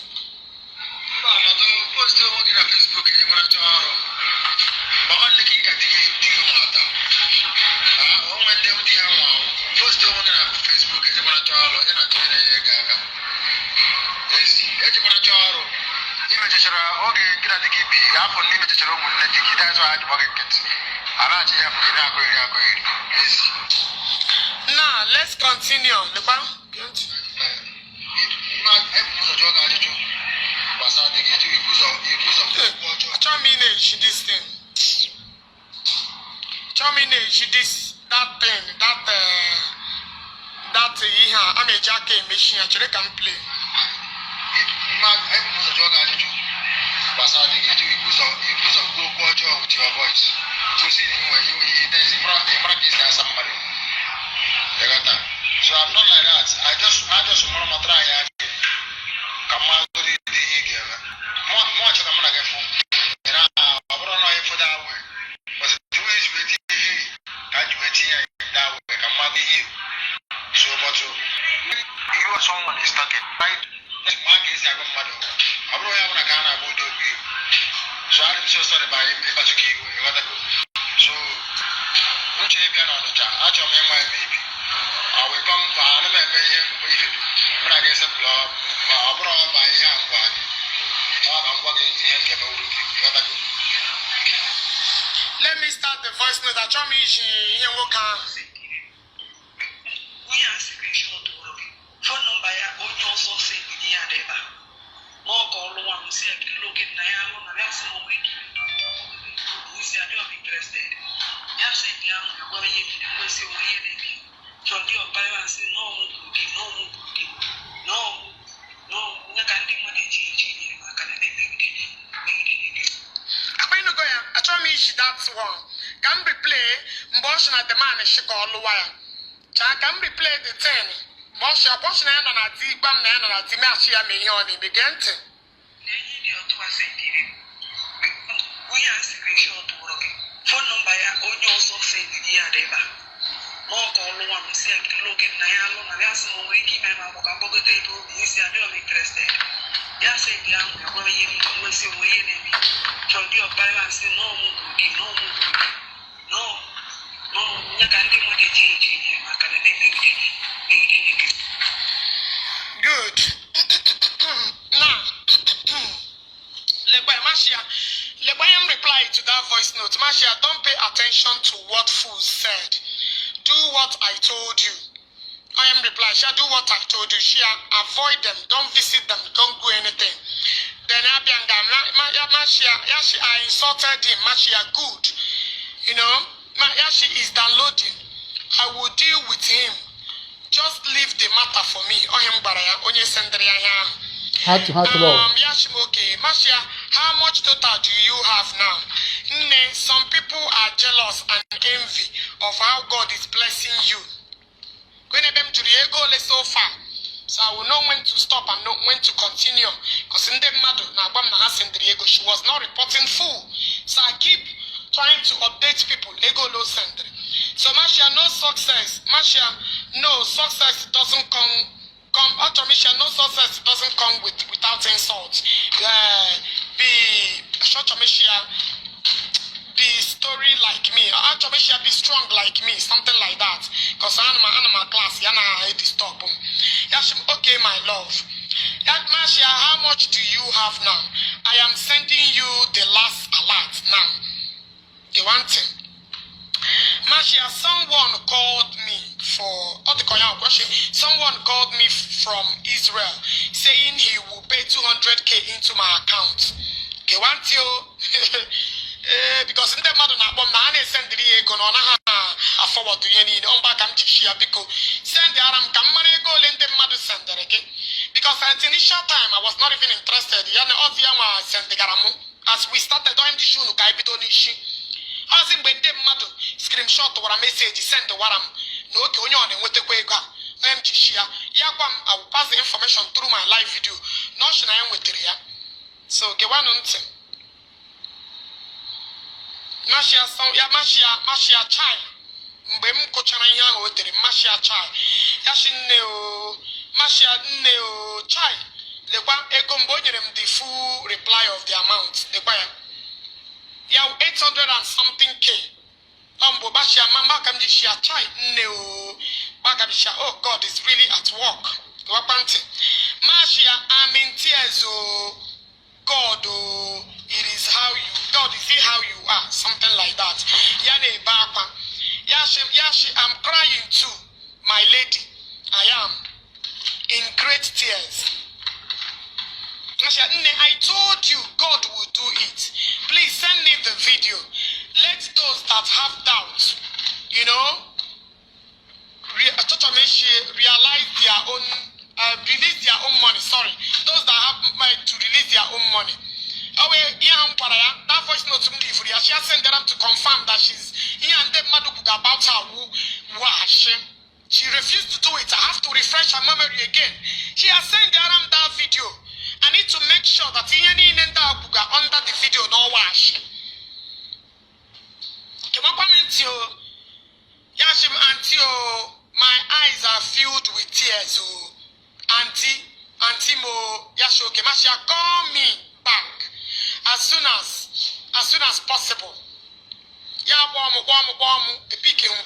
Now, let's continue. This thing. This that thing that I'm a jacket machine. Actually, can play. So I'm not like that. I just want to try. Come on, do the again. More to come on again. I don't know if that way. But the way is with you, and you wait here that way. Come on, be here. So, but you are someone is talking, right? My case, I got mad. I don't have a gun. I will do it. So I'm so sorry by if I took you. So, don't you have on the chat? I told me my baby. I will come by and make me when I get a blob. I brought my young body. I'm walking in the Let me start the voice note. I told me she will come. We are screenshot to phone number. I also say the other. More call one, say, look at Niall, and that's no way. We say, I don't be interested. Just say, well, you will see where from your parents, no, you can't think what it is. I told me that's one. Can replay motion at the man she call wire. Can replay the 10. Motion and a deep man and a Timashia may only begin to. We are screenshot to work. Phone number, I also say the other. More call one, say, look at Niall, and that's no way. Keep my mouth on the table. You see, I don't interested. Yes, say, young, we're going to see where you from your parents, no, Good. Now, Lebayam replied to that voice note. Mashia, don't pay attention to what fools said. Do what I told you. I am replying, Shia, do what I told you. Shia, avoid them. Don't visit them. Don't do anything. Then Mashia, I insulted him. Mashia, good. You know, Yashi is downloading. I will deal with him. Just leave the matter for me. Heart to love. Okay. Mashia, how much total do you have now? Some people are jealous and envy of how God is blessing you. So far. So I will know when to stop and know when to continue. Because in the madu, she was not reporting full. So I keep trying to update people. Ego low sendri. So Mashia, no success. Mashia, no success doesn't come. Mashia, no success doesn't come without insult. Be story like me. Mashia, be strong like me. Something like that. Because I'm a class. Yana disturb. Okay, my love. Mashia, how much do you have now? I am sending you the last alert now. The one thing. Mashia, someone called me someone called me from Israel saying he will pay 200K into my account. Okay, want you because in the matter na send the ego no na forward to any on back am share because send the aram come money go in the matter send again because at the initial time I was not even interested. Yana oziama send the garamu as we started on the show no kai bitonishi. As in when them madu screenshot or a message send the waram no okay only on with the quega share yakwam I will pass the information through my live video no shina am with here so get one on thing Mashia chai mgbe m kụchara ihe ahụ o tere Mashia chai yashi nne o Mashia nne o chai lekwa ego mgbe o nyere m the full reply of the amount lekwa ya 800 and something K. Mbo Bashia mama kamjishia chai nne o bagabisha. Oh, God is really at work. Mashia, I'm in tears. Oh, God, oh, it is how you, God is it how you are, something like that. Yane Bapa. Yashi, I'm crying too, my lady. I am in great tears. I told you God will do it. Please send me the video. Let those that have doubts, you know, realize their own, release their own money. Sorry, those that have money to release their own money. That voice note to me, she has sent them to confirm that she's here and then about her she refused to do it. I have to refresh her memory again. She has sent them that video. I need to make sure that under the video no wash. Yashim auntie, my eyes are filled with tears. Auntie Mo Yashoke Mashia, call me back as soon as possible.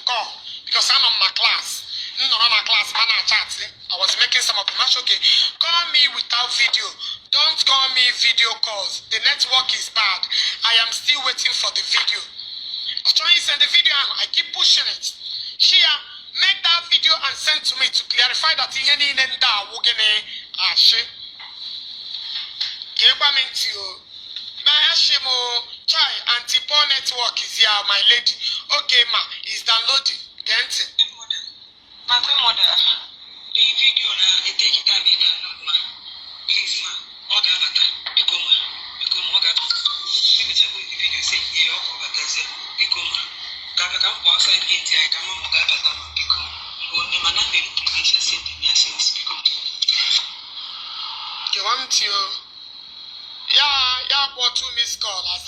Call because I'm on my class. I was making some of the match. Okay, call me without video. Don't call me video calls. The network is bad. I am still waiting for the video. I was trying to send the video and I keep pushing it. Shia, make that video and send to me to clarify that Chai, anti-poor network is here, my lady. Okay, ma, it's downloading. My grandmother, the video na take it and download ma. Please ma, order that. Become order. Let me tell you the video say you over that say become. Kaka come outside it I come on that ma become. Only man na very precious send me as become. You want to for 2 missed call as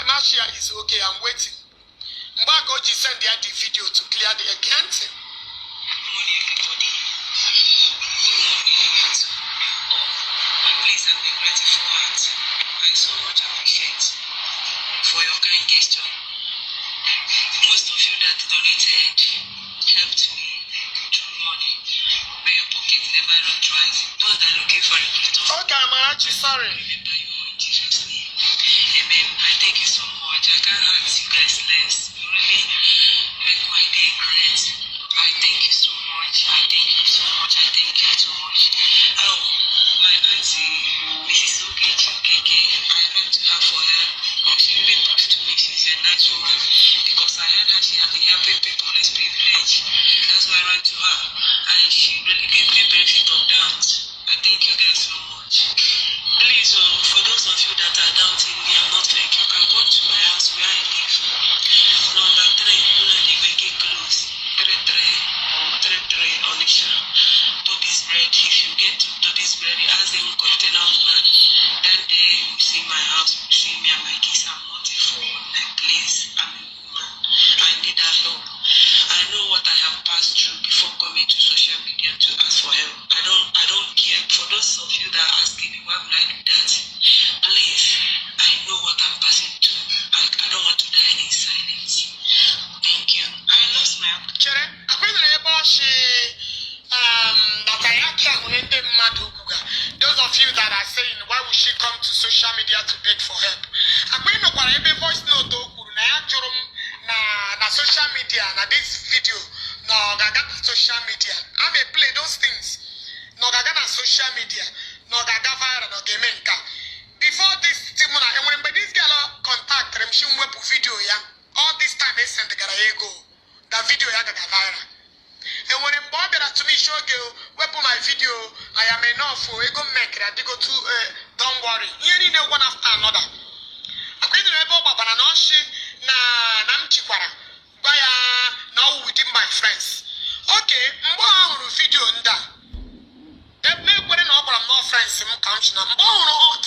Mashia is okay, I'm waiting. Ogechi send the video to clear the account. Please, I'm grateful heart. I so much appreciate for your kind gesture. of you that donated helped me through money. May your pocket never run dry. Those that are looking for a plate of Okay, Amarachi, sorry. remember you all in Jesus' name. Amen. I thank you so much. I can't ask you guys less. You really make my day great. I thank you so much. I thank you so much. I thank you so much. Oh, my auntie, Mrs. Ogechi Okeke, I ran to her for help. Oh, she really talked to me. She's a nice woman. Because I heard her, she has been helping people less privileged. That's why I ran to her. And she really gave me a benefit of doubt. I thank you guys so much. Please, for those of you that are doubting me, I'm not fake. You can come to my house where I live. Number 3, Unadi Weke Close. 33 Onisha. Toby's bread. If you get to Toby's bread, it has a container woman. Then there you see my house, you see me and my kids. I'm not a fool. Like, please, I'm a woman. I need that help. I know what I have passed through before coming to social media to ask for help. I don't care. For those of you that are asking me why would I do that, please, I know what I'm passing through. I don't want to die in silence. Thank you. I lost my Chere, akwai ebe ọchị Nakayaki ahụnende mmadụ ukwuga. Those of you that are saying why would she come to social media to beg for help? Akwai nọkwara ebe voice note o kwuru na ya jụrụ m na social media na this video na ọ ga-aga na social media. I may play those things. Na ọ ga-aga na social media na ọ ga-aga viral na ọ ga-eme nka. Before this Timona, enwere mgbe this girl contacted m shi mwepụ video ya. All this time they sent gara ya ego. That video ya gaga viral. And when I'm bothered to me show girl, weapon my video, I am enough for ego make I go to don't worry. You know one after another. I couldn't remember but an oshi na namchikwara. Baya now within my friends. Okay, mbo video nda. Me kwere na obara no friends im count na. Mbo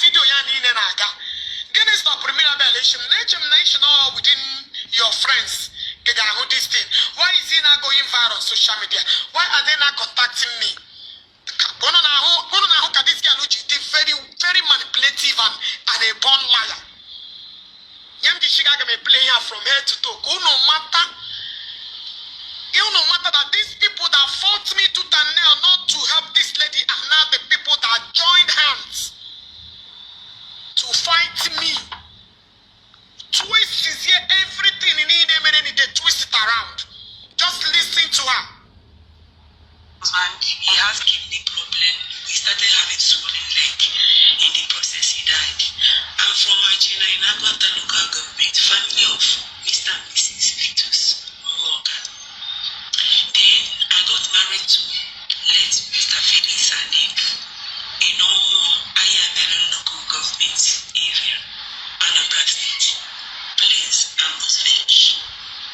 video ya ni ne na aga. Gini stop Mirabel nation all within your friends. This thing. Why is he not going viral on social media? Why are they not contacting me? This girl which is very, very manipulative and a born liar. Yamdi Shigaga may play her from head to toe. No matter that these people that fought me tooth and nail not to help this lady are now the people that joined hands to fight me. Twist is here, everything in him and they twist it around. Just listen to her. husband, he has kidney problem. He started having swollen leg. In the process, he died. I'm from Argentina in Aguanta local government, family of Mr. and Mrs. Vitus Morgan. Then I got married to late Mr. Felix Anebu in Omo Ayamelu local government area, Anambra State. Please, I'm not fake.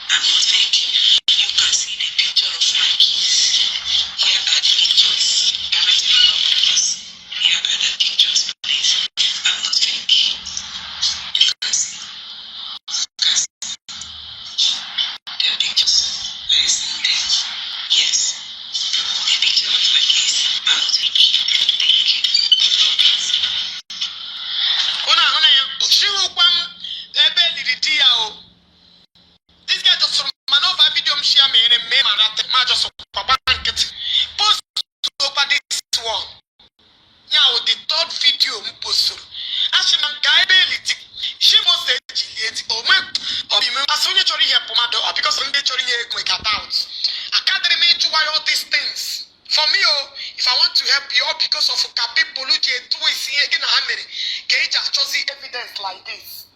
I'm not fake. You can see the picture of my kids. Here are the pictures. Everything about my kids. Here are the pictures, please. I'm not fake. You can see. The pictures. Are you seeing them? Yes. The picture of my kids. I'm not fake. Thank you. This guy just from Manova video share me and me just post over this one. Now the third video post. Actually, man, guy she was the or my as soon as you help because when they cut out. Academy to why all these things. For me, if I want to help you all because of polluted twist again can just see evidence like this.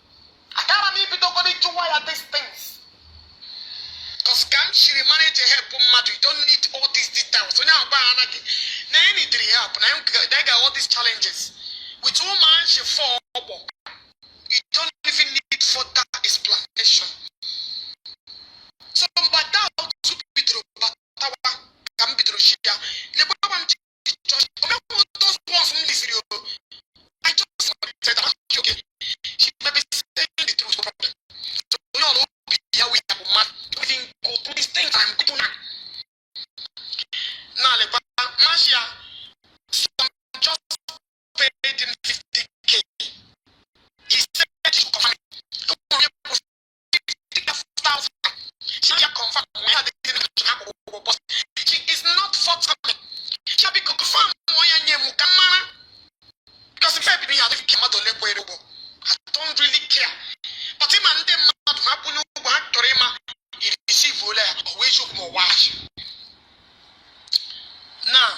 Academy be to wire these things. Because can she manage to help Madu? You don't need all these details. So now they need help. Now they got all these challenges. With woman she fall. You don't even need further explanation. So but that to be true, but can be true. The problem those ones in this video. I just said okay. She may be saying the truth problem. So we all know here we have a man. We didn't go through these things. I'm good now. Now, Marcia, some just paid him 50K. He said he should come. 50,000. She But him and them mad happen to Torema, he receive Ola, always look more watch. Now,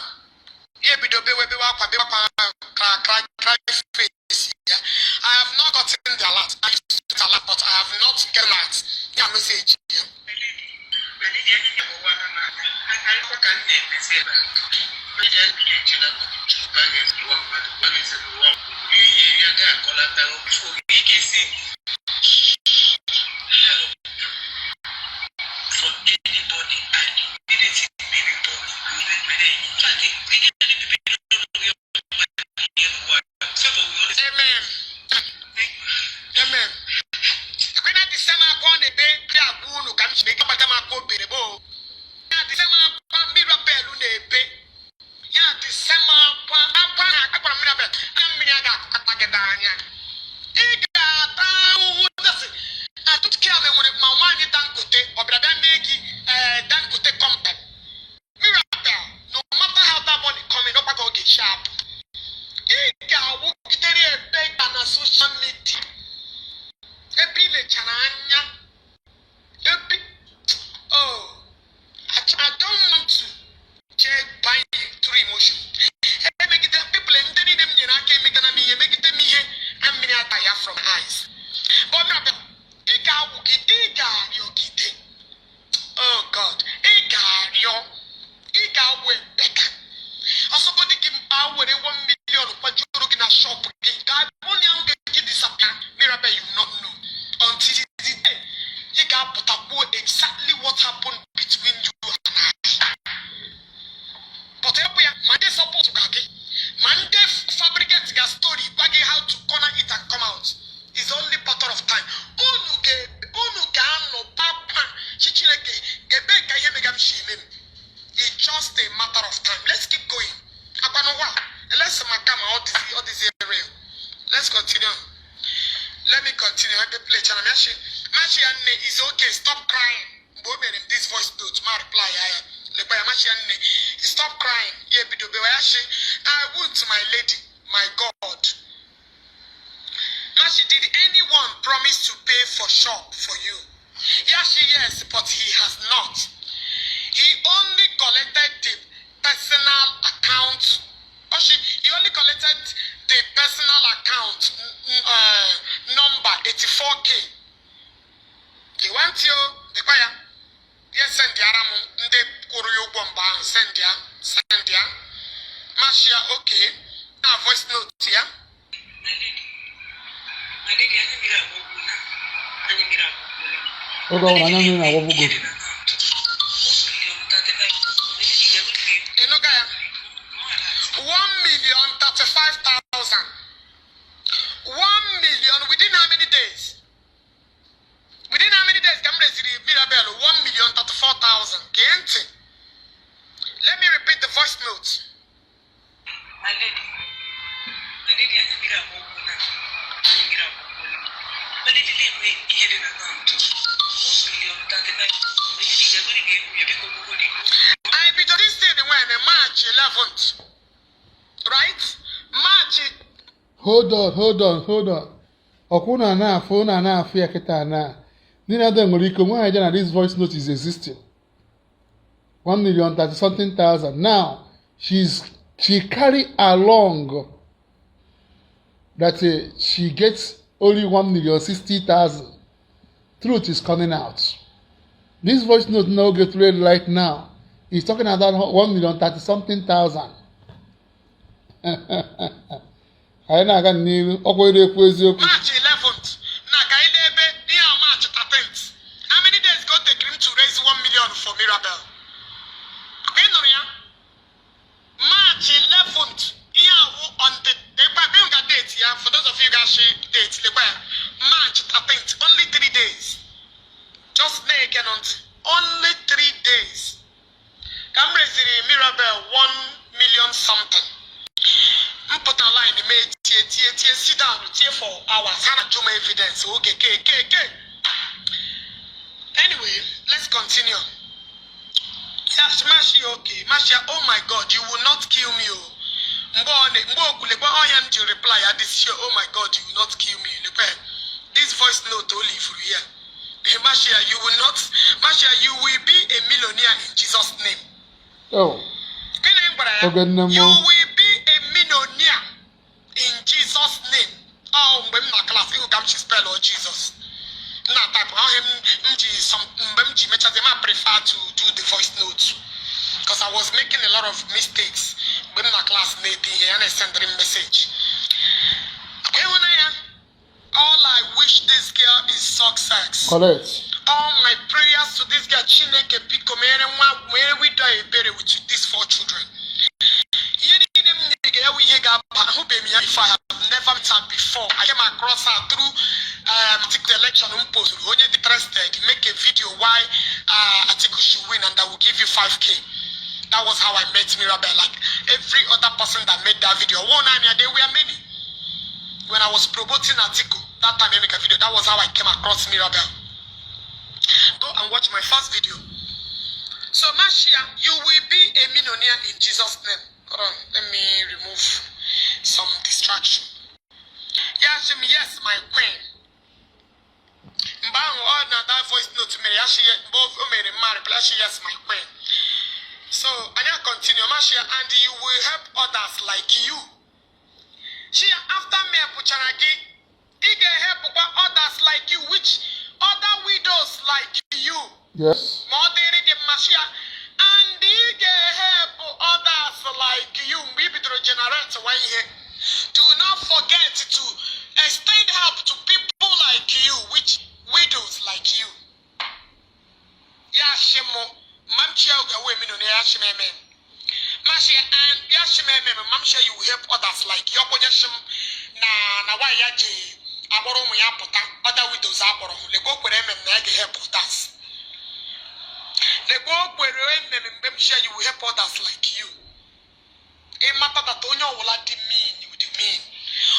here be the baby face. I have not gotten the alert. I used to get alert, but I have not gotten that. Yeah, message. From anybody, and immediately be reported. Amen. Amen. When I descend upon a bed, they are going to come to make up a tamaco berebo. Yeah, the same Mirabel on a bed. Yeah, the same upon Mirabel. I'm Miniaga Patagadania. I took care of when my one Dangote or Brother Negi Dangote company. Mirabel, no matter how that money coming up, I go get sharp. Social media. Oh, I don't want to check by through emotion. Make it people and then them you know can make it me and me from eyes. But oh God, also put him out with 1 million for in a shop. God, only I'm going to disappear. Mirabel, you not know. Until the day, he got put up exactly what happened between you and I. But Monday supposed to get Monday fabricate a story, bagging how to corner it and come out. It's only matter of time. It's just a matter of time. Let's keep going. Let's continue. Let me continue. I can play channel. Mashi is okay. Stop crying. Woman in this voice note, my reply. Stop crying. I want my lady, my God. Mashi, did anyone promise to pay for shop for you? Yes, but he has not. He only collected the personal account. He only collected the personal account number 84K. He want you, the buyer. Yes, send the Aramu, the Kuruyo Bomba, send ya. Mashia, okay. Now, voice note here. Hold on, I don't know what we go. 1,035,000. 1 million within how many days? Within how many days can we receive Mirabel? 1,034,000. Let me repeat the voice note. My lady, I be to this thing when March 11th. Right? March. Hold on. Okuna na phone na afia kita na. Nina dem riko mo aja na this voice note is existing. 1,030,000. Now she carry along that she gets only 1,060,000. Truth is coming out. This voice note now get read right now. He's talking about 1,030,000. I na aga n'iru okwere ekwu eziokwu. March 11th. Na ka idebe near March 13th. How many days go take him to raise 1 million for Mirabel? March 11th. On the date, yeah, for those of you guys see date, March 13th, only 3 days. Just naked on only 3 days. Come raise Mirabel 1 million something. Put a line in me, sit down, for hours, and do my evidence. Okay. Anyway, let's continue. Mashia, oh my God, you will not kill me. Reply at this year, oh my God, you will not kill me. The this voice note only for here. Mashia, you will not. Mashia, you will be a millionaire in Jesus' name. Oh. You will be a millionaire in Jesus' name. Oh, when my class, you come to spell Lord Jesus. Now, type how him some I prefer to do the voice notes because I was making a lot of mistakes when my class maybe here and I send them message. All I wish this girl is success. Correct. All my prayers to this girl, Chineke Biko, where we die buried with these 4 children. If I have never met her before, I came across her through the election post. When you're interested, make a video why Atiku should win and I will give you 5K. That was how I met Mirabel. Like every other person that made that video. There were many. When I was promoting Atiku, that time I make a video. That was how I came across Mirabel. Go and watch my first video. So Mashia, you will be a millionaire in Jesus' name. Hold on, let me remove some distraction. Yes, my queen. That voice note to me. Both yes, my queen. So I need to continue, Mashia, and you will help others like you. She after me Puchanagi, he can help others like you, which other widows like you. Yes. Mashia, and he can help others like you. Maybe to generate one here. Do not forget to extend help to people like you, which widows like you. Yashimo, Mamchia away minone Yashime. Mashia and Yashime, Mamsha, you will help others like Yokonyashim na why yaji Aboromu Yapota, other widows Aboro, they go with them and they help others. They go with them and Mamsha, you will help others like you. A matter that Onyo will add mean, you would mean.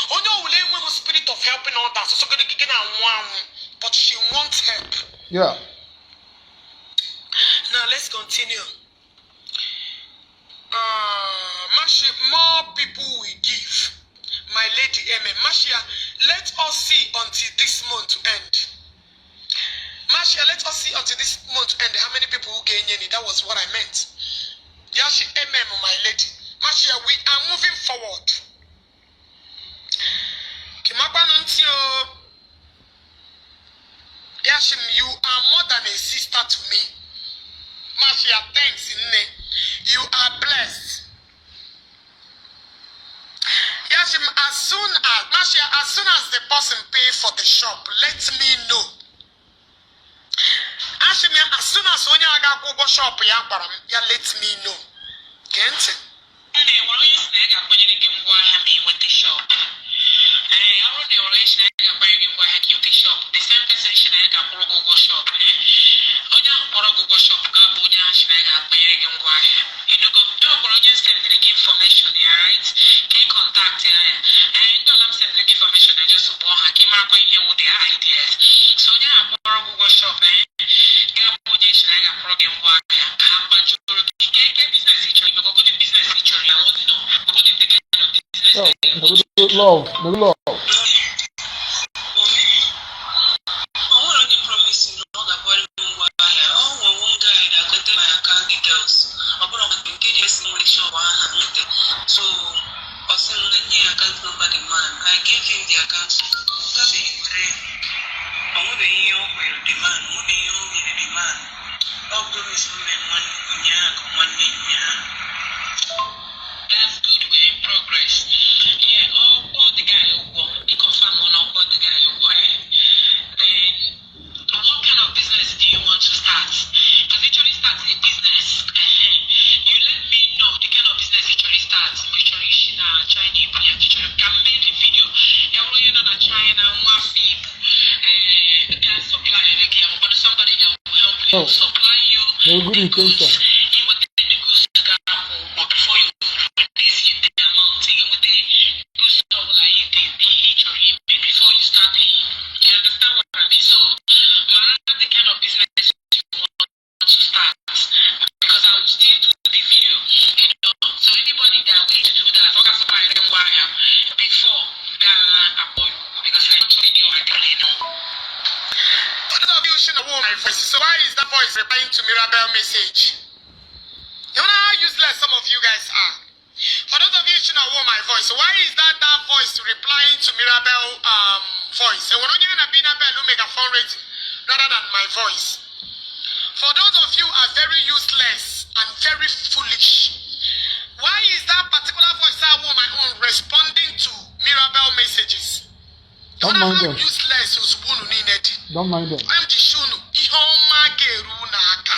Onyo will aim with spirit of helping others, so going to get one, but she wants help. Yeah. Now let's continue. Mashia, more people will give. My lady Amen. Mashia, let us see until this month end. Mashia, let us see until this month end how many people will gain any. That was what I meant. Yashi Amen, my lady. Mashia, we are moving forward. Yashim, you are more than a sister to me. Mashia, thanks in name. You are blessed. Yashim, as soon as the person pay for the shop, let me know. Ashim, as soon as when you go shop, let me know. Can't it? With the shop. I already arranged with the shop. The same person I got Google shop. Google shop, information here, right? Can contact her. And don't I'm sending the information I just support her. Came up here with their ideas. So yeah, Google shop, got I got program work. Business teacher, you go to the business teacher. I want to know. Go to the kind of business. Love. So, also, I can't remember the man. I gave him the account. That's the man. All promise women that's good. We're in progress. Yeah, all the guy who work, they confirm on all the guy who work. Then, what kind of business do you want to start? Because actually starting a business, you let me know the kind of business actually starts. Actually, China, can make a video. Everyone in China, one fee, can supply again. But somebody that will help you supply you. Good intention. You will take the goods to but before you release the amount, you will take goods to like before you start paying. You understand what I mean? So, the kind of business you want to start, because I will still do the video, So anybody that will to do that, I can supply them wire before that, because I don't really know how to play now. those of you should know my voice. So why is that voice replying to Mirabel message? You know how useless some of you guys are. For those of you should know my voice. So why is that voice replying to Mirabel voice? And when you're gonna be Mirabel who make a fundraising rather than my voice. For those of you are very useless and very foolish. Why is that particular voice I want my own responding to Mirabel messages? Don't mind them. Useless who's Don't mind them. I'm the shunu. Ihoma geru naka.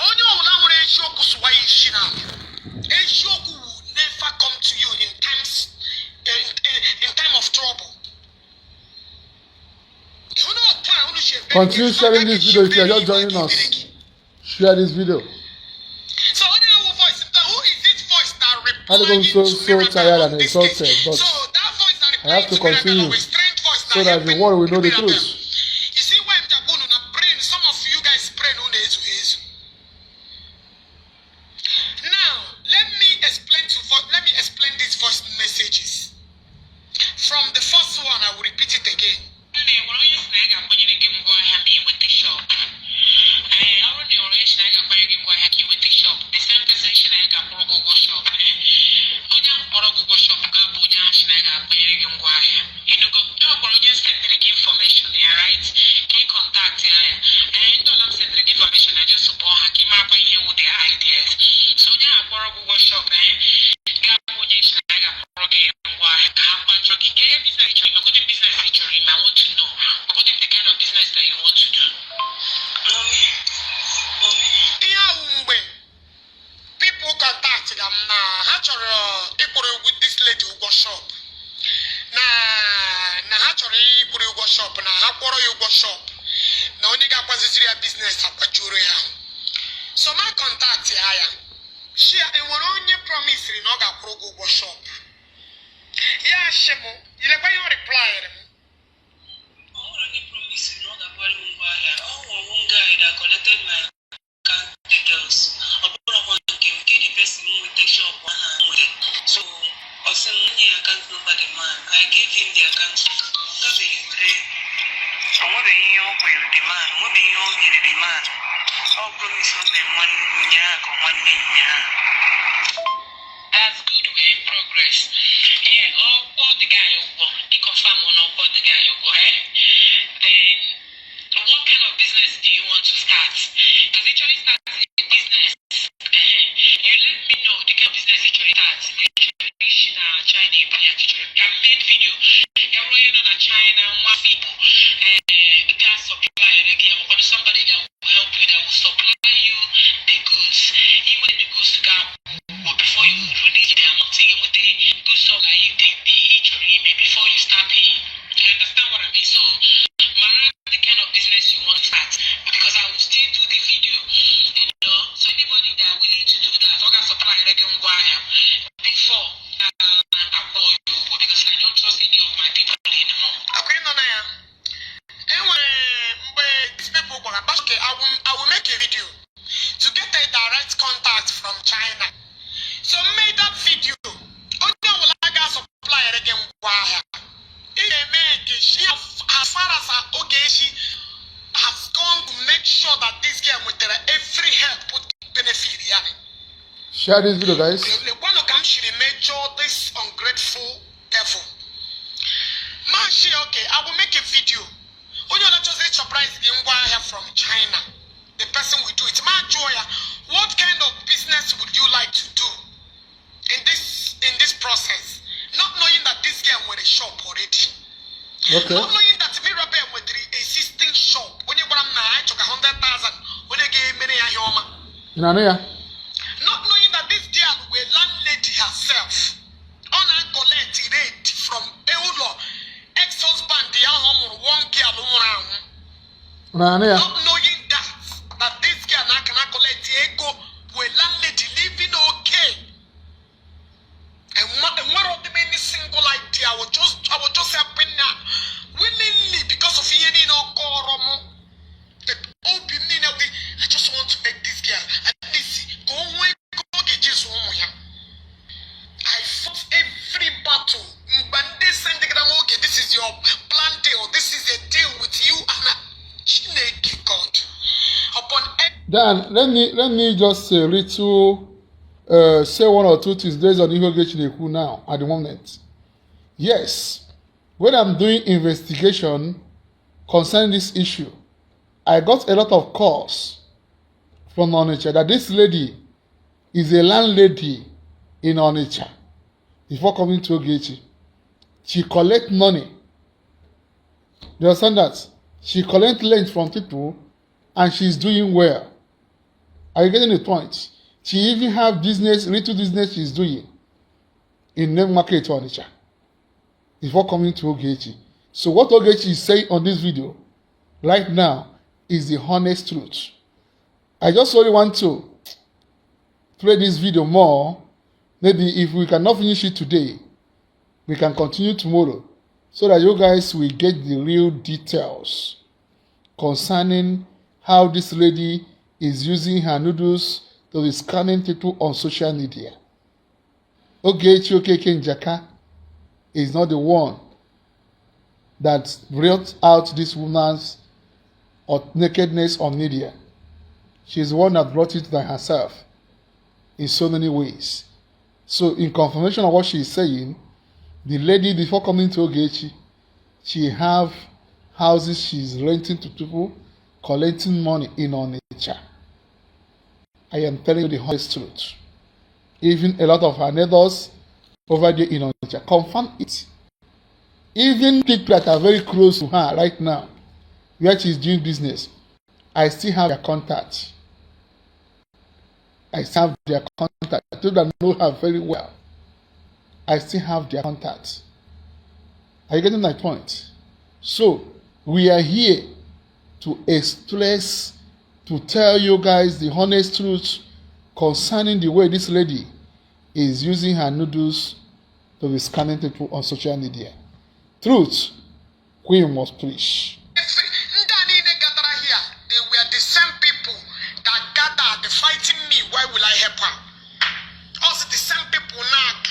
Onyo ula wure eshoku suwa ishina. Eshoku will never come to you in time of trouble. Continue sharing this video if you are just joining us. Share this video. So who is it voice that I'm so tired and exhausted, but I have to continue so that the world will know the truth. You see when brain, some of you guys brain now let me explain these voice messages. From the first one, I will repeat it again. So my contact here, she and one only promise in Oga Progo workshop. Yeah, Shemo, you like why you reply him? Only promise in Oga Progo one guy that collected my account details. The person who will take shop one hand. So also account number the man. I gave him the account. That's the what the demand, what the demand. All promise on them that's good, we're in progress. All the guy you confirm on all the guy you go ahead. Then what kind of business do you want to start? Because actually start a business. You let me know the kind of business actually starts. China can make video. You're China, one people. Can supply again. Somebody that will help you, that will supply you the goods. Even the goods got before you release them, with the goods so like before you start paying. You understand what I mean? So the kind of business you want to start. Because I will still do the video. So anybody that are willing to do that, I can supply again before I call you because I don't trust any of my people anymore. Okay, no. Okay, I will make a video to get a direct contact from China. So made that video. Only will I get supply again. As far as Ogechi has gone to make sure that this girl with every help would benefit. Share this video, guys. One of them should major this ungrateful devil. Okay, I will make a video. Only let us say surprise from China. The person will do it. What kind of business would you like to do in this process? Not knowing that this girl with a shop already. Okay. Not knowing that Mirabel with the existing shop. When you want to 100,000, when you give me Not knowing that this girl will landlady herself on a collect rate from Eulo, ex-husband, the one girl around. Not knowing that this girl cannot collect the echo will landlady living okay. And one of the many single idea I was just happen now willingly because of I just want to make this girl at least go away. I fought every battle. This is your plan deal. This is a deal with you and Dan, let me just say say one or two things based on Ogechi Okeke now at the moment. Yes, when I'm doing investigation concerning this issue, I got a lot of calls from Onitsha that this lady is a landlady in Onitsha before coming to Ogechi. She collect money. You understand that? She collect rent from people and she's doing well. Are you getting the point? She even have business, little business she's doing in name market Onitsha before coming to Ogechi. So what Ogechi is saying on this video right now is the honest truth. I just only want to play this video more. Maybe if we cannot finish it today, we can continue tomorrow so that you guys will get the real details concerning how this lady is using her noodles to be scamming people on social media. Ogechi Okeke Njaka is not the one that brought out this woman's nakedness on media. She's the one that brought it by herself in so many ways. So in confirmation of what she is saying, the lady before coming to Ogechi, she have houses she's renting to people, collecting money in Onitsha. I am telling you the honest truth. Even a lot of her neighbors over there in Onitsha confirm it. Even people that are very close to her right now, where she's doing business, I still have their contact. I still have their contact. People that know her very well, I still have their contact. Are you getting my point? So, we are here to express, to tell you guys the honest truth concerning the way this lady is using her noodles to be scamming people on social media. Truth, we must preach. They were the same people that gathered fighting me. Why will I help her? Also the same people now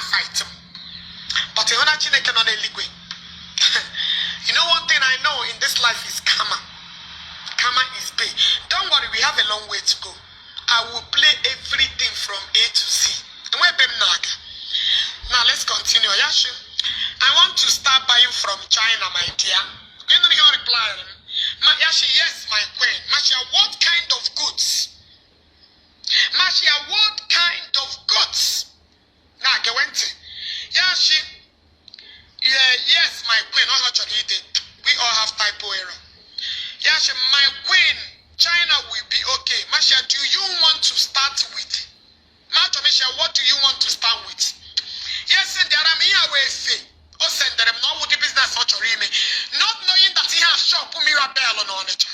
fight him. But you know one thing I know in this life is karma. Karma is big. Don't worry, we have a long way to go. I will play everything from A to Z. Now let's continue. Yashu, I want to start buying from China, my dear. You know your reply. Yashi, yes, my queen. Mashia, what kind of goods? Mashia, what kind of goods? Now, get went. Yashi, yeah, yes, my queen. We all have typo error. Yashi, my queen, China will be okay. Mashia, do you want to start with? Mashia, what do you want to start with? Yes, and there are me away. Send them now with the business not knowing that he has shop Mirabel on it.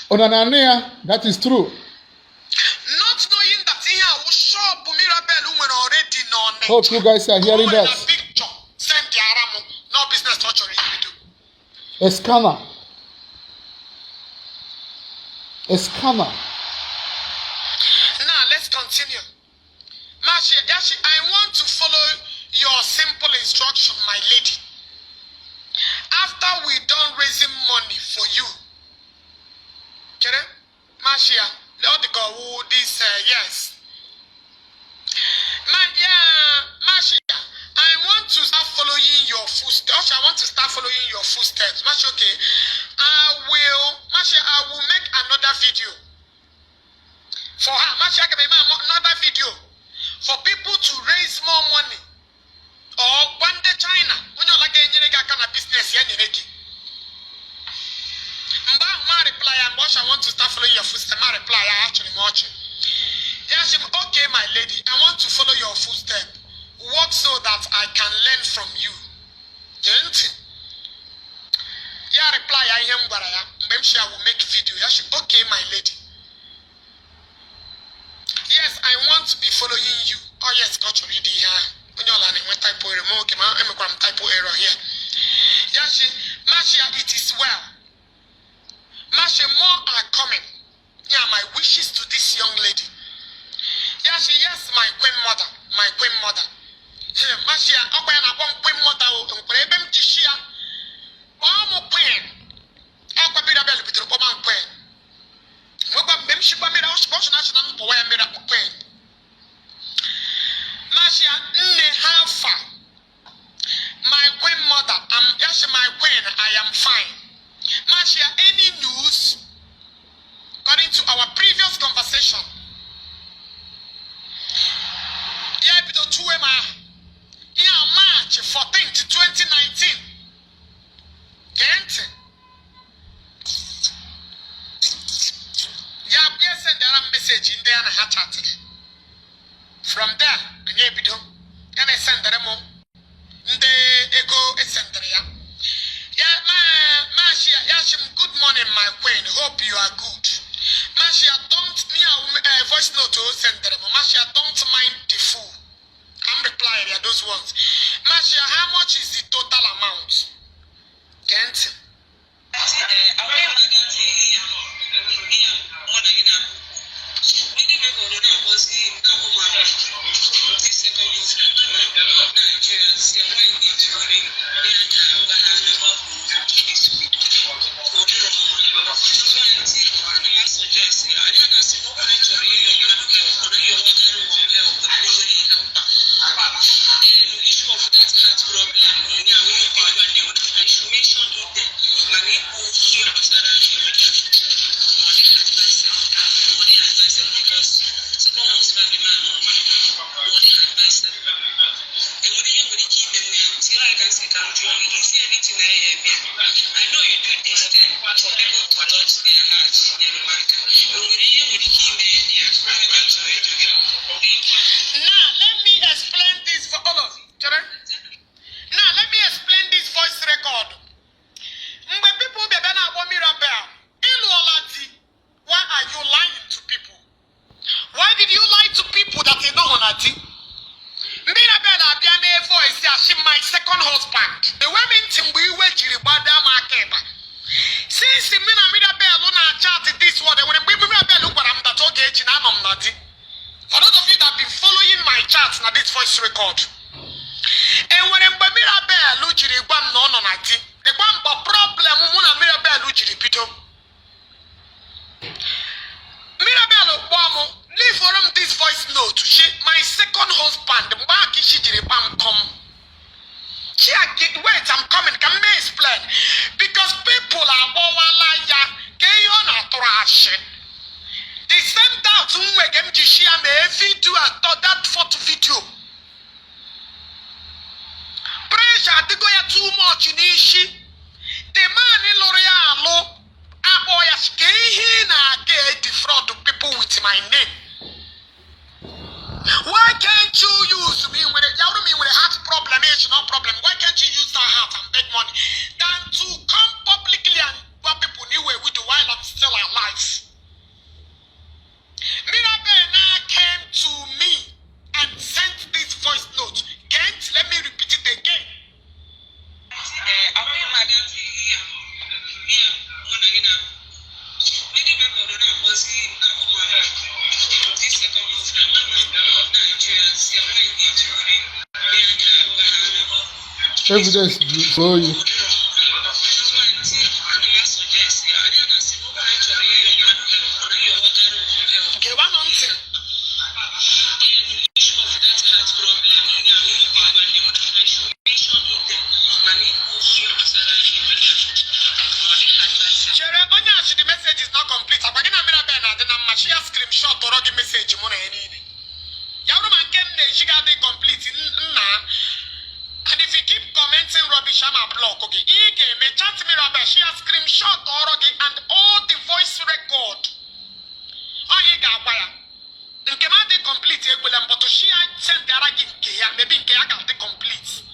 That is true. Not knowing that he has shop Mirabel when already known. Hope you guys are hearing that. Send the Aramu, no business A scammer. A scammer. Now let's continue. Yashi, I want to follow your simple instruction, my lady. After we done raising money for you, Mashia, this yes. Mashia, I want to start following your footsteps. I want to start following your footsteps. Mashia, okay. I will make another video for her. Mashia, can make another video for people to raise more money. Or one day China, when you're like a kind of business, my reply, I want to start following your footsteps. My reply, I actually watch it. Yes, okay, my lady, I want to follow your footsteps. Work so that I can learn from you. Yeah, reply, I am what I am. Maybe I will make video. Yes, okay, my lady. Yes, I want to be following you. Oh, yes, got you ready here. When you're learning, when typo error, I'm typo error here. Yashi, Mashia, it is well. Mashia, more are coming. Yeah, my wishes to this young lady. Yashi, yes, my queen mother. Mashia, I'm queen mother. I'm Tishia. I'm a queen. I'm a Mirabel with the woman queen. any news according to our previous conversation. Yeah, but the 2 March 14th, 2019. Gent. Yeah, we send a message in there and a chat. From there, and yeah, and I send them on the ego eccenteria. Yeah, Mashia, Yashim, good morning, my queen. Hope you are good. Mashia, don't me a voice note to send them. Mashia, don't mind the fool. I'm replying at those ones. Mashia, how much is the total amount? Gent. My second husband, the women team we were Jiribada Makeba. Since the Mirabel Luna chatted this word, when we Mirabel look what I'm that Ogechi Nati. For those of you that have been following my chats now this voice record. And when Mirabel Lujiribam no Nati, the one problem Muna Mirabel Lujiripito. Mirabel Obama, leave for him this voice note. She my second husband, Mbaki Shijiribam come. Wait, I'm coming. Can I explain? Because people are Wahala, trash. They sent out video and that photo video. Pressure to go too much in Ishi. The man in L'Oreal, I defraud people with my name. Why can't you use me with a heart problem? It's no problem. Why can't you use that heart and beg money than to come publicly and what people knew with you while I'm still alive? Mirabel came to me and sent this voice note. Can't let me repeat it again. Evidence before you. And if you keep commenting rubbish, I'm a block. Okay, me chat Mirabel, she has screenshot and all the voice record. Oh, you got wire. And came out the complete, but she had sent the other maybe I got the complete.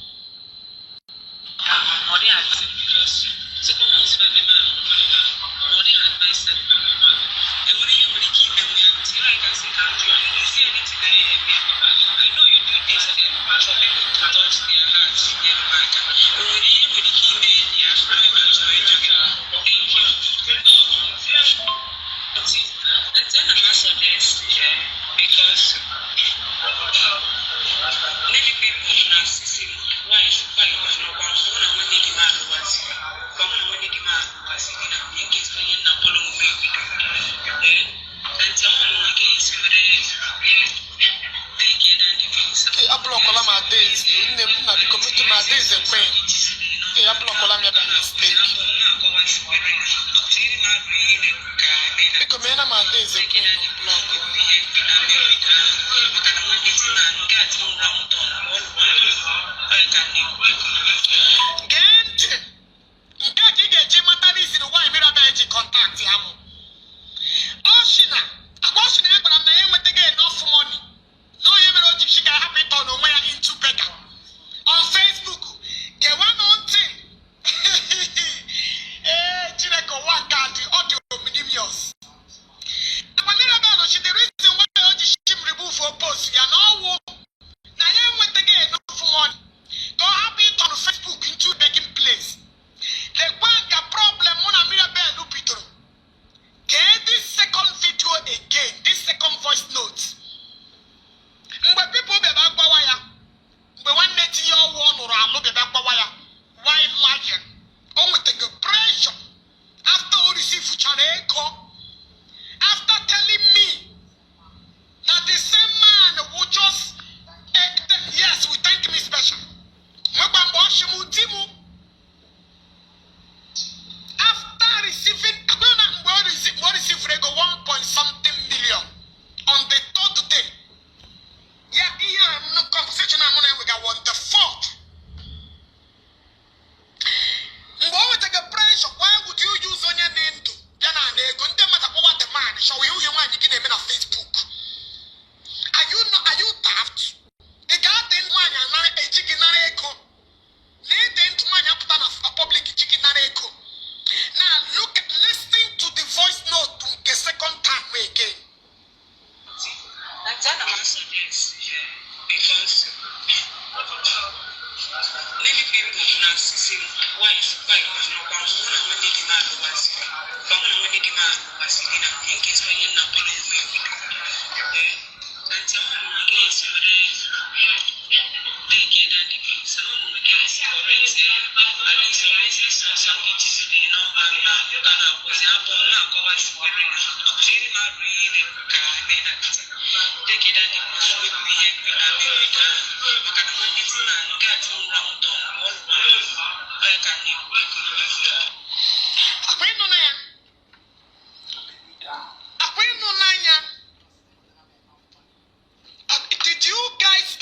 Did you guys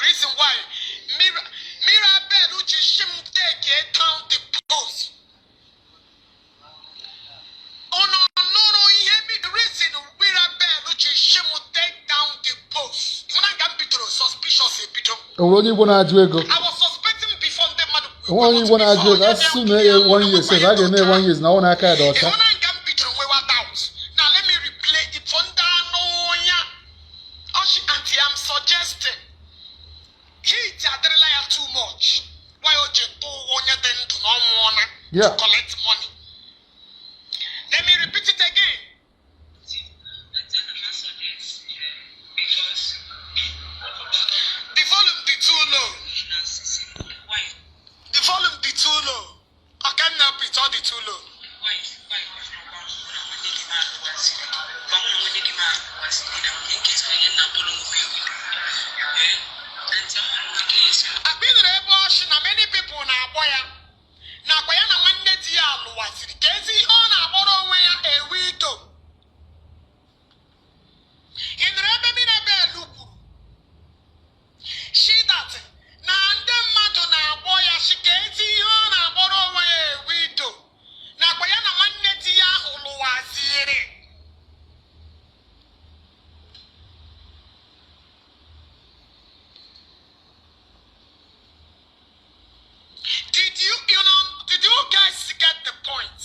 reason why Mirabel Uchi take down the post? Oh no, the reason Mirabel Uchi take down the post. When I got suspicious, I was suspecting before the mother. only one I do that's soon 1 year says I didn't know 1 year now when I can't daughter. Now let me replay it on I'm suggesting he too much. Why Yeah. to collect money? Let me repeat it again. The volume be too low. The volume be too low. I can't help it, all the too low. I've been able to many people now, boy. Now, boy, I'm one day to you. Was it Casey on a borrow where a widow? In Mirabel, look. She that now, the mother now, boy, she Casey on a borrow where a widow. Now, boy, I'm one day to you. Was it? Did you guys get the point?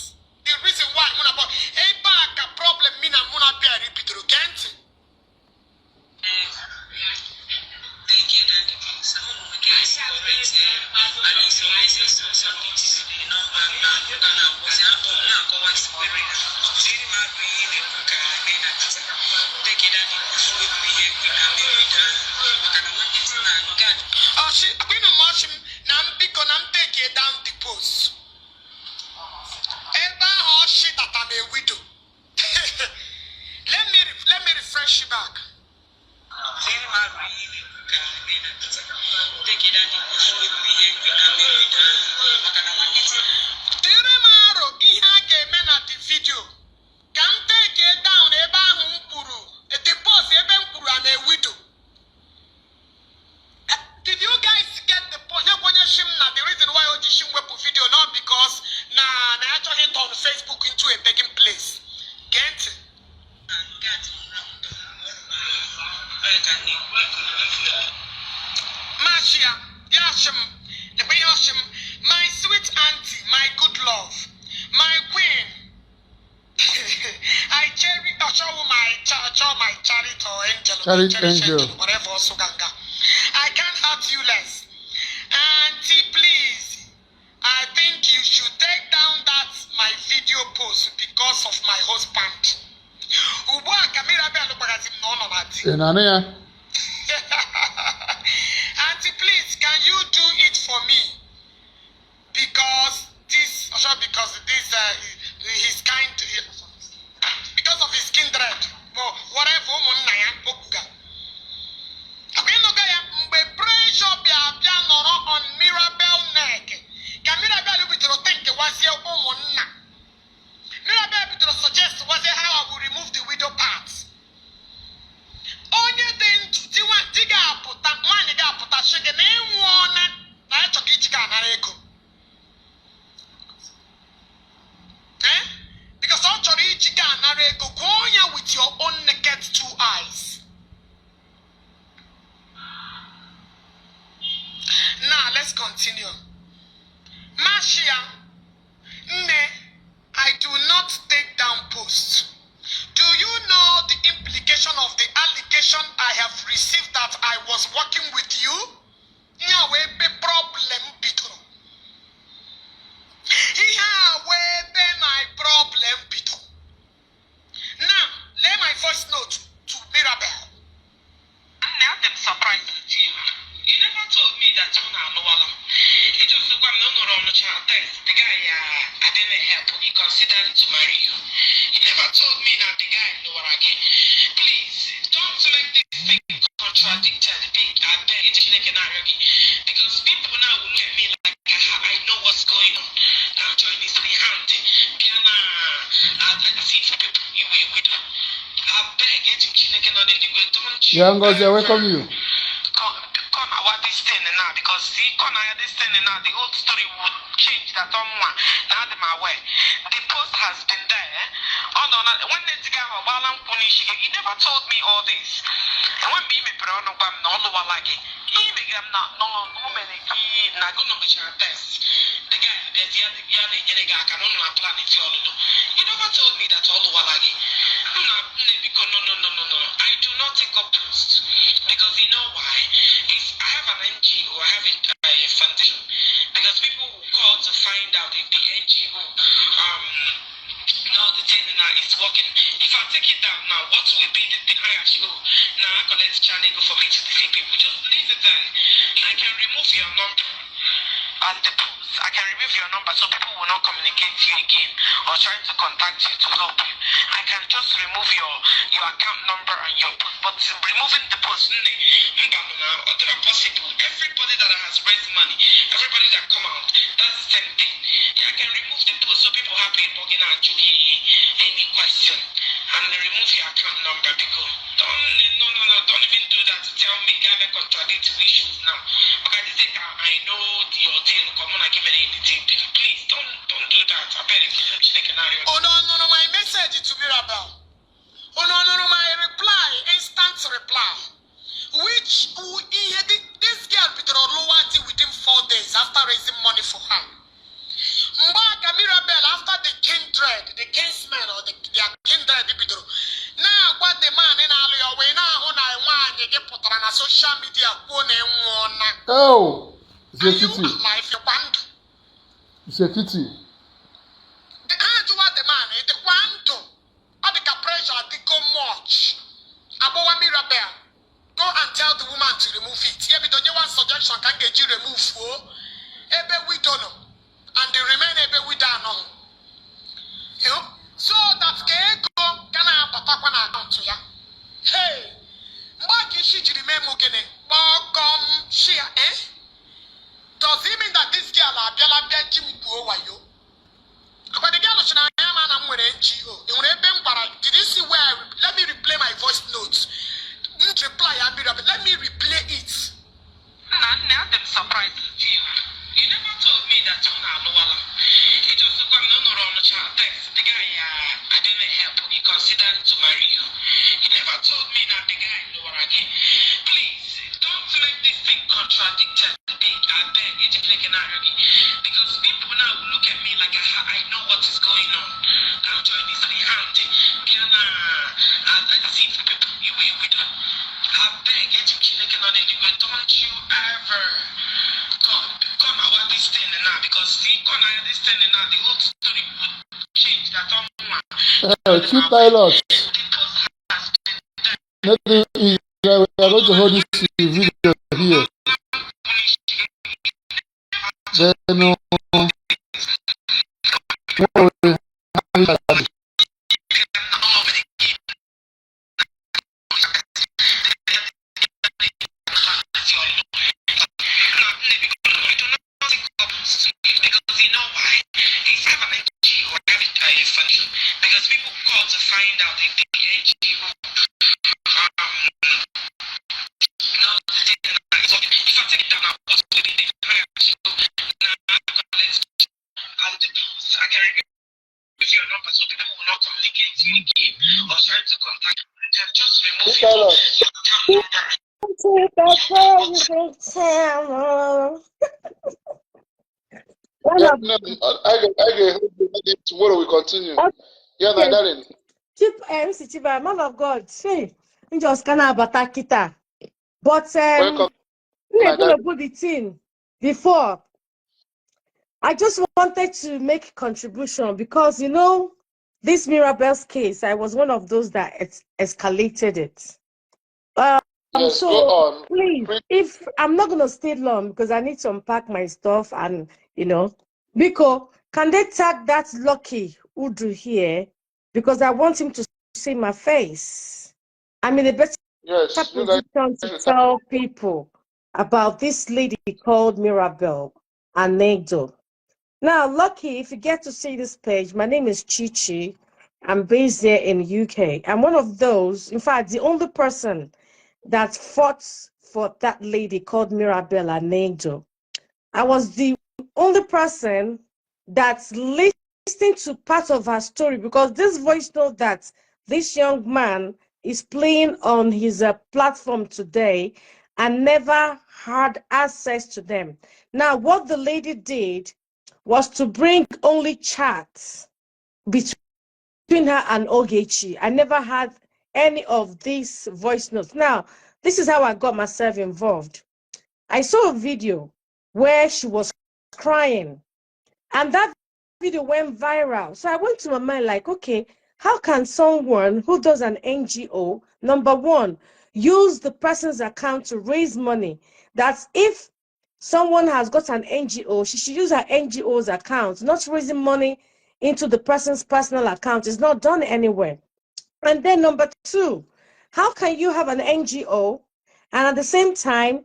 Facebook into a begging place. Get Marcia, Yashim, the way Yashim, my sweet auntie, my good love, my queen. I cherry my charity or angel, whatever, so ganga. I can't hurt you less. Auntie, please, I think you should take down that my video post because of my husband. Auntie, please, can you do it for me? Because this his kind, because of his kindred, whatever. On Mirabel neck. Can Mirabel be to think it was your own? Mirabel be to suggest was it how I will remove the widow parts. Only thing to want to dig up, put that money up, put that sugar name one. I took each can ego. Because all your each can ego go with your own naked two eyes. Now let's continue. Marcia, I do not take down posts. Do you know the implication of the allegation I have received that I was working with you? Problem bito. My problem bito. Now, lay my voice note to Mirabel. I'm surprised at you. You never told me that you're not Wahala. It was the one on the child test. The guy I didn't help. He considered to marry you. You never told me that the guy know what again. Please don't make this thing contradicted. I beg you to make an argument. Because people now will look at me like I know what's going on. I'm trying to see hand. I see for people you will do. I beg you to make an argument. Don't you? Yeah, Ngozi, I welcome you. Because this thing now, the whole story would change that on one. Now my way. The post has been there. Oh no, when the guy he never told me all this. And when me put on no like it. He began not no many test. The guy there's the other guy can only plan it. You never told me that all like it. No. I do not take up posts. Because you know why? I have an NGO, I have a foundation. Because people will call to find out if the NGO now the thing now is working. If I take it down now, what will be the higher show? Now I collect channel go for me to defeat people. Just leave it there. I can remove your number and the post. I can remove your number so people will not communicate to you again or trying to contact you to help you. I can just remove your account number and your post. But removing the post, possible. Everybody that has raised money, everybody that come out, that's the same thing. I can remove the post so people happy bugging out you any question and remove your account number because don't even do that to tell me I contradict issues now. Okay, they think I know your deal, come on, I give it anything. Please don't do that. I bet if you take an area. Oh no, my message to Mirabel. Oh no, my reply, instant reply. Which this girl Peter Oluwati within 4 days after raising money for her. Mbaka Mirabel after the kindred, the kinsman or their kindred Peter. Now what the man in Alio way now on I want to get put on social media one. Oh, it's a pity. Life your band. It's a pity. The answer what the man the quantum of the pressure they go much. About Mirabel. Go and tell the woman to remove it. Yeah, but only one suggestion can get you remove for. Ebe we don't know. And they remain ebe we don't know. You know? So that go can I account to ya? Hey, what is she to remember again? Welcome, she does it mean that this girl Abiola Jim go over you? But the girl should have I'm with NGO. Did you see where let me replay my voice notes? Reply, let me replay it. I'm surprised at you. You never told me that you're not Wahala. It was the one on the child test. I didn't help. He considered to marry you. He never told me that the guy know what I did. Please, don't make this thing contradicted. I beg you to click an arrow. Because people now will look at me like I know what is going on. I'm joining this hand. Diana, I see people you will with her. I beg you to click on it. Don't you ever come out this thing now, because see, come out this thing now, the whole story would change. That Two dialogues. Nothing is we are going to hold this video here. Then we because people call to find out if the NGO no, so if I take it down now, what's the thing? I can repeat your number so people will not communicate with you or try to contact you. Just remove tomorrow we continue. Yeah, my darling. MC Chiba, man of God, say, just kind of attack. But Welcome. we're going to put the thing before. I just wanted to make a contribution because, you know, this Mirabel's case, I was one of those that escalated it. Yes, so, go on. Please, if I'm not going to stay long because I need to unpack my stuff and, you know, Biko, can they tag that Lucky Udu here? Because I want him to see my face. I'm in a better position to tell people about this lady called Mirabel and Negdo. Now, Lucky, if you get to see this page, my name is Chichi. I'm based here in UK. I'm one of those, in fact, the only person that fought for that lady called Mirabel and Negdo. I was the only person that's listening to part of her story because this voice note that this young man is playing on his platform today and never had access to them. Now, what the lady did was to bring only chats between her and Ogechi. I never had any of these voice notes. Now, this is how I got myself involved. I saw a video where she was crying, and that video went viral. So I went to my mind like, okay, how can someone who does an NGO, number one, use the person's account to raise money? That's if someone has got an NGO, she should use her NGO's account, not raising money into the person's personal account. It's not done anywhere. And then number two, how can you have an NGO and at the same time,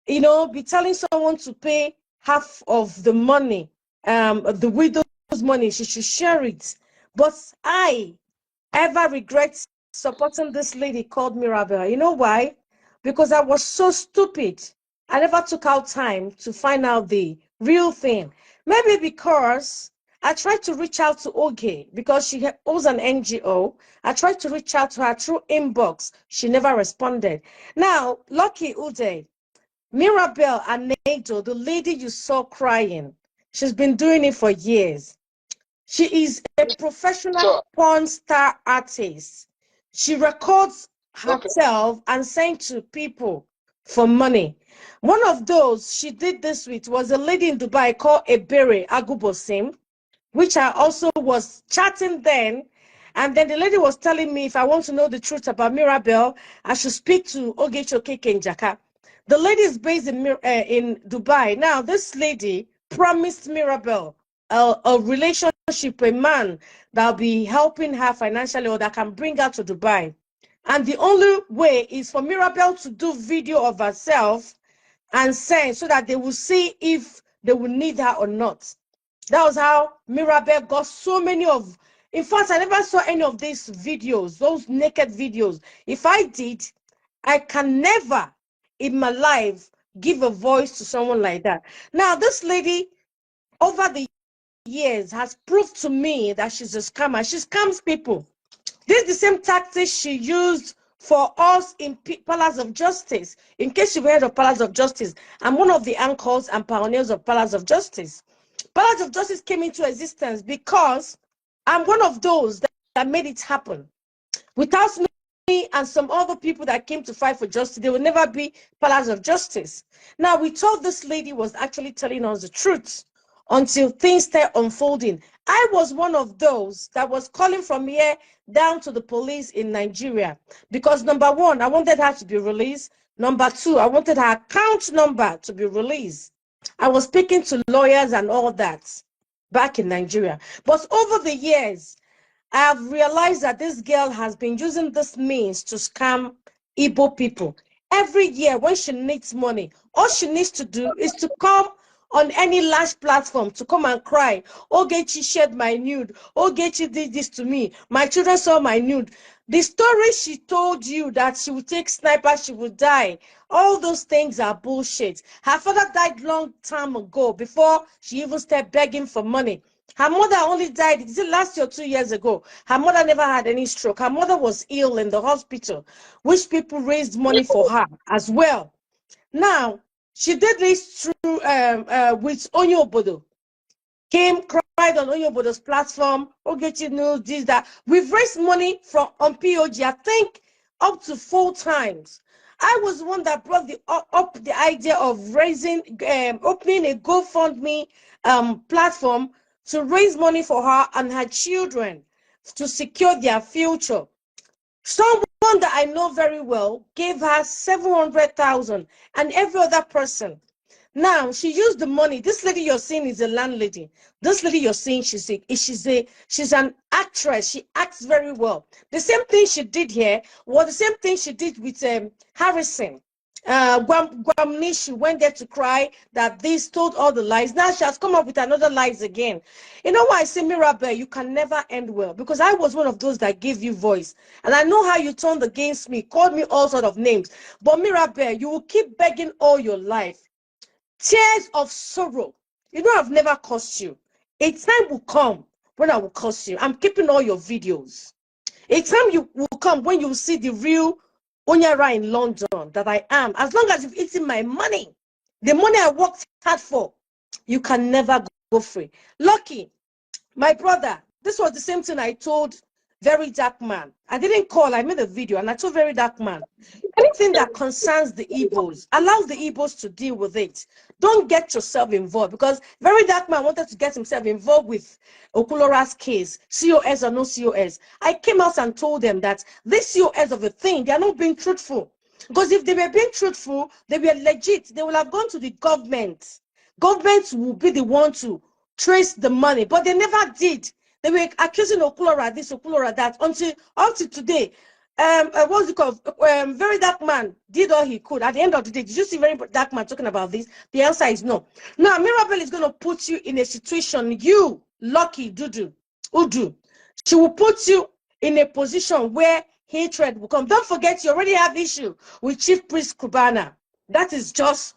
you know, be telling someone to pay half of the money, the widow's money, she should share it. But I ever regret supporting this lady called Mirabel. You know why? Because I was so stupid. I never took out time to find out the real thing. Maybe because I tried to reach out to Oge because she owns an NGO. I tried to reach out to her through inbox. She never responded. Now, Lucky Ude, Mirabel and Negdo, the lady you saw crying, she's been doing it for years. She is a professional porn star artist. She records herself and sends to people for money. One of those she did this with was a lady in Dubai called Ebere Agubosim, which I also was chatting then. And then the lady was telling me if I want to know the truth about Mirabel, I should speak to Ogechi Okeke Njaka. The lady is based in Dubai. Now, this lady promised Mirabel a relationship, a man that'll be helping her financially or that can bring her to Dubai. And the only way is for Mirabel to do video of herself and send so that they will see if they will need her or not. That was how Mirabel got so many of. In fact, I never saw any of these videos, those naked videos. If I did, I can never in my life give a voice to someone like that. Now, this lady, over the years has proved to me that she's a scammer. She scams people. This is the same tactics she used for us in Palace of Justice. In case you've heard of Palace of Justice, I'm one of the anchors and pioneers of Palace of Justice. Palace of Justice came into existence because I'm one of those that made it happen. Without me and some other people that came to fight for justice, there would never be Palace of Justice. Now, we thought this lady was actually telling us the truth until things started unfolding. I was one of those that was calling from here down to the police in Nigeria because, number one, I wanted her to be released. Number two, I wanted her account number to be released. I was speaking to lawyers and all that back in Nigeria. But over the years, I have realized that this girl has been using this means to scam Igbo people. Every year when she needs money, all she needs to do is to come on any large platform to come and cry. Ogechi shared my nude. Ogechi did this to me. My children saw my nude. The story she told you that she would take sniper, she would die. All those things are bullshit. Her father died long time ago before she even started begging for money. Her mother only died, is it last year or 2 years ago? Her mother never had any stroke. Her mother was ill in the hospital, which people raised money for her as well. Now, she did this through with Onyobodo. Came, cried on Onyobodo's platform. Ogechi knows this, that. We've raised money from on POG, I think, up to 4 times. I was the one that brought up the idea of raising, opening a GoFundMe platform to raise money for her and her children to secure their future. Someone that I know very well gave her 700,000 and every other person. Now she used the money. This lady you're seeing is a landlady. This lady you're seeing, she's an actress. She acts very well. The same thing she did here was the same thing she did with Harrison. Guamnishi went there to cry that this told all the lies. Now she has come up with another lies again. You know why I say, Mirabel, you can never end well, because I was one of those that gave you voice, and I know how you turned against me, called me all sort of names. But Mirabel, you will keep begging all your life. Tears of sorrow. You know I've never cursed you. A time will come when I will curse you. I'm keeping all your videos. A time will come when you will see the real Onyara in London that I am. As long as you've eaten my money, the money I worked hard for, you can never go free. Lucky, my brother, this was the same thing I told Very Dark Man. I didn't call, I made a video and I told Very Dark Man, anything that concerns the Igbos, allow the Igbos to deal with it. Don't get yourself involved, because Very Dark Man wanted to get himself involved with Okulora's case, COS or no COS. I came out and told them that this COS of a thing, they are not being truthful. Because if they were being truthful, they were legit, they would have gone to the government. Governments will be the one to trace the money, but they never did. They were accusing Okulora this, Okulora that, until today. What's it called? Very Dark Man did all he could. At the end of the day, did you see Very Dark Man talking about this? The answer is no. Now, Mirabel is going to put you in a situation, you, Lucky Udu, she will put you in a position where hatred will come. Don't forget, you already have issue with Chief Priest Kubana. That is just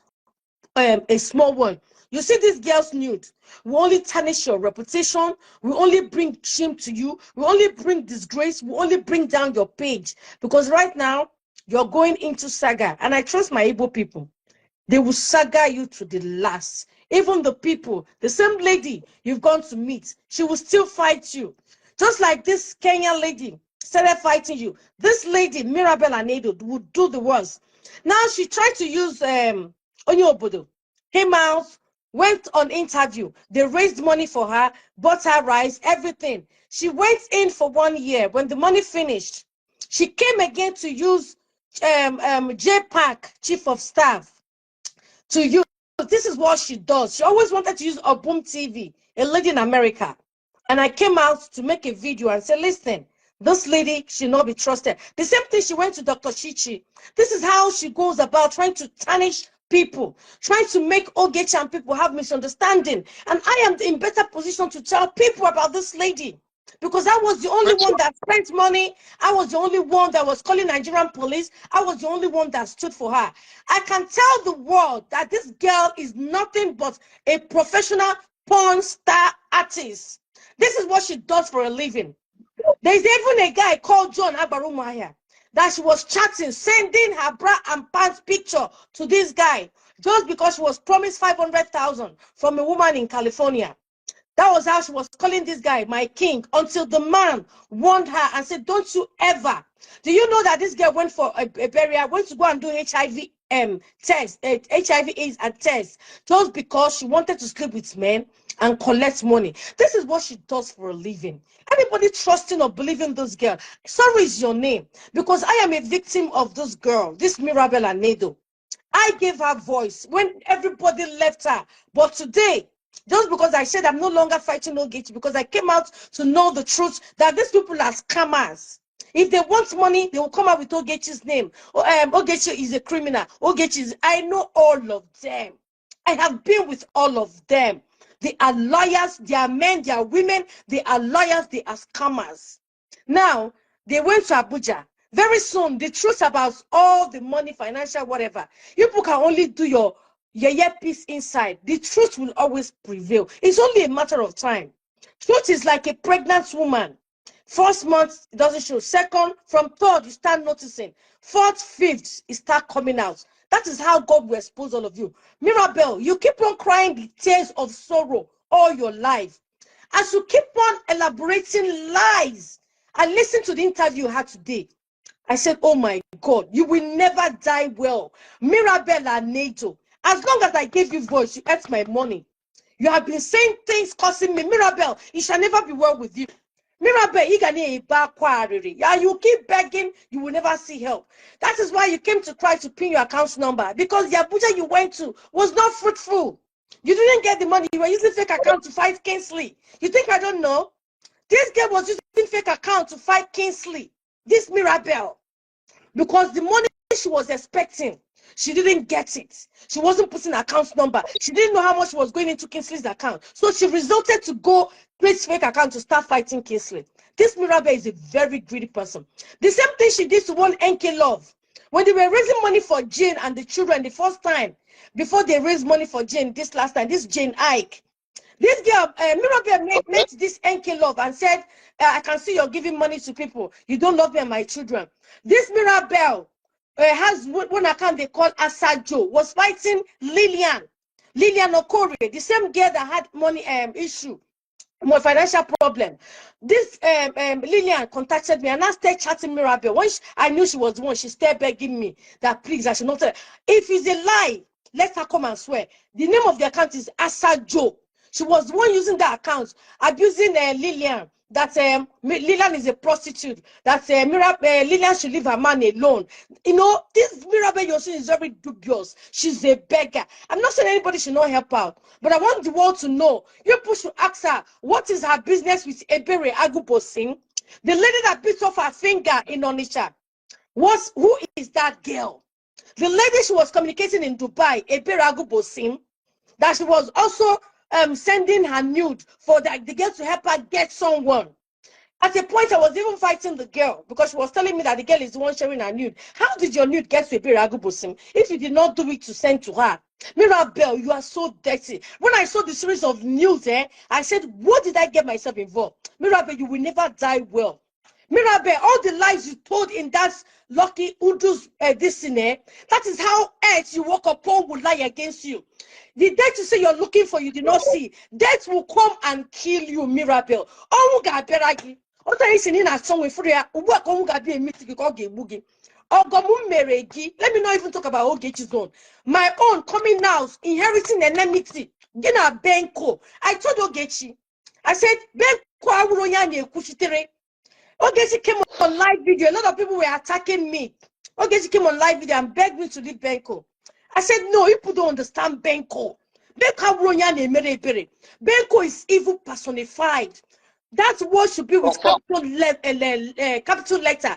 a small one. You see this girl's nude, we only tarnish your reputation, we only bring shame to you, we only bring disgrace, we only bring down your page. Because right now, you're going into Saga, and I trust my Igbo people. They will Saga you to the last. Even the people, the same lady you've gone to meet, she will still fight you. Just like this Kenyan lady started fighting you. This lady, Mirabel Anedo, would do the worst. Now she tried to use Onyobodo. Came out, went on interview. They raised money for her, bought her rice, everything. She went in for 1 year. When the money finished, she came again to use JPAC, Chief of Staff, to use. This is what she does. She always wanted to use Obum TV, a lady in America. And I came out to make a video and say, listen, this lady should not be trusted. The same thing, she went to Dr. Chichi. This is how she goes about trying to tarnish people, trying to make Ogechi and people have misunderstanding. And I am in better position to tell people about this lady, because I was the only one that spent money. I was the only one that was calling Nigerian police. I was the only one that stood for her. I can tell the world that this girl is nothing but a professional porn star artist. This is what she does for a living. There's even a guy called John Abarumaya that she was chatting, sending her bra and pants picture to this guy just because she was promised 500,000 from a woman in California. That was how she was calling this guy my king, until the man warned her and said, don't you ever. Do you know that this girl went for a burial, went to go and do HIV test, HIV AIDS and test, just because she wanted to sleep with men and collect money? This is what she does for a living. Anybody trusting or believing this girl, sorry is your name, because I am a victim of this girl, this Mirabel Anedo. I gave her voice when everybody left her, but today, just because I said I'm no longer fighting Ogechi, because I came out to know the truth that these people are scammers. If they want money, they will come out with Ogechi's name. Ogechi is a criminal. Ogechi is, I know all of them. I have been with all of them. They are liars, they are men, they are women, they are liars, they are scammers. Now, they went to Abuja. Very soon, the truth about all the money, financial, whatever, you people can only do your peace inside. The truth will always prevail. It's only a matter of time. Truth is like a pregnant woman. First month, it doesn't show. Second, from third, you start noticing. Fourth, fifth, it start coming out. That is how God will expose all of you. Mirabel, you keep on crying the tears of sorrow all your life. As you keep on elaborating lies, and listen to the interview you had today, I said, oh my God, you will never die well. Mirabel Anedo, as long as I gave you voice, you ate my money. You have been saying things causing me. Mirabel, it shall never be well with you. Mirabel, you keep begging, you will never see help. That is why you came to try to pin your account number, because the Abuja you went to was not fruitful. You didn't get the money. You were using fake account to fight Kingsley. You think I don't know? This girl was using fake account to fight Kingsley. This Mirabel. Because the money she was expecting, she didn't get it. She wasn't putting account number. She didn't know how much was going into Kingsley's account. So she resulted to go create fake account to start fighting Kingsley. This Mirabel is a very greedy person. The same thing she did to one NK Love. When they were raising money for Jane and the children the first time, before they raised money for Jane this last time, this Jane Ike. This girl, Mirabel met this NK Love and said, I can see you're giving money to people. You don't love me and my children. This Mirabel has one account they call Asajo, was fighting Lillian Okori, the same girl that had money issue, more financial problem. This Lillian contacted me and I started chatting Mirabel. Once I knew she was the one, she started begging me that please, I should not tell her. If it's a lie, let her come and swear. The name of the account is Asajo. She was the one using that account, abusing Lillian. That Lillian is a prostitute. That Lillian should leave her man alone. You know, this Mirabel you're saying is very dubious. She's a beggar. I'm not saying anybody should not help out, but I want the world to know. You people should ask her, what is her business with Ebere Agubosin? The lady that bit off her finger in Onitsha. Who is that girl? The lady she was communicating in Dubai, Ebere Agubosin, that she was also sending her nude for the girl to help her get someone. At a point, I was even fighting the girl because she was telling me that the girl is the one sharing her nude. How did your nude get to Ebere Agubosim if you did not do it to send to her? Mirabel, you are so dirty. When I saw the series of news, I said, what did I get myself involved? Mirabel, you will never die well. Mirabel, all the lies you told in that Lucky Udu's this thing, that is how earth you woke up, Paul will lie against you. The death you say you're looking for, you did not see. Death will come and kill you, Mirabel. Oh, God, beragi. Let me not even talk about Ogechi's own. My own coming now, inheriting enmity. Gina Benko. I told Ogechi, I said, Benko awuronya kuchitere. Ogechi came on live video. A lot of people were attacking me. Ogechi came on live video and begged me to leave Benko. I said, no, people don't understand Benko. Benko is evil personified. That word should be with capital letter.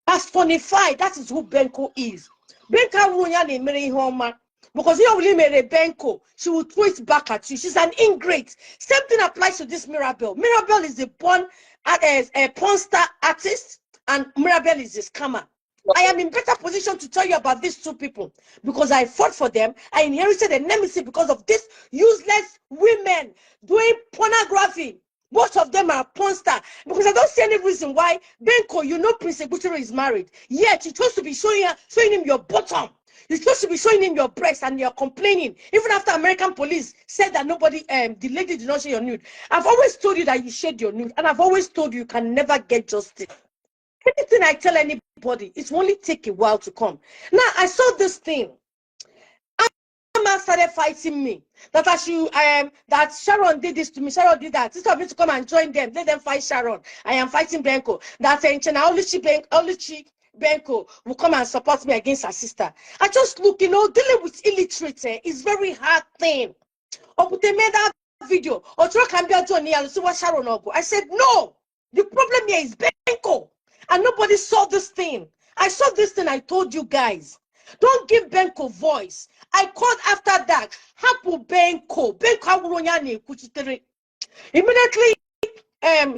Personified. That is who Benko is. Because you only made a Benko, she will throw it back at you. She's an ingrate. Same thing applies to this Mirabel. Mirabel is a born as a porn star artist, and Mirabel is a scammer. I am in better position to tell you about these two people because I fought for them. I inherited a nemesis because of these useless women doing pornography. Most of them are porn stars because I don't see any reason why Benko, you know, Prince Ebuturu is married. Yet you're supposed to be showing him your bottom. You're supposed to be showing him your breast, and you're complaining. Even after American police said that the lady did not show your nude. I've always told you that you shared your nude, and I've always told you can never get justice. Anything I tell anybody, it will only take a while to come. Now, I saw this thing. Amma started fighting me. That that Sharon did this to me. Sharon did that. Instead of me to come and join them, let them fight Sharon. I am fighting Benko. That Oluchi Benko will come and support me against her sister. I just look, dealing with illiterate is very hard thing. Or they made that video. Or can be Johnny and see what Sharon will go. I said, no. The problem here is Benko. And nobody saw this thing. I saw this thing, I told you guys. Don't give Benko voice. I called after that. Hapu Benko. Benko. Immediately,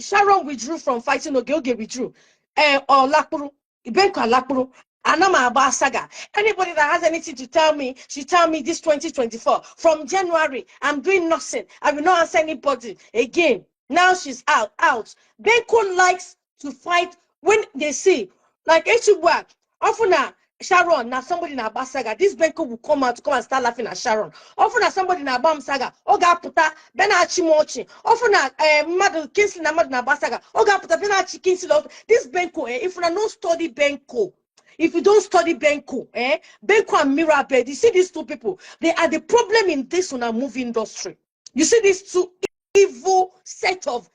Sharon withdrew from fighting. Oge withdrew. Or Lakpuru. Benko Lakpuru. Anama about Saga. Anybody that has anything to tell me, she tell me this 2024. From January, I'm doing nothing. I will not answer anybody again. Now she's out. Benko likes to fight when they see, like Echibwa, often Sharon, now somebody in Abba Saga, this Benko will come out to come and start laughing at Sharon. Often somebody in Abam Saga, Oga Puta, Benachi Mochi. Often Madu Kinsley Namad Abba Saga, Oga Puta, Benachi Kinsley. This Benko, if you don't study Benko, if you don't study Benko, Benko and Mirabel, you see these two people, they are the problem in this movie industry. You see these two evil set of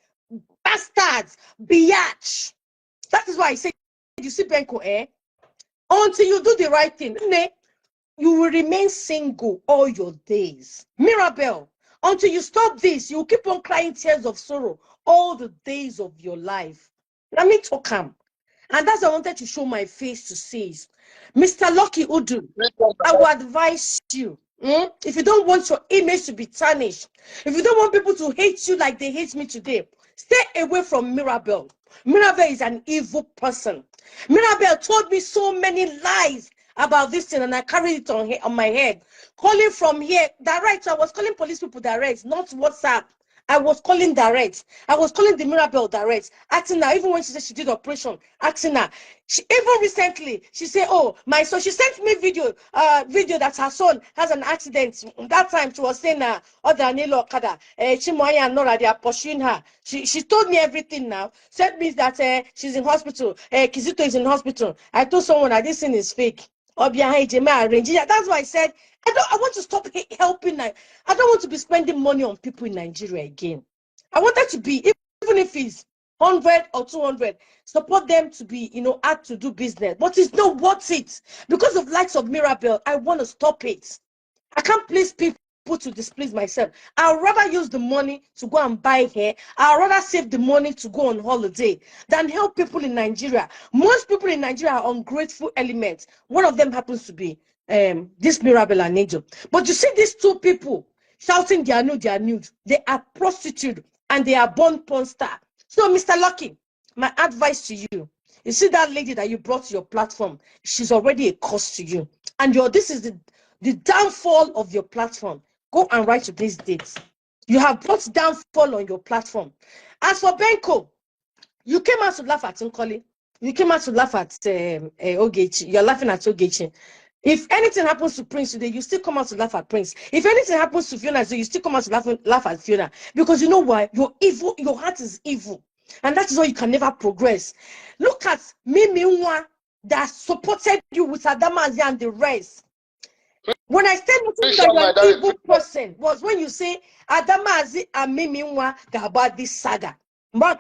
bastards, biatch. That is why I say, you see Benko, until you do the right thing, you will remain single all your days. Mirabel, until you stop this, you will keep on crying tears of sorrow all the days of your life. Let me talk him. And that's what I wanted to show my face to see. Mr. Lucky Udu, I would advise you, if you don't want your image to be tarnished, if you don't want people to hate you like they hate me today, stay away from Mirabel. Mirabel is an evil person. Mirabel told me so many lies about this thing, and I carried it on my head. Calling from here direct. I was calling police people direct, not WhatsApp. I was calling direct. I was calling the Mirabel direct. Asking her, even when she said she did operation, asking her. She even recently, she said, oh, my son, she sent me video that her son has an accident. That time she was saying, other Nilo Kada, Chimoya and Nora, they are pursuing her. She told me everything now. Said me that she's in hospital. Kizito is in hospital. I told someone that this thing is fake. That's why I said, I want to stop helping. I don't want to be spending money on people in Nigeria again. I want that to be, even if it's 100 or 200, support them to be, add to do business. But it's not worth it. Because of likes of Mirabel, I want to stop it. I can't please people to displease myself. I'd rather use the money to go and buy hair. I'd rather save the money to go on holiday than help people in Nigeria. Most people in Nigeria are ungrateful elements. One of them happens to be this Mirabel and Angel. But you see these two people shouting their nude. They are prostitutes and they are born porn star. So Mr. Lucky, my advice to you, you see that lady that you brought to your platform, she's already a cost to you. And this is the downfall of your platform. Go and write today's dates. You have brought downfall on your platform. As for Benko, you came out to laugh at Nkoli. You came out to laugh at Ogechi. You're laughing at Ogechi. If anything happens to Prince today, you still come out to laugh at Prince. If anything happens to Fiona today, you still come out to laugh at Fiona. Because you know why? You're evil. Your heart is evil. And that is why you can never progress. Look at Mimi Nwa that supported you with Adamazi and the rest. When I said that you're an evil person, was when you say Adamazi and Mimi Nwa about this saga. Your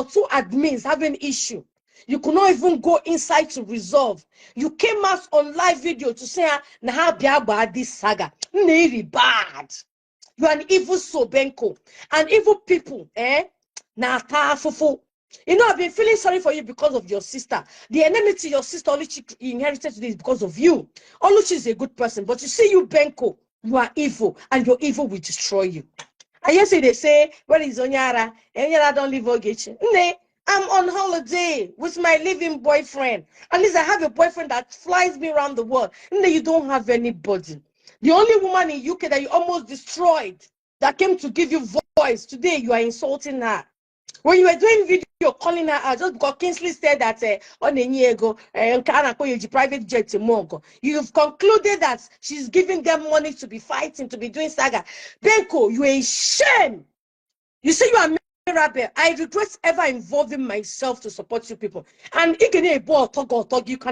two admins have an issue. You could not even go inside to resolve. You came out on live video to say, about this saga. Very bad. You are an evil Sobenko. And evil people, You know, I've been feeling sorry for you because of your sister. The enmity your sister Oluchi inherited today is because of you. Oluchi is a good person, but you see you, Benko, you are evil, and your evil will destroy you. And yesterday they say, where is Onyara? Onyara don't leave Ogechi. I'm on holiday with my living boyfriend. At least I have a boyfriend that flies me around the world. And then you don't have anybody. The only woman in UK that you almost destroyed that came to give you voice, today you are insulting her. When you were doing video calling her out, just because Kingsley said that on a year ago, private jet you've concluded that she's giving them money to be fighting, to be doing saga. Benko, you are a shame. You say you are Mirabel. I regret ever involving myself to support you people. And you can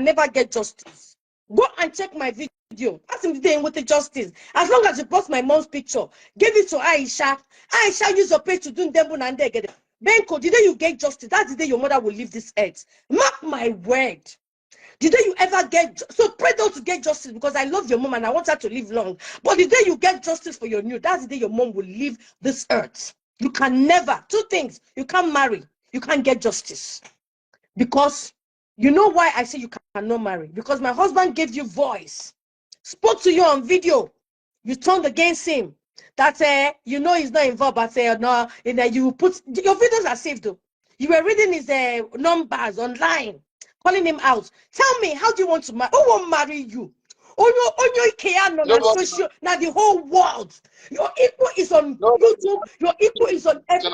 never get justice. Go and check my video. Ask him today with the justice. As long as you post my mom's picture, give it to Aisha. Aisha use your page to do them and they get it. Benko, the day you get justice, that's the day your mother will leave this earth. Mark my word. The day you ever get, so pray not to get justice, because I love your mom and I want her to live long. But the day you get justice for your new, that's the day your mom will leave this earth. You can never, two things, you can't marry, you can't get justice. Because, you know why I say you cannot marry? Because my husband gave you voice, spoke to you on video, you turned against him. That you know he's not involved, but no, you put your videos are saved though. You were reading his numbers online, calling him out. Tell me, how do you want to marry? Who won't marry you? Now the whole world. Your equal is on YouTube. Your equal is on every.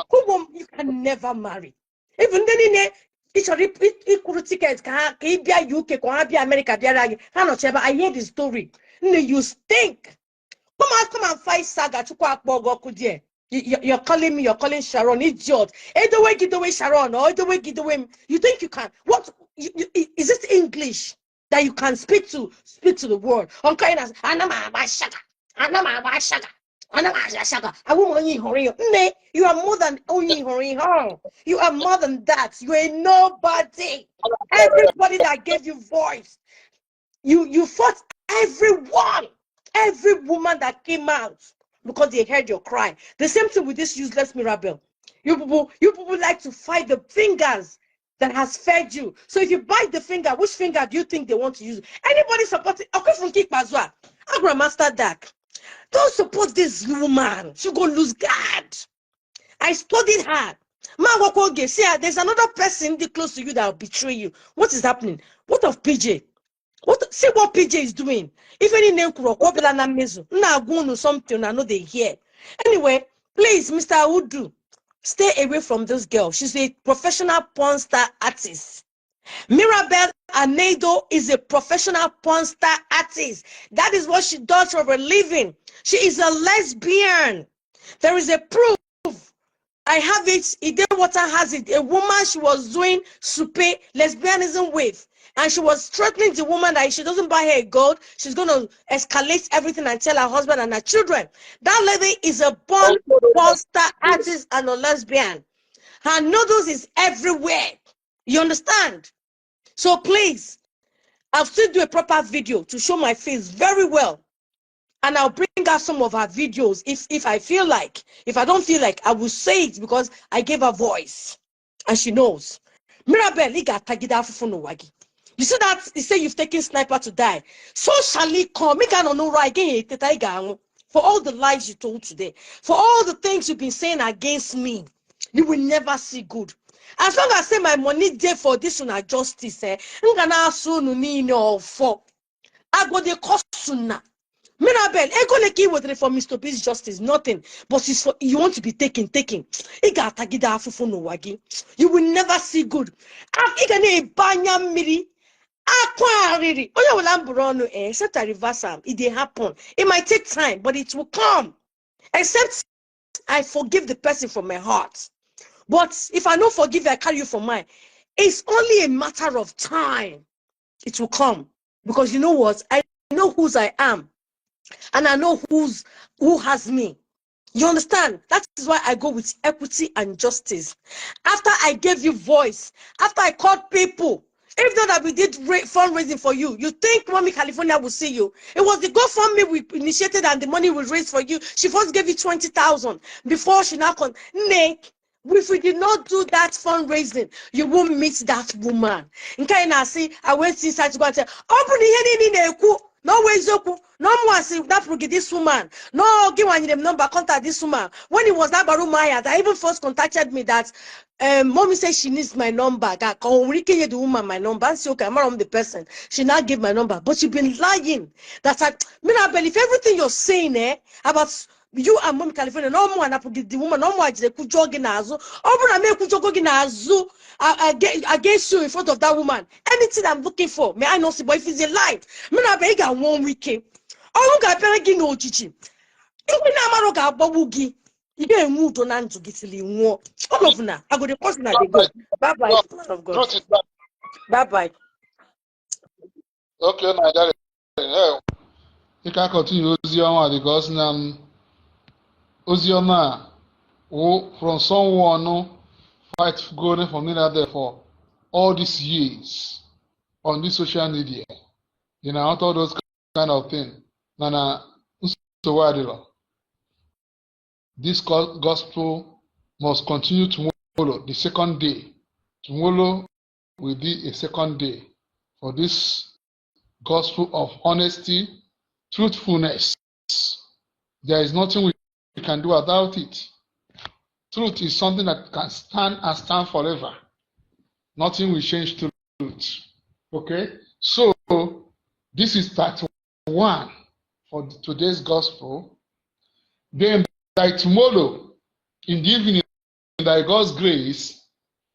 You can never marry. Even then, equal tickets can be UK, can be America. I hear the story. You stink. Come and fight Saga. You're calling me, you're calling Sharon, idiot. Either way, give away Sharon, or either way, give away. You think you can? What? Is it English that you can speak to the world? On kind of, you are more than only you are more than that. You are nobody. Everybody that gave you voice, you fought everyone. Every woman that came out because they heard your cry. The same thing with this useless Mirabel. You people like to fight the fingers that has fed you. So if you bite the finger, which finger do you think they want to use? Anybody supporting? Okay, from Kikpazwa, Grandmaster Dak. Don't support this woman. She go lose guard. I studied her. See, there's another person close to you that will betray you. What is happening? What of PJ? See what PJ is doing. If any name something I know they hear. Anyway, please, Mr. Udu, stay away from this girl. She's a professional porn star artist. Mirabel Anedo is a professional porn star artist. That is what she does for a living. She is a lesbian. There is a proof. I have it. Ide Water has it. A woman she was doing supe lesbianism with. And she was threatening the woman that if she doesn't buy her gold, she's going to escalate everything and tell her husband and her children. That lady is a born star artist and a lesbian. Her noodles is everywhere. You understand? So please, I'll still do a proper video to show my face very well. And I'll bring out some of her videos if I feel like. If I don't feel like, I will say it because I gave her voice. And she knows. Mirabel, you see that? He say you've taken sniper to die. So shall it come. For all the lies you told today. For all the things you've been saying against me. You will never see good. As long as I say my money there for this one justice, I go the cost sooner. Mirabel, Egoleki was for Mr. Peace justice, nothing. But it's for you want to be taken. You will never see good. Except I reverse them. It did happen. It might take time, but it will come. Except I forgive the person from my heart. But if I don't forgive, I carry you for mine. It's only a matter of time. It will come. Because you know what? I know whose I am. And I know who has me. You understand? That is why I go with equity and justice. After I gave you voice, after I called people, if not that we did fundraising for you, you think Mommy California will see you? It was the GoFundMe we initiated and the money we raised for you. She first gave you 20,000 before she now Nick, if we did not do that fundraising, you won't meet that woman. In Kaina, see, I went inside to go and say, open the No ways oku. No more see that forget this woman. No give one them number contact this woman. When it was that Baru Maya, that even first contacted me that mommy said she needs my number. That communicate the woman my number. And say okay, I'm the person. She now give my number, but she been lying. That's like Mirabel. If everything you're saying about you and Mom California, no more and I forget the woman, no more they could jog in azu. Open make could jog in azu against you in front of that woman. Anything I'm looking for, may I know see, but if it's a lie, Mirabel you got 1 week. Oh, got begging no chichi. Even now, I got babugi. You get moved on and to get more. All of now, I got the person that they go. Bye bye, man of God. Bye bye. Okay, my darling. Yeah. You can continue Ozioma because now Ozioma from someone no fight going for me there for all these years on this social media. You know, all those kind of things. Nana, so this gospel must continue tomorrow, the second day. Tomorrow will be a second day for this gospel of honesty, truthfulness. There is nothing we can do about it. Truth is something that can stand and stand forever. Nothing will change truth. Okay? So, this is part 1 for today's gospel. Then by tomorrow, in the evening, by God's grace,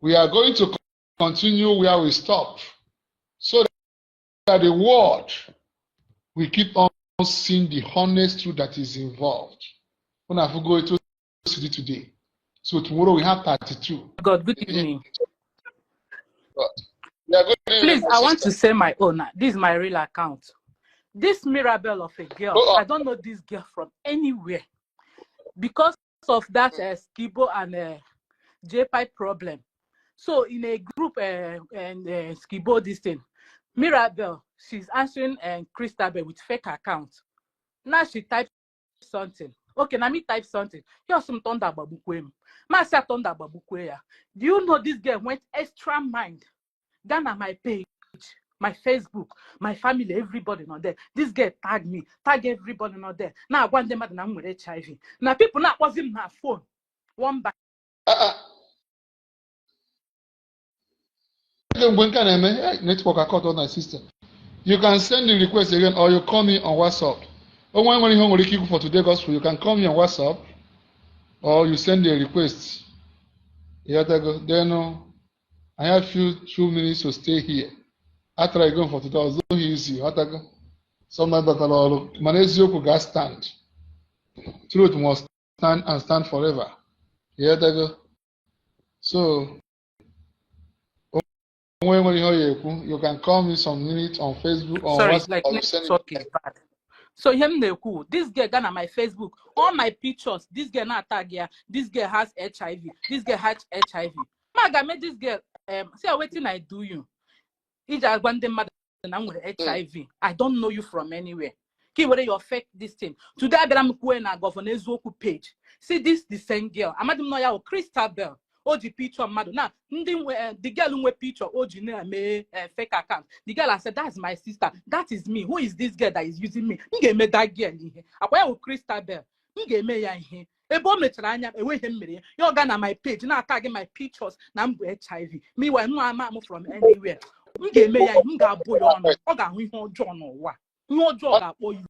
we are going to continue where we stop. So that the world will keep on seeing the honest truth that is involved. When I go to city today. So tomorrow we have 32. God, good evening. Yeah, good evening, Please, I want sister. to say my own. This is my real account. This Mirabel of a girl, I don't know this girl from anywhere. Because of that Skibo and J-Pipe problem. So in a group and Skibo this thing, Mirabel, she's answering Christabel with fake account. Now she types something. Okay, now me type something. Here's some thunder babukwe. Masa thunder babukwe ya. Do you know this girl went extra mind? Ghana my page, my Facebook, my family, everybody not there. This girl tag me, tag everybody not there. Now I want them at with HIV. Now people not was in her phone. One by Network account on my system. You can send the request again or you call me on WhatsApp. Or when you for today gospel, you can call me on WhatsApp or you send the request. Then I have few minutes to stay here. After I go for today, I was so easy. Sometimes that Manesio gas stand. Truth must stand and stand forever. So when you can call me some minutes on Facebook or sorry, WhatsApp. like Or you send network is bad. So him they cool. This girl done on my Facebook, all my pictures. This girl not tag here. This girl has HIV. This girl has HIV. Maga made this girl say waiting I do you. He just want them mother and I'm with HIV. I don't know you from anywhere. Key whether you fake this thing. Today I'm going to governor Zoku page. See this the same girl. I'm not know ya Christabel. Oji picture madu. Now the girl who picture Oji me fake account. The girl I said that's my sister. That is me. Who is this girl that is using me? Nge me that girl here. Akwa Christabel. Nge me ya here. Ebo metara anya ewe ihe mmiri. You go na my page na tag my pictures na mbu HIV. Meanwhile no am from anywhere. M ga-eme ya m ga-abụ ya ọnụ ọ ga-ahụ ihe ọjọọ n'ụwa ihe ọjọọ ga-akpọ ya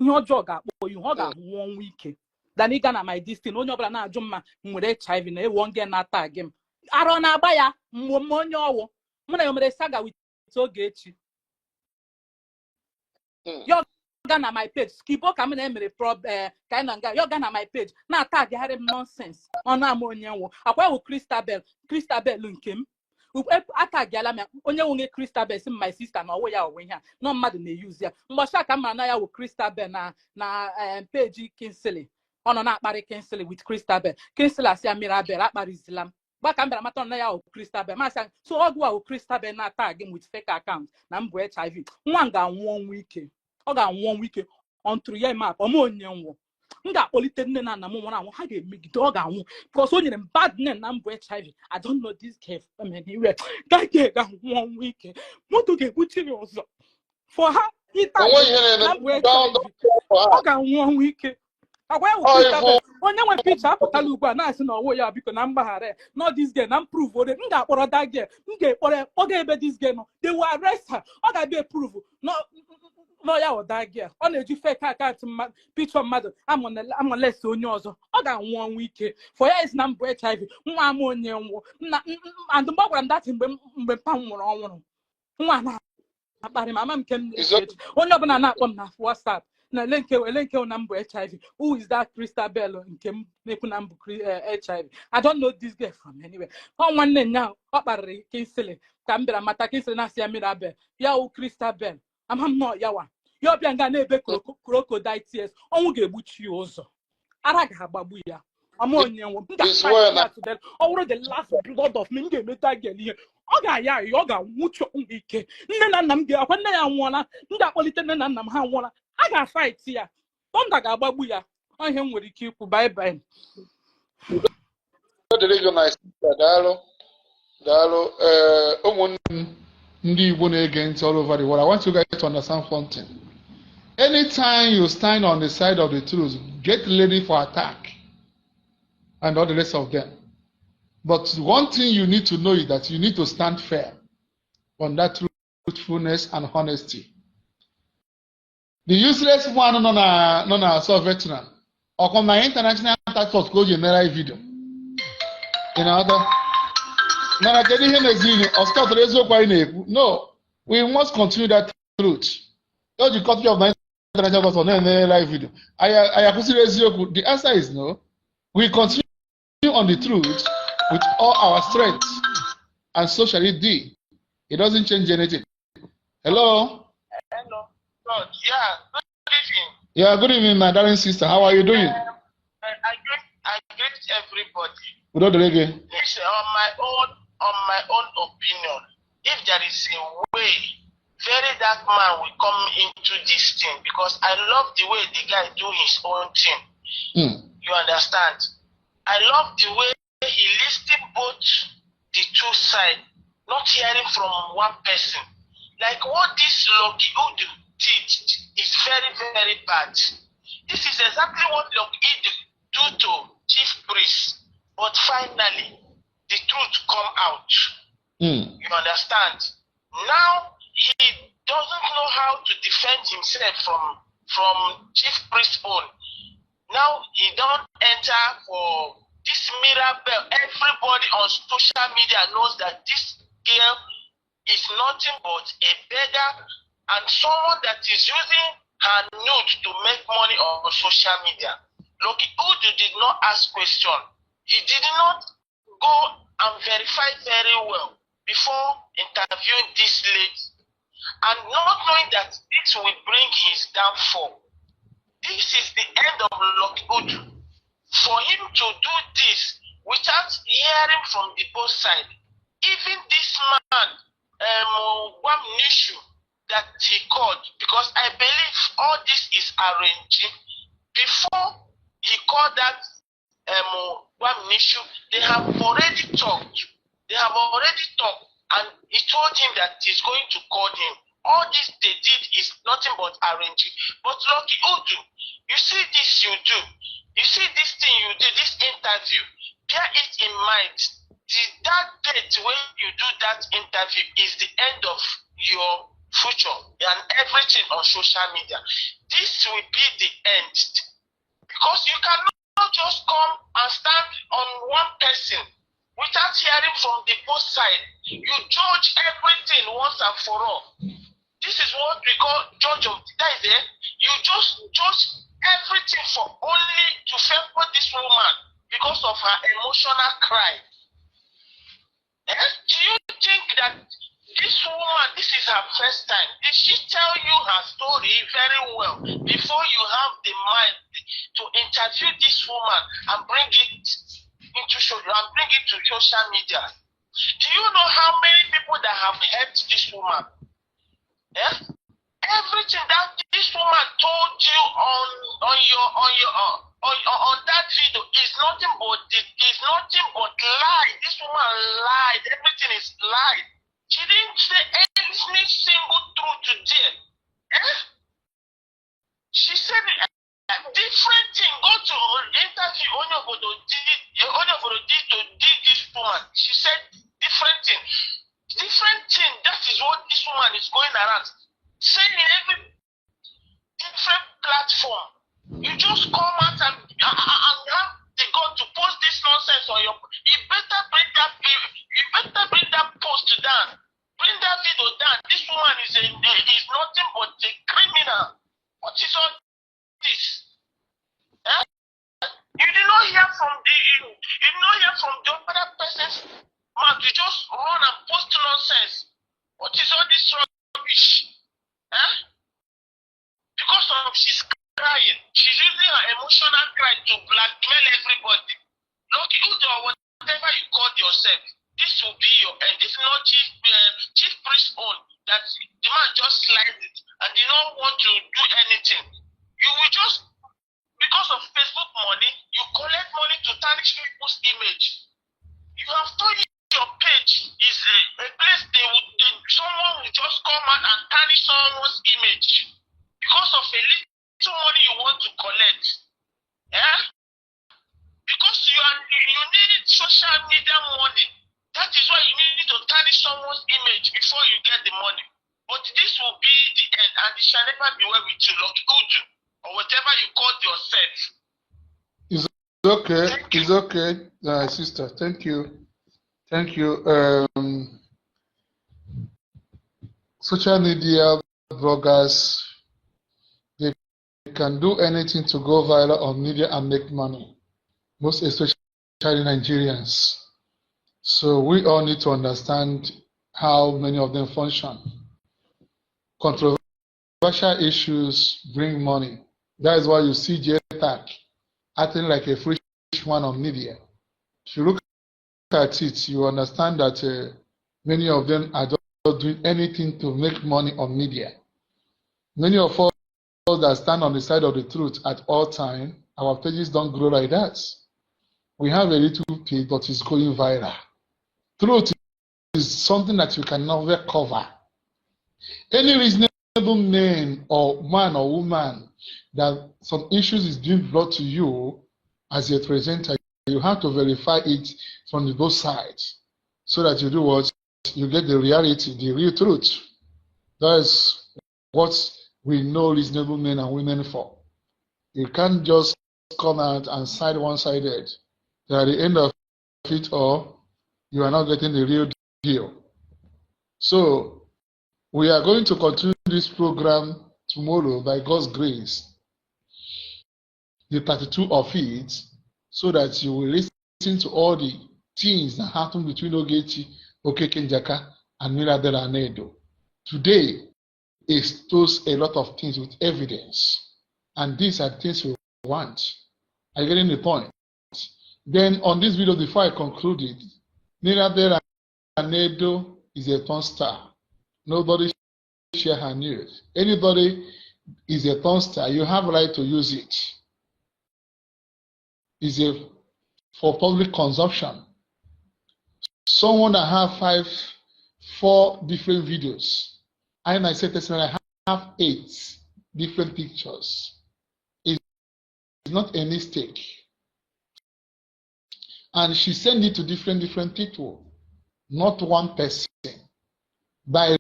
ihe ọjọọ ga-akpọ ya ọ ga-ahụ ọnwụ ike dan ịga na my destiny onye ọbụla na-ajụ mma nwere HIV na ewu nge na-ata gị m arọ na-agba ya mgbe onye ọwụ mụ na ya mere Saga with Ogechi yoga na my page skibo ka m na-emere ka na nga yoga na my page na-ata agagharị m nonsense ọ na-ama onye nwụ akwa ewu Christabel nke m atagiala m onye nwunye Christabel si my sister na ọwụ ya onwe ihe no mmadụ na-eyuzi ya mgbọchi aka mma na ya wụ Christabel na page Kinsley ọ nọ na-akparị Kinsley with Christabel Kinsley asị ya Mirabel akparịzila m gbaka m bịara mata na ya wụ Christabel masị so ọgwụ a wụ Christabel na-ata gị with fake account na mbụ HIV nwa m ga-anwụ ọnwụ ike ọ ga-anwụ ọnwụ ike ọntụrụ ya map ọma onye nwụ m ga-akpọlite nne na nna m nwụrụ anwụ ha ga-emegide ọ ga-anwụ because o nyere m bad name na mbụ HIV. I don't know this girl from anywhere. That girl ga-anwụ ọnwụ ike moto ga-egbuchi ya ọzọ for ha ịta na mbụ HIV ọ ga-anwụ ọnwụ ike. Agwa ya wụ onye nwe picha apụtala ugbu a na-asị na ọwụ ya biko na mgbaghara no this girl na mprove ore m ga-akpọrọ that girl m ga-ekpọrọ ọ ga-ebe this girl nọ they will arrest her ọ ga-abịa prove no ya wụ that girl ọ na-eji fake account picha mmadụ amolesi onye ọzọ ọ ga-anwụ ọnwụ ike for ya isi na mbụ HIV nwa ama onye nwụ and mgbe ọ gwara m datị mgbe mpa m nwụrụ ọnwụrụ nwa na-akparị m ama m nke m na-eji onye ọbụla na-akpọ m na WhatsApp na lenke na mbụ HIV. Who is that Christabel nke m na-ekwu na mbụ HIV? I don't know this girl from anywhere. Ọ nwanne nya ọ kparịrị Kinsili ka m bịara mata Kinsili na-asị ya Mirabel ya wụ Christabel ama m nọ yawa ya ọbịa nga na-ebe crocodile tears ọnwụ ga-egbuchi ya ụzọ ara ga-agbagbu ya ama onye nwe m ga-fight ọ wụrụ the last blood of me m ga-emeta gel ihe ọ ga-aya ya ọ ga-anwụchi ọnwụ ike nne na nna m ga-akwa nne ya nwụọla m ga-akpọlite nne na nna m ha nwụọla a ga-fight ya tọnda ga-agbagbu ya ihe m nwere ike ikwu bye bye. daalụ ụmụnne m ndị Igbo na-ege ntị all over the world. I want you guys to understand something. Anytime you stand on the side of the truth, get ready for attack and all the rest of them. But one thing you need to know is that you need to stand fair on that truthfulness and honesty. The useless one no na so veteran or come na international task force go generate video. Na kedu ihe na-ezili ọskọtara eziokwu anyị na-ekwu. No, we must continue that truth. Don't you copy of my international task force na live video. I akwụsịrị eziokwu. The answer is no. We continue on the truth with all our strength, and so shall it be. It doesn't change anything. Hello. God, yeah, good evening. Yeah, good evening, my darling sister. How are you doing? I greet everybody. Good evening. Listen, on my own opinion, if there is a way, very dark man will come into this thing because I love the way the guy do his own thing. You understand? I love the way he listed both the two sides, not hearing from one person. Like what this Loki Udu did is very, very bad. This is exactly what Loki Udu do to chief priest. But finally, the truth come out. You understand? Now he doesn't know how to defend himself from chief priest own. Now he don't enter for this Mirabel. Everybody on social media knows that this girl is nothing but a beggar and someone that is using her nude to make money on social media. Loki Udu did not ask question. He did not go and verify very well before interviewing this lady, and not knowing that this will bring his downfall. This is the end of Loki Udu. For him to do this without hearing from the both sides, even this man, one issue that he called, because I believe all this is arranging. Before he called that one issue, they have already talked. And he told him that he's going to call him. All this they did is nothing but arranging. But Loki Udu, you see this you do. You see this thing you do, this interview. Bear it in mind. That date when you do that interview is the end of your future and everything on social media. This will be the end. Because you cannot just come and stand on one person without hearing from the both side. You judge everything once and for all. This is what we call judge of that is it. You just judge everything for only to favor this woman because of her emotional cry. Do you think that this woman, this is her first time? Did she tell you her story very well before you have the mind to interview this woman and bring it into social media? Do you know how many people that have helped this woman? Everything that this woman told you on your on that video is nothing but lie. This woman lied. Everything is lie. She didn't say any single truth today. She said different thing. Go to interview Onyobodo did this woman. She said different thing. Different thing. That is what this woman is going around saying in every different platform. You just come out and have the gun to post this nonsense on your. You better bring that post down. Bring that video down. This woman is nothing but a criminal. What is all this? You did not hear from the other person's mouth. You just run and post nonsense. What is all this rubbish? Because she's crying. She's using her emotional cry to blackmail everybody. Look, you do whatever you call yourself. This will be your end. This is not chief priest own. That the man just sliced it and did not want to do anything. You will just, because of Facebook money, you collect money to tarnish people's image. You have told your page is a place someone will just come out and tarnish someone's image because of a little money you want to collect. Because you need social media money. That is why you need to tarnish someone's image before you get the money. But this will be the end, and it shall never be well with you, like Uju, or whatever you call yourself. It's okay. It's okay, sister. Thank you. Thank you. Social media bloggers, they can do anything to go viral on media and make money, most especially Nigerians. So we all need to understand how many of them function. Controversial issues bring money. That is why you see JTAC acting like a free one on media. If you look at it, you understand that many of them are just doing anything to make money on media. Many of us that stand on the side of the truth at all time, our pages don't grow like that. We have a little page, but it's going viral. Truth is something that you can never cover. Any reasonable man or woman that some issues is being brought to you as a presenter, you have to verify it from both sides so that you do what? You get the reality, the real truth. That is what we know reasonable men and women for. You can't just come out and side one-sided. At the end of it all, you are not getting the real deal. So we are going to continue this program tomorrow by God's grace, the 32 of it, so that you will listen to all the things that happened between Ogechi Okeke Njaka and Mirabel and Edo. Today exposed a lot of things with evidence, and these are things we want. Are you getting the point? Then on this video, before I conclude it, Mirabel and Edo is a porn star. Nobody share her news. Anybody is a porn star, you have a right to use it. It's for public consumption. Someone that have 4 different videos, I myself personally have 8 different pictures. It's not a mistake. And she sent it to different people, not one person. By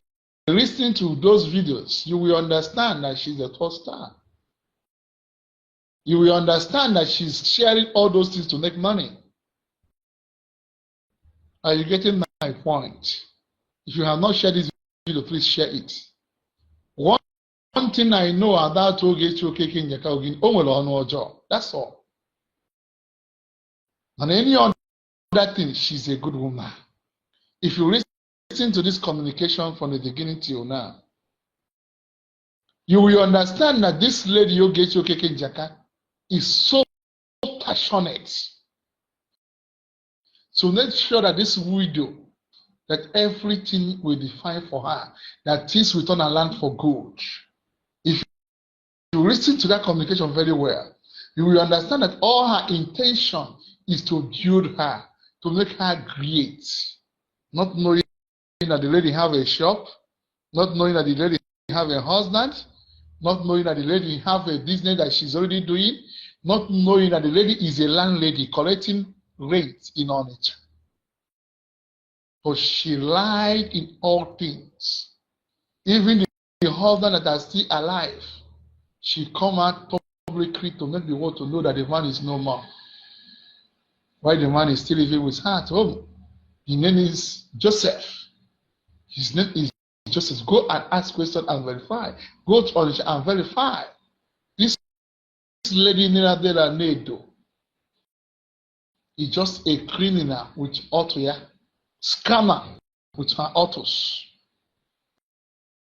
listening to those videos, you will understand that she's a top star. You will understand that she's sharing all those things to make money. Are you getting my point? If you have not shared this video, please share it. One thing I know about Ogechi Okeke Njaka, that's all. And any other thing, she's a good woman. If you listen to this communication from the beginning till now, you will understand that this lady Ogechi Okeke Njaka is so passionate to make sure that this widow, that everything will be fine for her, that things will turn around for good. If you listen to that communication very well, you will understand that all her intention is to build her, to make her great. Not knowing that the lady have a shop, not knowing that the lady have a husband, not knowing that the lady have a business that she's already doing, not knowing that the lady is a landlady collecting rent in Onitsha. But she lied in all things. Even the husband that is still alive, she come out publicly to make the world to know that the man is no more. Why the man is still living with her at home. His name is Joseph. His name is Joseph. Go and ask questions and verify. Go to Onitsha and verify. This lady Mirabel Nedo is just a criminal with auto, yeah? Scammer with her autos.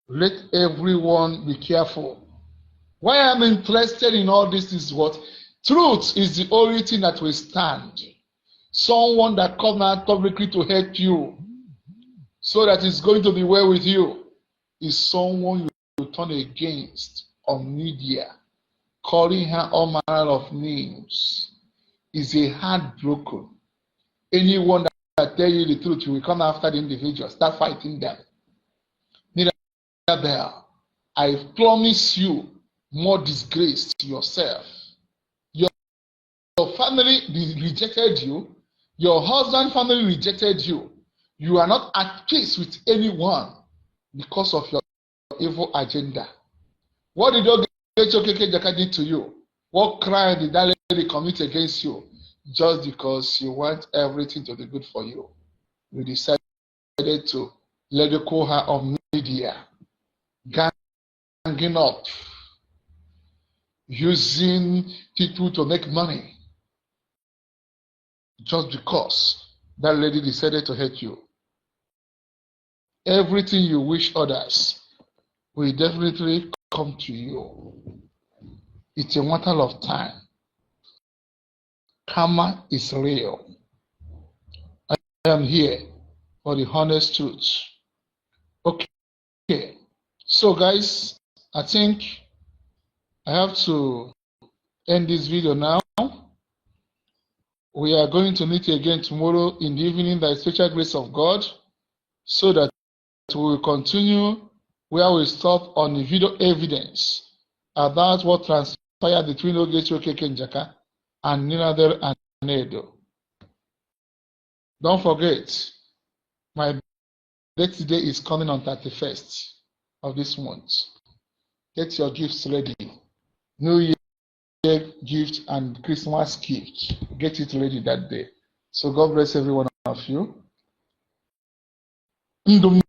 Let everyone be careful. Why I'm interested in all this is what? Truth is the only thing that will stand. Someone that comes out publicly to help you so that it's going to be well with you is someone you turn against on media, calling her all manner of names. Is a heartbroken. Anyone that tell you the truth, you will come after the individual, start fighting them. Mirabel, I promise you more disgrace to yourself. Your family rejected you. Your husband family rejected you. You are not at peace with anyone because of your evil agenda. What did Ogechi Okeke Njaka do to you? What crime did that lady commit against you? Just because you want everything to be good for you. You decided to let her call her on media, ganging up, using people to make money, just because that lady decided to hate you. Everything you wish others will definitely come to you. It's a matter of time. Karma is real. I am here for the honest truth. Okay. So guys, I think I have to end this video now. We are going to meet again tomorrow in the evening by special grace of God, so that we will continue where we stop on the video evidence about what transpired between Ogechi Okeke Njaka and Mirabel and Edo. Don't forget, my birthday is coming on 31st of this month. Get your gifts ready. New Year gift and Christmas gift. Get it ready that day. So God bless every one of you. Ndụ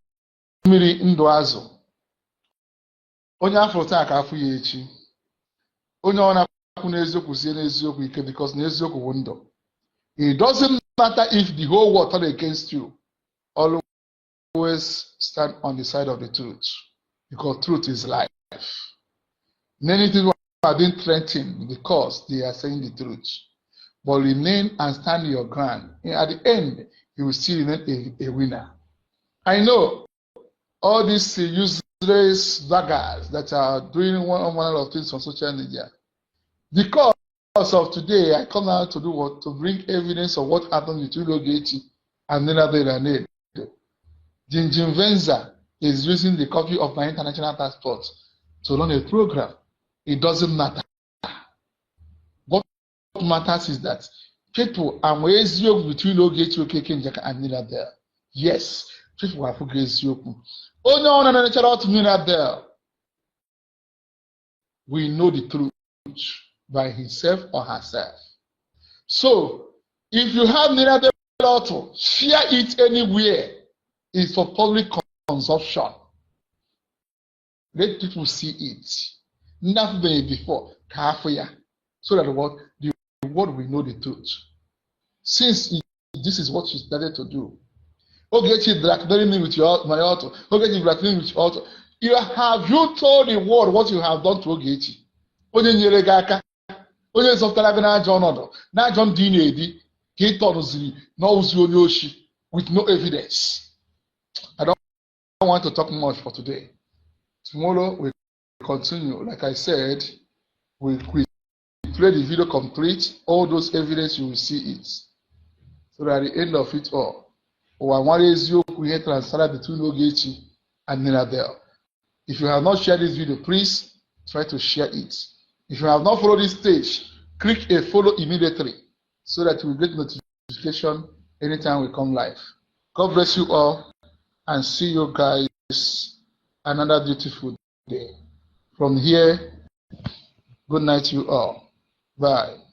mmiri ndụ azụ. Onye afọ taa ka afọ ya echi. Onye ọ na-akwụ n'eziokwu sie n'eziokwu ike, because n'eziokwu bụ ndụ. It doesn't matter if the whole world turn against you. Always stand on the side of the truth, because truth is life. Many people are being threatened because they are saying the truth. But remain and stand your ground. And at the end, you will still remain a winner. I know all these useless beggars that are doing one of things on social media. Because of today, I come out to do what? To bring evidence of what happened between Ogechi and Mirabel and Edo. Jinjin Venza is using the copy of my international passport to run a program. It doesn't matter. What matters is that people are between Ogechi Okeke Njaka and Mirabel. Yes, people are forgetting you. Oh no, out to Mirabel. We know the truth by himself or herself. So, if you have Mirabel auto, share it anywhere. It's for public consumption. Let people see it. Never before, so that the world will know the truth. Since this is what you started to do. Ogechi blackmailing me with my auto. Ogechi blackmailing with your auto. Have you told the world what you have done to Ogechi? Onye nyere gị aka, onye zọpụtara gị n'ajọ ọnọdụ, n'ajọ ndị ị na-edi, ka ị tọrụziri n'ozi onye oshi with no evidence. I don't want to talk much for today. Tomorrow we continue. Like I said, we play the video complete, all those evidence you will see it. So that at the end of it all, we had transferred between Ogechi and Mirabel. If you have not shared this video, please try to share it. If you have not followed this page, click a follow immediately so that you will get notification anytime we come live. God bless you all and see you guys another beautiful day. From here, good night to you all. Bye.